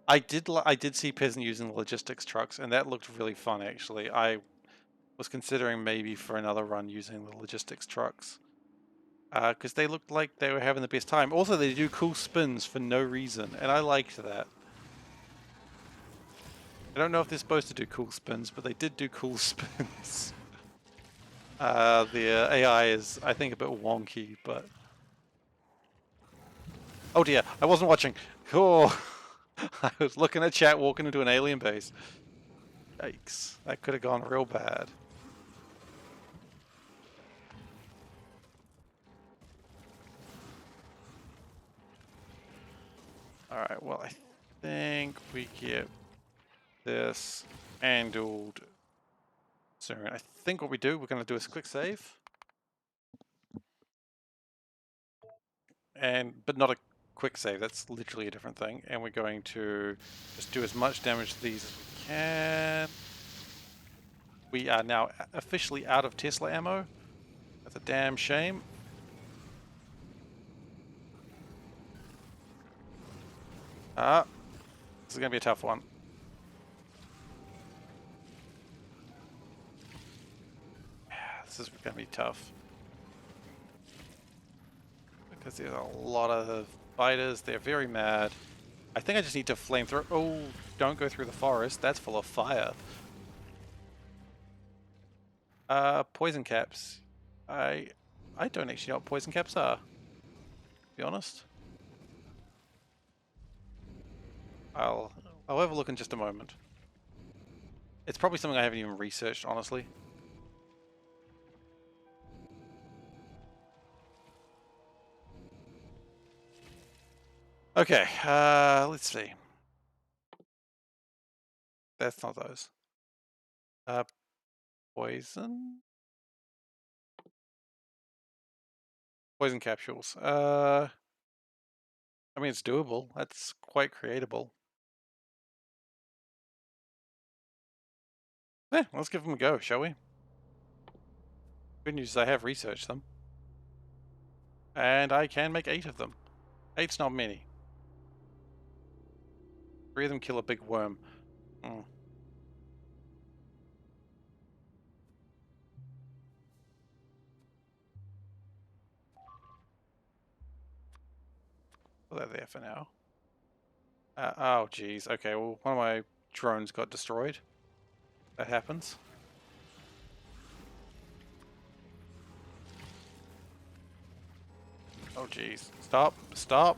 I did see Peasant using the logistics trucks, and that looked really fun, actually. I was considering maybe for another run using the logistics trucks. Because they looked like they were having the best time. Also, they do cool spins for no reason, and I liked that. I don't know if they're supposed to do cool spins, but they did do cool spins. The AI is, I think, a bit wonky, but... Oh dear, I wasn't watching. Oh, I was looking at chat walking into an alien base. Yikes, that could have gone real bad. Alright, well, I think we get this handled soon. I think what we do, we're going to do is quick save. But not a quick save, that's literally a different thing. And we're going to just do as much damage to these as we can. We are now officially out of Tesla ammo. That's a damn shame. This is going to be a tough one. This is going to be tough. Because there's a lot of fighters. They're very mad. I think I just need to flamethrower. Oh, don't go through the forest. That's full of fire. Poison caps. I don't actually know what poison caps are, to be honest. I'll have a look in just a moment. It's probably something I haven't even researched, honestly. Okay, let's see. That's not those. Poison? Poison capsules. I mean, it's doable. That's quite creatable. Yeah, let's give them a go, shall we? Good news is I have researched them. And I can make 8 of them. 8's not many. 3 of them kill a big worm. Hmm. Well, they're there for now. Oh, geez. Okay, well, one of my drones got destroyed. That happens. Oh, geez. Stop. Stop.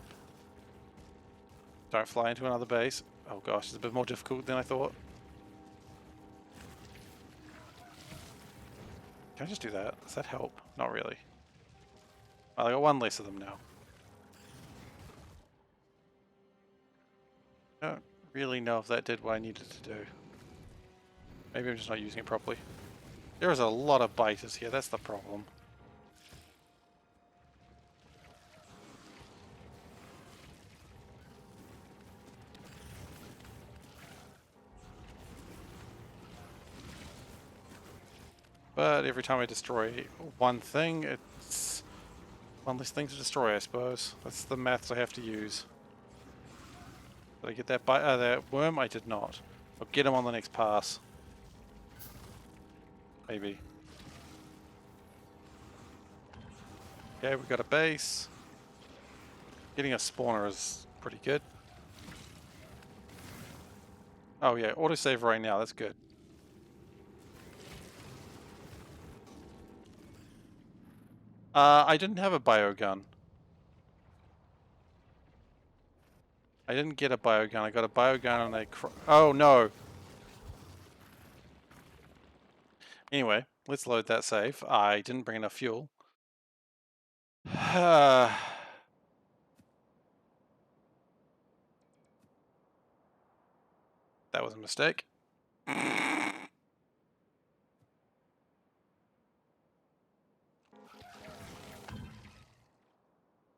Don't fly into another base. Oh, gosh. It's a bit more difficult than I thought. Can I just do that? Does that help? Not really. I got 1 less of them now. I don't really know if that did what I needed to do. Maybe I'm just not using it properly. There is a lot of biters here, that's the problem. But every time I destroy one thing, it's one less thing to destroy, I suppose. That's the maths I have to use. Did I get that that worm? I did not. Or get him on the next pass. Maybe. Okay, we've got a base. Getting a spawner is pretty good. Oh yeah, autosave right now, that's good. I didn't have a biogun. I didn't get a biogun. I got a biogun and a oh no! Anyway, let's load that save. I didn't bring enough fuel. That was a mistake.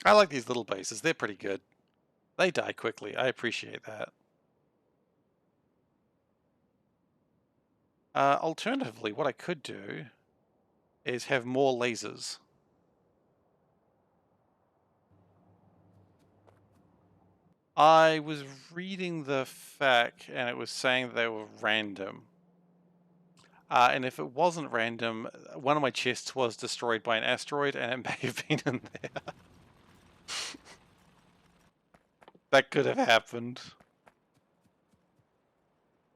I like these little bases. They're pretty good. They die quickly. I appreciate that. Alternatively, what I could do is have more lasers. I was reading the FAQ and it was saying they were random. And if it wasn't random, one of my chests was destroyed by an asteroid and it may have been in there. That could have happened.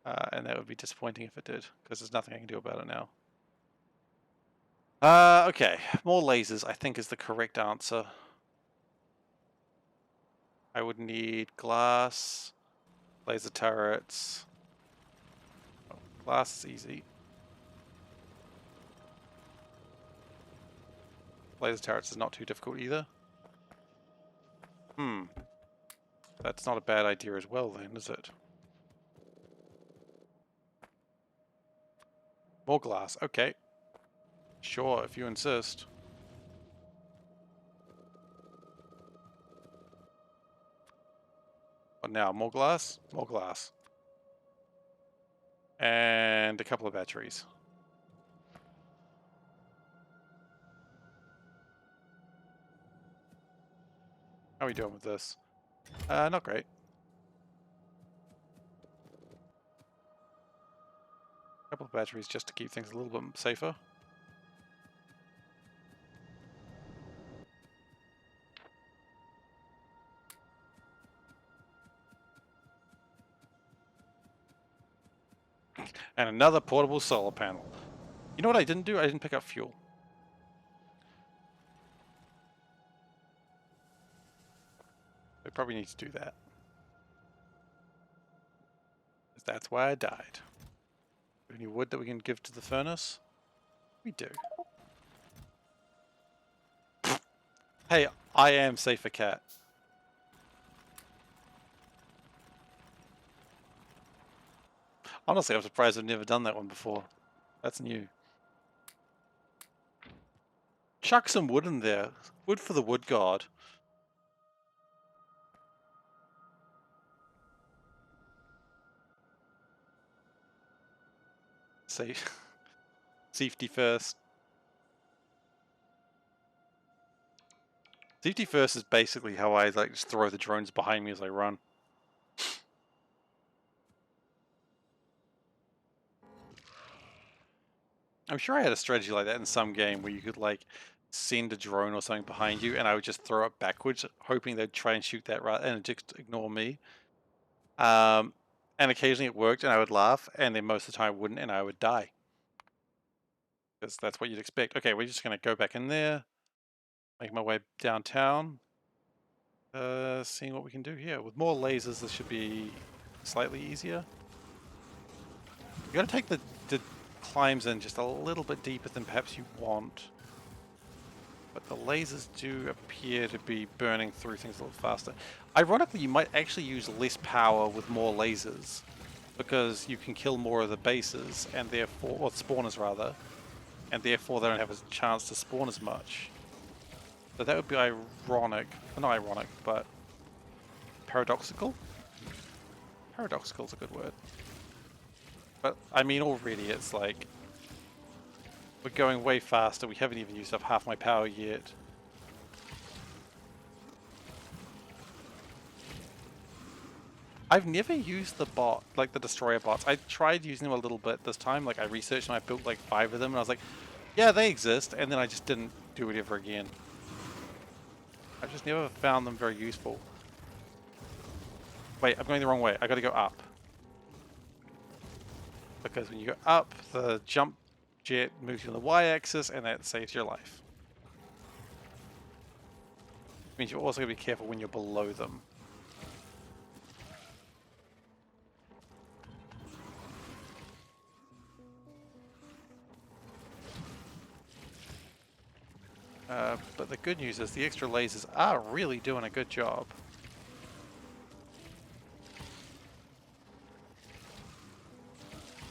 And that would be disappointing if it did, because there's nothing I can do about it now. Okay, more lasers I think is the correct answer. I would need glass, laser turrets. Oh, glass is easy. Laser turrets is not too difficult either. That's not a bad idea as well then, is it? More glass, okay. Sure, if you insist. What now? More glass? More glass. And a couple of batteries. How are we doing with this? Not great. A couple of batteries just to keep things a little bit safer. And another portable solar panel. You know what I didn't do? I didn't pick up fuel. I probably need to do that. That's why I died. Any wood that we can give to the furnace? We do. Hey, I am SeiferKatt. Honestly, I'm surprised I've never done that one before. That's new. Chuck some wood in there. Wood for the wood god. Safe. Safety first. Safety first is basically how I like just throw the drones behind me as I run. I'm sure I had a strategy like that in some game where you could like send a drone or something behind you and I would just throw it backwards, hoping they'd try and shoot that right and just ignore me. And occasionally it worked and I would laugh, and then most of the time it wouldn't and I would die. Because that's what you'd expect. Okay, we're just going to go back in there, make my way downtown, seeing what we can do here. With more lasers, this should be slightly easier. You got to take the climbs in just a little bit deeper than perhaps you want. But the lasers do appear to be burning through things a little faster. Ironically, you might actually use less power with more lasers, because you can kill more of the bases, and therefore, or spawners rather, and therefore they don't have a chance to spawn as much. So that would be ironic. Not ironic, but paradoxical? Paradoxical is a good word. But, I mean, already it's like, we're going way faster. We haven't even used up half my power yet. I've never used the bot, like the destroyer bots. I tried using them a little bit this time. Like I researched and I built like 5 of them and I was like, yeah, they exist. And then I just didn't do it ever again. I've just never found them very useful. Wait, I'm going the wrong way. I gotta go up. Because when you go up, the jump jet moves you on the y-axis and that saves your life. Means you're also gotta be careful when you're below them. But the good news is the extra lasers are really doing a good job.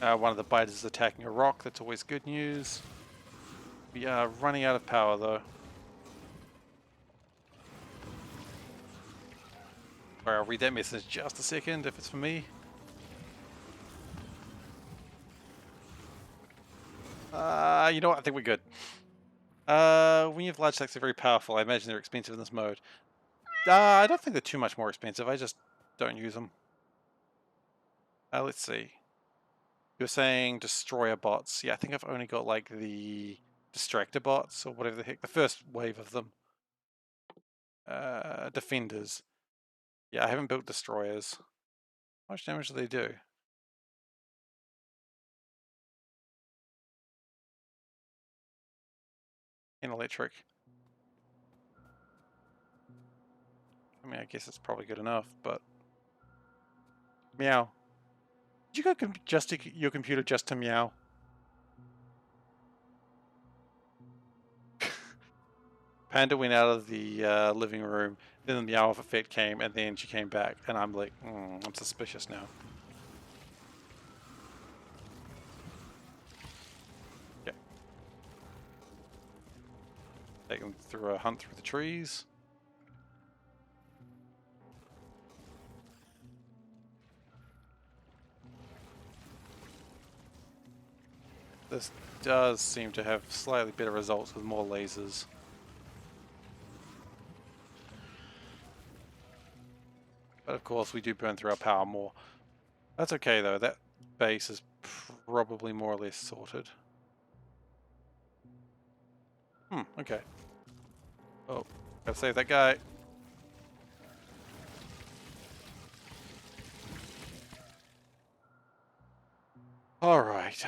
One of the biters is attacking a rock, that's always good news. We are running out of power though. Alright, I'll read that message in just a second if it's for me. You know what, I think we're good. When you have large stacks, they're very powerful. I imagine they're expensive in this mode. I don't think they're too much more expensive, I just don't use them. Let's see. You're saying destroyer bots. Yeah, I think I've only got like the distractor bots or whatever the heck. The first wave of them. Defenders. Yeah, I haven't built destroyers. How much damage do they do? In electric. I mean, I guess it's probably good enough, but... Meow. Did you go your computer just to meow? Panda went out of the living room, then the meow effect came, and then she came back, and I'm like, I'm suspicious now. Okay. Take them through a hunt through the trees. This does seem to have slightly better results with more lasers. But of course we do burn through our power more. That's okay though, that base is probably more or less sorted. Okay. Oh, gotta save that guy. Alright,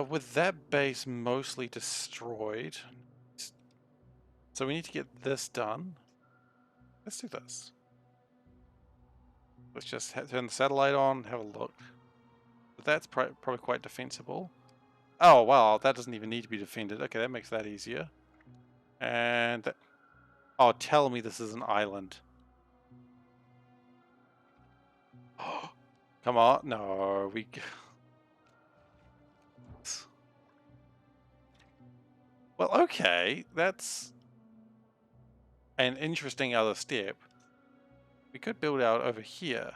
with that base mostly destroyed, so we need to get this done. Let's do this. Let's just turn the satellite on, have a look. But that's probably quite defensible. Oh, wow, that doesn't even need to be defended. Okay, that makes that easier. And that, oh, tell me this is an island. Come on, no, we... Well, okay, that's an interesting other step. We could build out over here.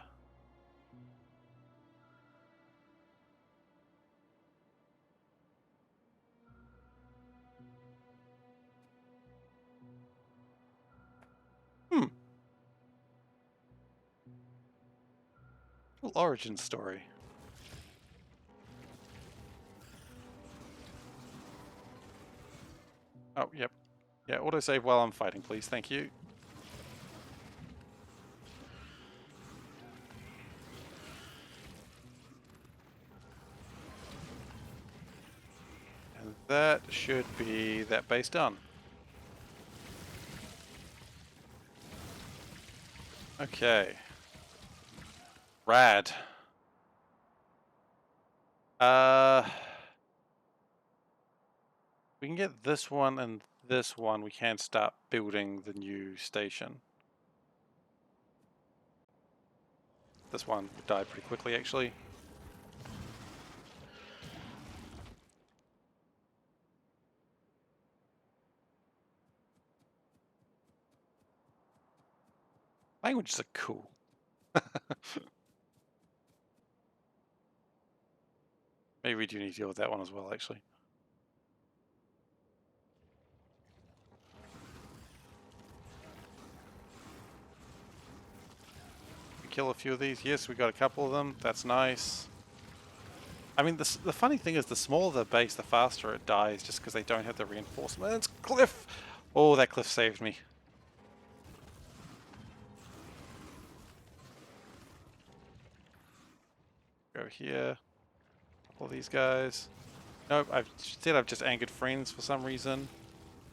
Little origin story. Oh, yep. Yeah, autosave while I'm fighting, please. Thank you. And that should be that base done. Okay. Rad. We can get this one and this one. We can start building the new station. This one died pretty quickly, actually. Languages are cool. Maybe we do need to deal with that one as well, actually. kill a few of these? Yes, we got a couple of them. That's nice. I mean, the funny thing is, the smaller the base, the faster it dies, just because they don't have the reinforcements. Cliff! Oh, that cliff saved me. Go here. All these guys. Nope, I've just angered friends for some reason.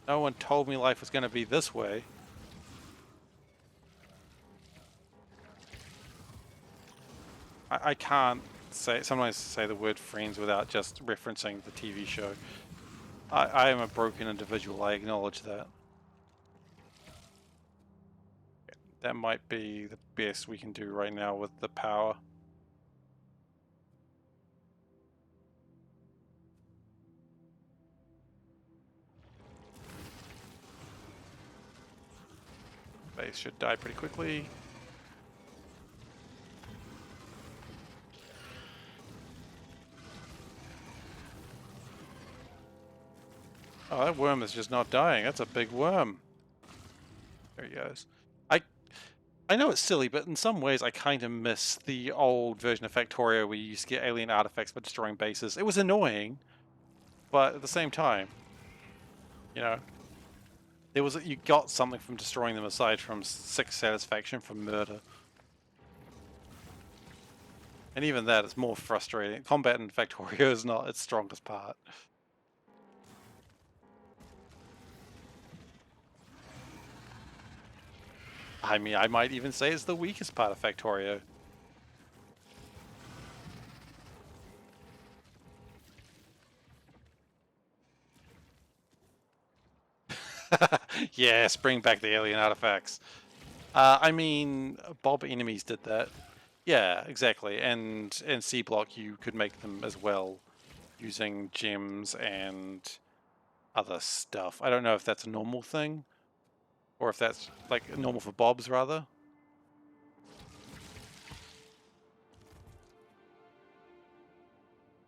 No one told me life was going to be this way. I can't sometimes say the word friends without just referencing the TV show. I am a broken individual, I acknowledge that. That might be the best we can do right now with the power. Base should die pretty quickly. Oh, that worm is just not dying. That's a big worm. There he goes. I know it's silly, but in some ways I kind of miss the old version of Factorio where you used to get alien artifacts by destroying bases. It was annoying, but at the same time, you know, you got something from destroying them aside from sick satisfaction from murder. And even that is more frustrating. Combat in Factorio is not its strongest part. I mean, I might even say it's the weakest part of Factorio. Yes, bring back the alien artifacts. I mean, Bob enemies did that. Yeah, exactly. And in C block you could make them as well using gems and other stuff. I don't know if that's a normal thing or if that's like normal for Bobs rather.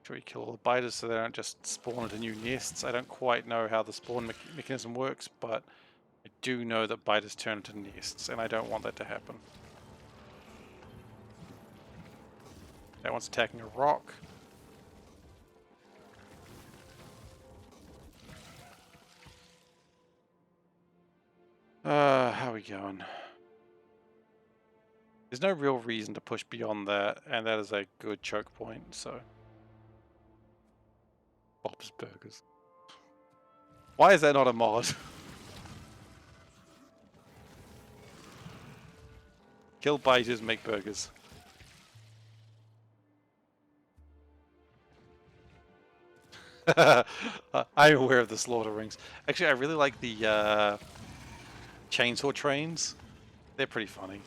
Should we kill all the biters so they don't just spawn into new nests? I don't quite know how the spawn mechanism works, but I do know that biters turn into nests, and I don't want that to happen. That one's attacking a rock. How are we going? There's no real reason to push beyond that, and that is a good choke point, so... Bob's Burgers. Why is that not a mod? Kill biters, make burgers. I'm aware of the slaughter rings. Actually, I really like the chainsaw trains. They're pretty funny.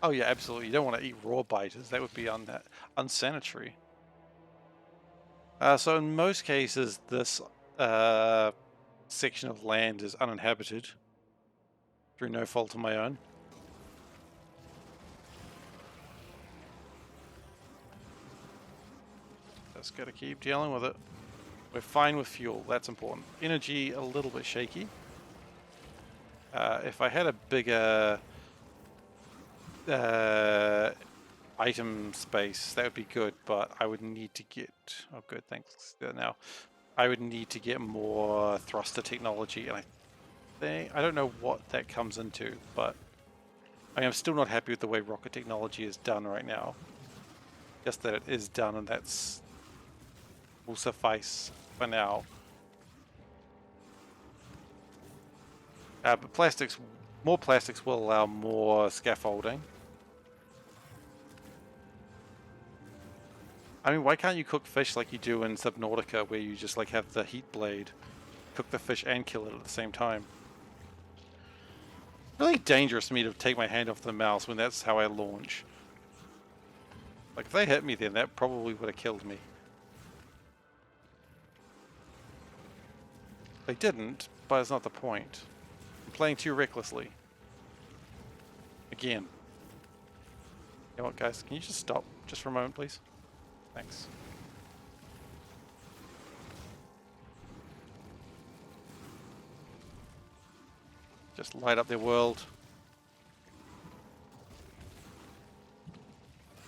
Oh yeah, absolutely. You don't want to eat raw biters. That would be unsanitary. So in most cases, this section of land is uninhabited through no fault of my own. Just gotta keep dealing with it. We're fine with fuel. That's important. Energy, a little bit shaky. If I had a bigger item space, that would be good, but I would need to get... Oh good, thanks. Now, I would need to get more thruster technology, and I don't know what that comes into, but I'm still not happy with the way rocket technology is done right now. Just that it is done, and that's will suffice for now. But more plastics will allow more scaffolding. I mean, why can't you cook fish like you do in Subnautica, where you just like have the heat blade, cook the fish and kill it at the same time? Really dangerous for me to take my hand off the mouse when that's how I launch. Like, if they hit me then, that probably would have killed me. They didn't, but it's not the point. I'm playing too recklessly. Again. You know what, guys? Can you just stop just for a moment, please? Thanks. Just light up their world.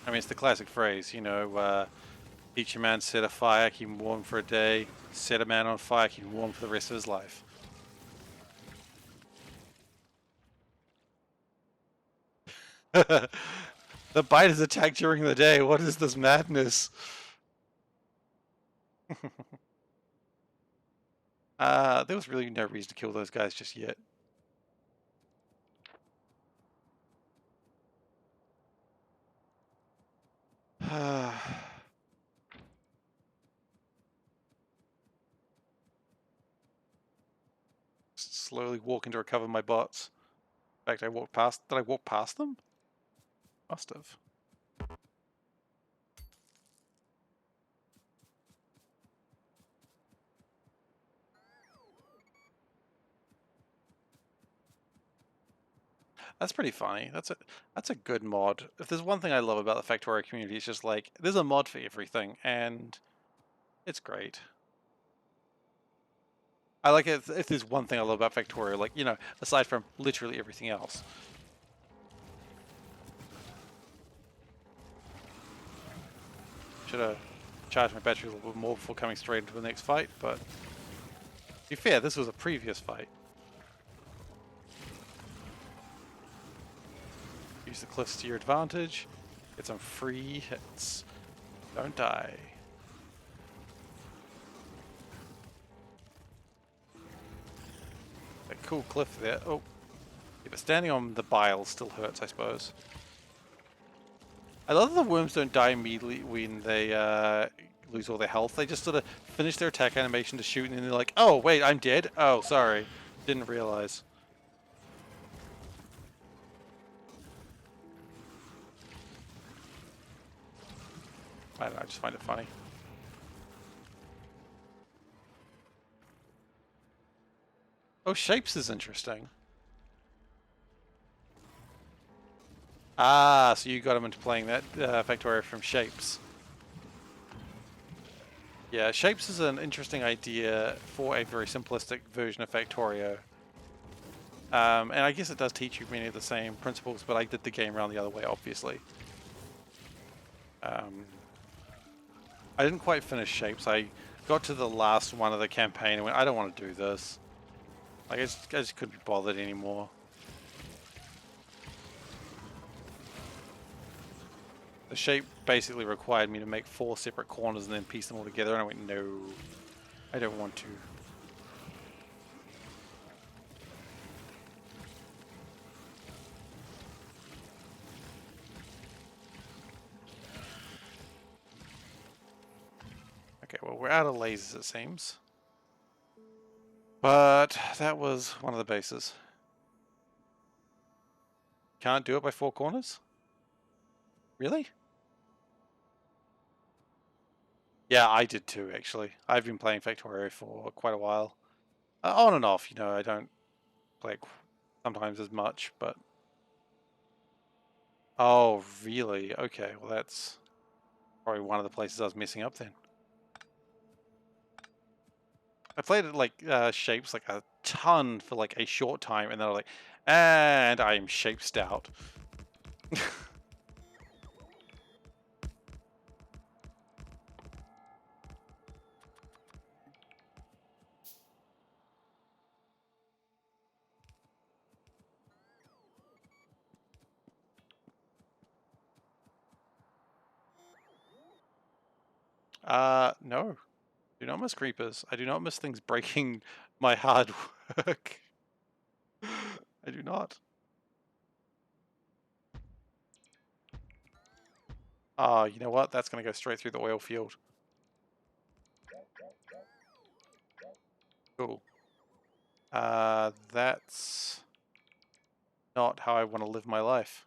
I mean, it's the classic phrase, you know, teach a man set a fire, keep him warm for a day. Set a man on fire, keep him warm for the rest of his life. The biters attack during the day. What is this madness? There was really no reason to kill those guys just yet. Slowly walking to recover my bots. In fact, I walked past. Did I walk past them? Must have. That's pretty funny. That's a good mod. If there's one thing I love about the Factorio community, it's just like there's a mod for everything, and it's great. I like it if there's one thing I love about Factorio, like, you know, aside from literally everything else. Should have charged my battery a little bit more before coming straight into the next fight, but to be fair, this was a previous fight. Use the cliffs to your advantage. Get some free hits. Don't die. A cool cliff there. Oh. Yeah, but standing on the bile still hurts, I suppose. I love that the worms don't die immediately when they lose all their health. They just sort of finish their attack animation to shoot, and then they're like, oh, wait, I'm dead? Oh, sorry. Didn't realize. I don't know, I just find it funny. Oh, shapes is interesting. Ah, so you got him into playing that Factorio from Shapes. Yeah, Shapes is an interesting idea for a very simplistic version of Factorio. And I guess it does teach you many of the same principles, but I did the game around the other way, obviously. I didn't quite finish Shapes. I got to the last one of the campaign and went, I don't want to do this. Like, I just couldn't be bothered anymore. The shape basically required me to make 4 separate corners and then piece them all together, and I went, no, I don't want to. Okay, well, we're out of lasers, it seems. But that was one of the bases. Can't do it by 4 corners? Really? Yeah, I did too, actually. I've been playing Factorio for quite a while. On and off, you know, I don't play it sometimes as much, but... Oh, really? Okay, well that's probably one of the places I was messing up then. I played it like Shapes like a ton for like a short time, and then I was like, and I'm Shaped out. No. Do not miss creepers. I do not miss things breaking my hard work. I do not. You know what? That's going to go straight through the oil field. Cool. That's not how I want to live my life.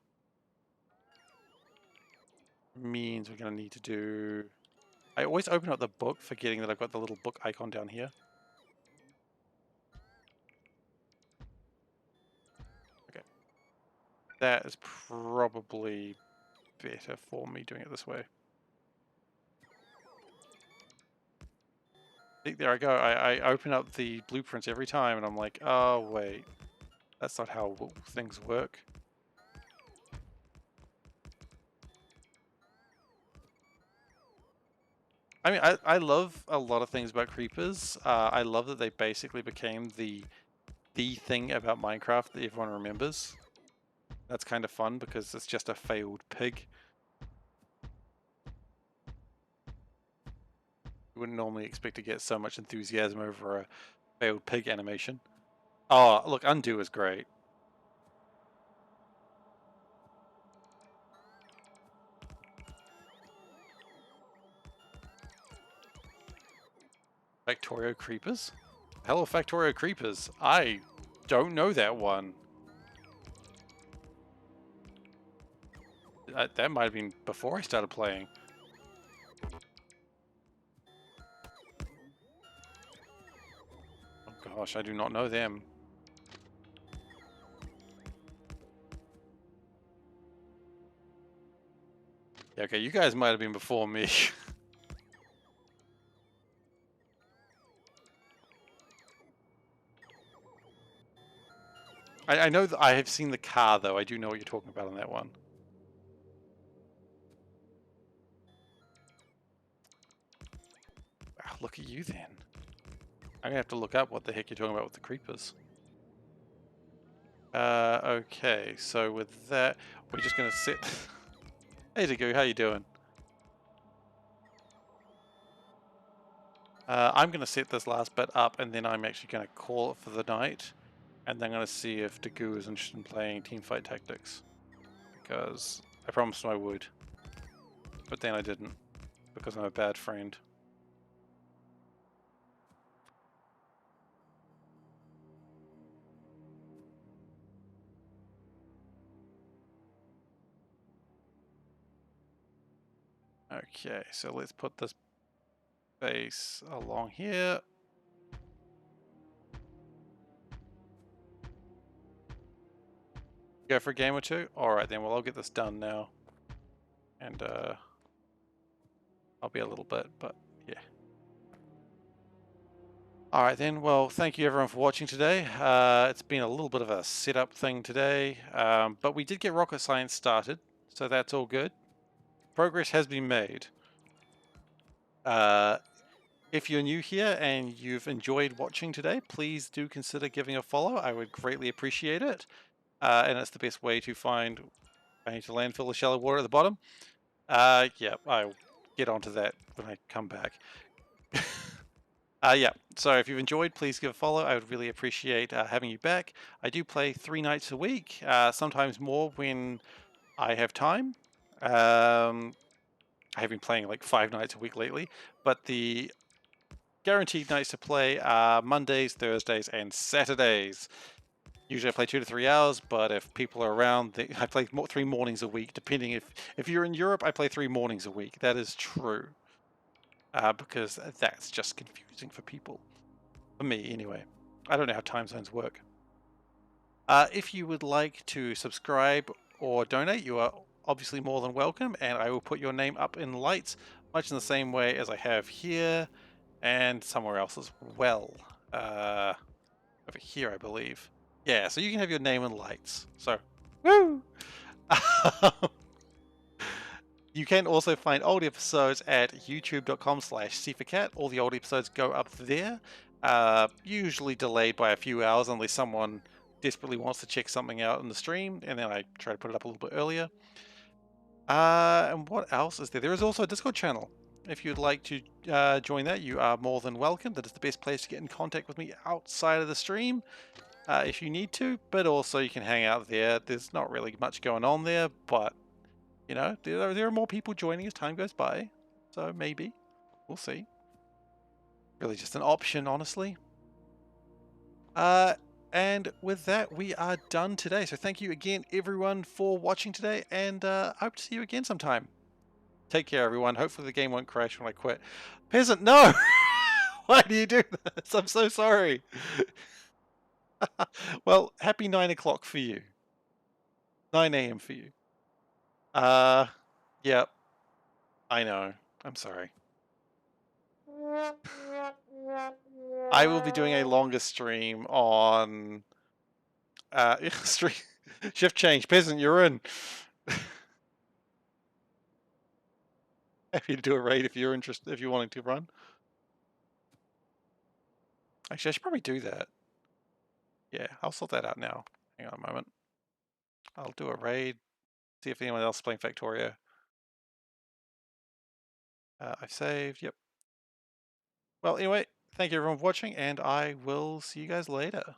Means we're going to need to do... I always open up the book, forgetting that I've got the little book icon down here. Okay. That is probably better for me doing it this way. See, there I go. I open up the blueprints every time and I'm like, oh, wait. That's not how things work. I mean, I love a lot of things about creepers. I love that they basically became the thing about Minecraft that everyone remembers. That's kind of fun because it's just a failed pig. You wouldn't normally expect to get so much enthusiasm over a failed pig animation. Oh, look, undo is great. Factorio Creepers? Hello, Factorio Creepers. I don't know that one. That might have been before I started playing. Oh gosh, I do not know them. Yeah, okay, you guys might have been before me. I know that I have seen the car, though. I do know what you're talking about on that one. Wow, look at you then. I'm gonna have to look up what the heck you're talking about with the creepers. Okay, so with that, we're just gonna set... Hey Dagoo, how you doing? I'm gonna set this last bit up, and then I'm actually gonna call it for the night. And then I'm gonna see if Dagoo is interested in playing Teamfight Tactics. Because I promised him I would. But then I didn't. Because I'm a bad friend. Okay, so let's put this base along here. Go for a game or two? Alright then, well I'll get this done now. And I'll be a little bit, but yeah. Alright then, well thank you everyone for watching today. It's been a little bit of a setup thing today, but we did get rocket science started, so that's all good. Progress has been made. If you're new here and you've enjoyed watching today, please do consider giving a follow. I would greatly appreciate it. And it's the best way to find... I need to landfill the shallow water at the bottom. Yeah, I'll get onto that when I come back. Yeah, so if you've enjoyed, please give a follow. I would really appreciate having you back. I do play 3 nights a week, sometimes more when I have time. I have been playing like 5 nights a week lately, but the guaranteed nights to play are Mondays, Thursdays, and Saturdays. Usually I play 2 to 3 hours, but if people are around, I play 3 mornings a week, depending if you're in Europe, I play 3 mornings a week. That is true. Because that's just confusing for people. For me, anyway. I don't know how time zones work. If you would like to subscribe or donate, you are obviously more than welcome, and I will put your name up in lights, much in the same way as I have here, and somewhere else as well. Over here, I believe. Yeah, so you can have your name in lights. So, woo! You can also find old episodes at youtube.com/SeiferKatt. All the old episodes go up there. Usually delayed by a few hours unless someone desperately wants to check something out in the stream, and then I try to put it up a little bit earlier. And what else is there? There is also a Discord channel. If you'd like to join that, you are more than welcome. That is the best place to get in contact with me outside of the stream. If you need to, but also you can hang out there. There's not really much going on there, but you know, there are more people joining as time goes by, so maybe we'll see. Really, just an option, honestly. And with that, we are done today. So thank you again, everyone, for watching today, and I hope to see you again sometime. Take care, everyone. Hopefully the game won't crash when I quit. Peasant, no! Why do you do this? I'm so sorry. Well, happy 9 o'clock for you. 9 a.m. for you. Yep. I know. I'm sorry. I will be doing a longer stream on Shift change, peasant, you're in. Happy to do a raid if you're interested, if you're wanting to run. Actually, I should probably do that. Yeah, I'll sort that out now. Hang on a moment. I'll do a raid, see if anyone else is playing Factorio. I've saved, yep. Well, anyway, thank you everyone for watching, and I will see you guys later.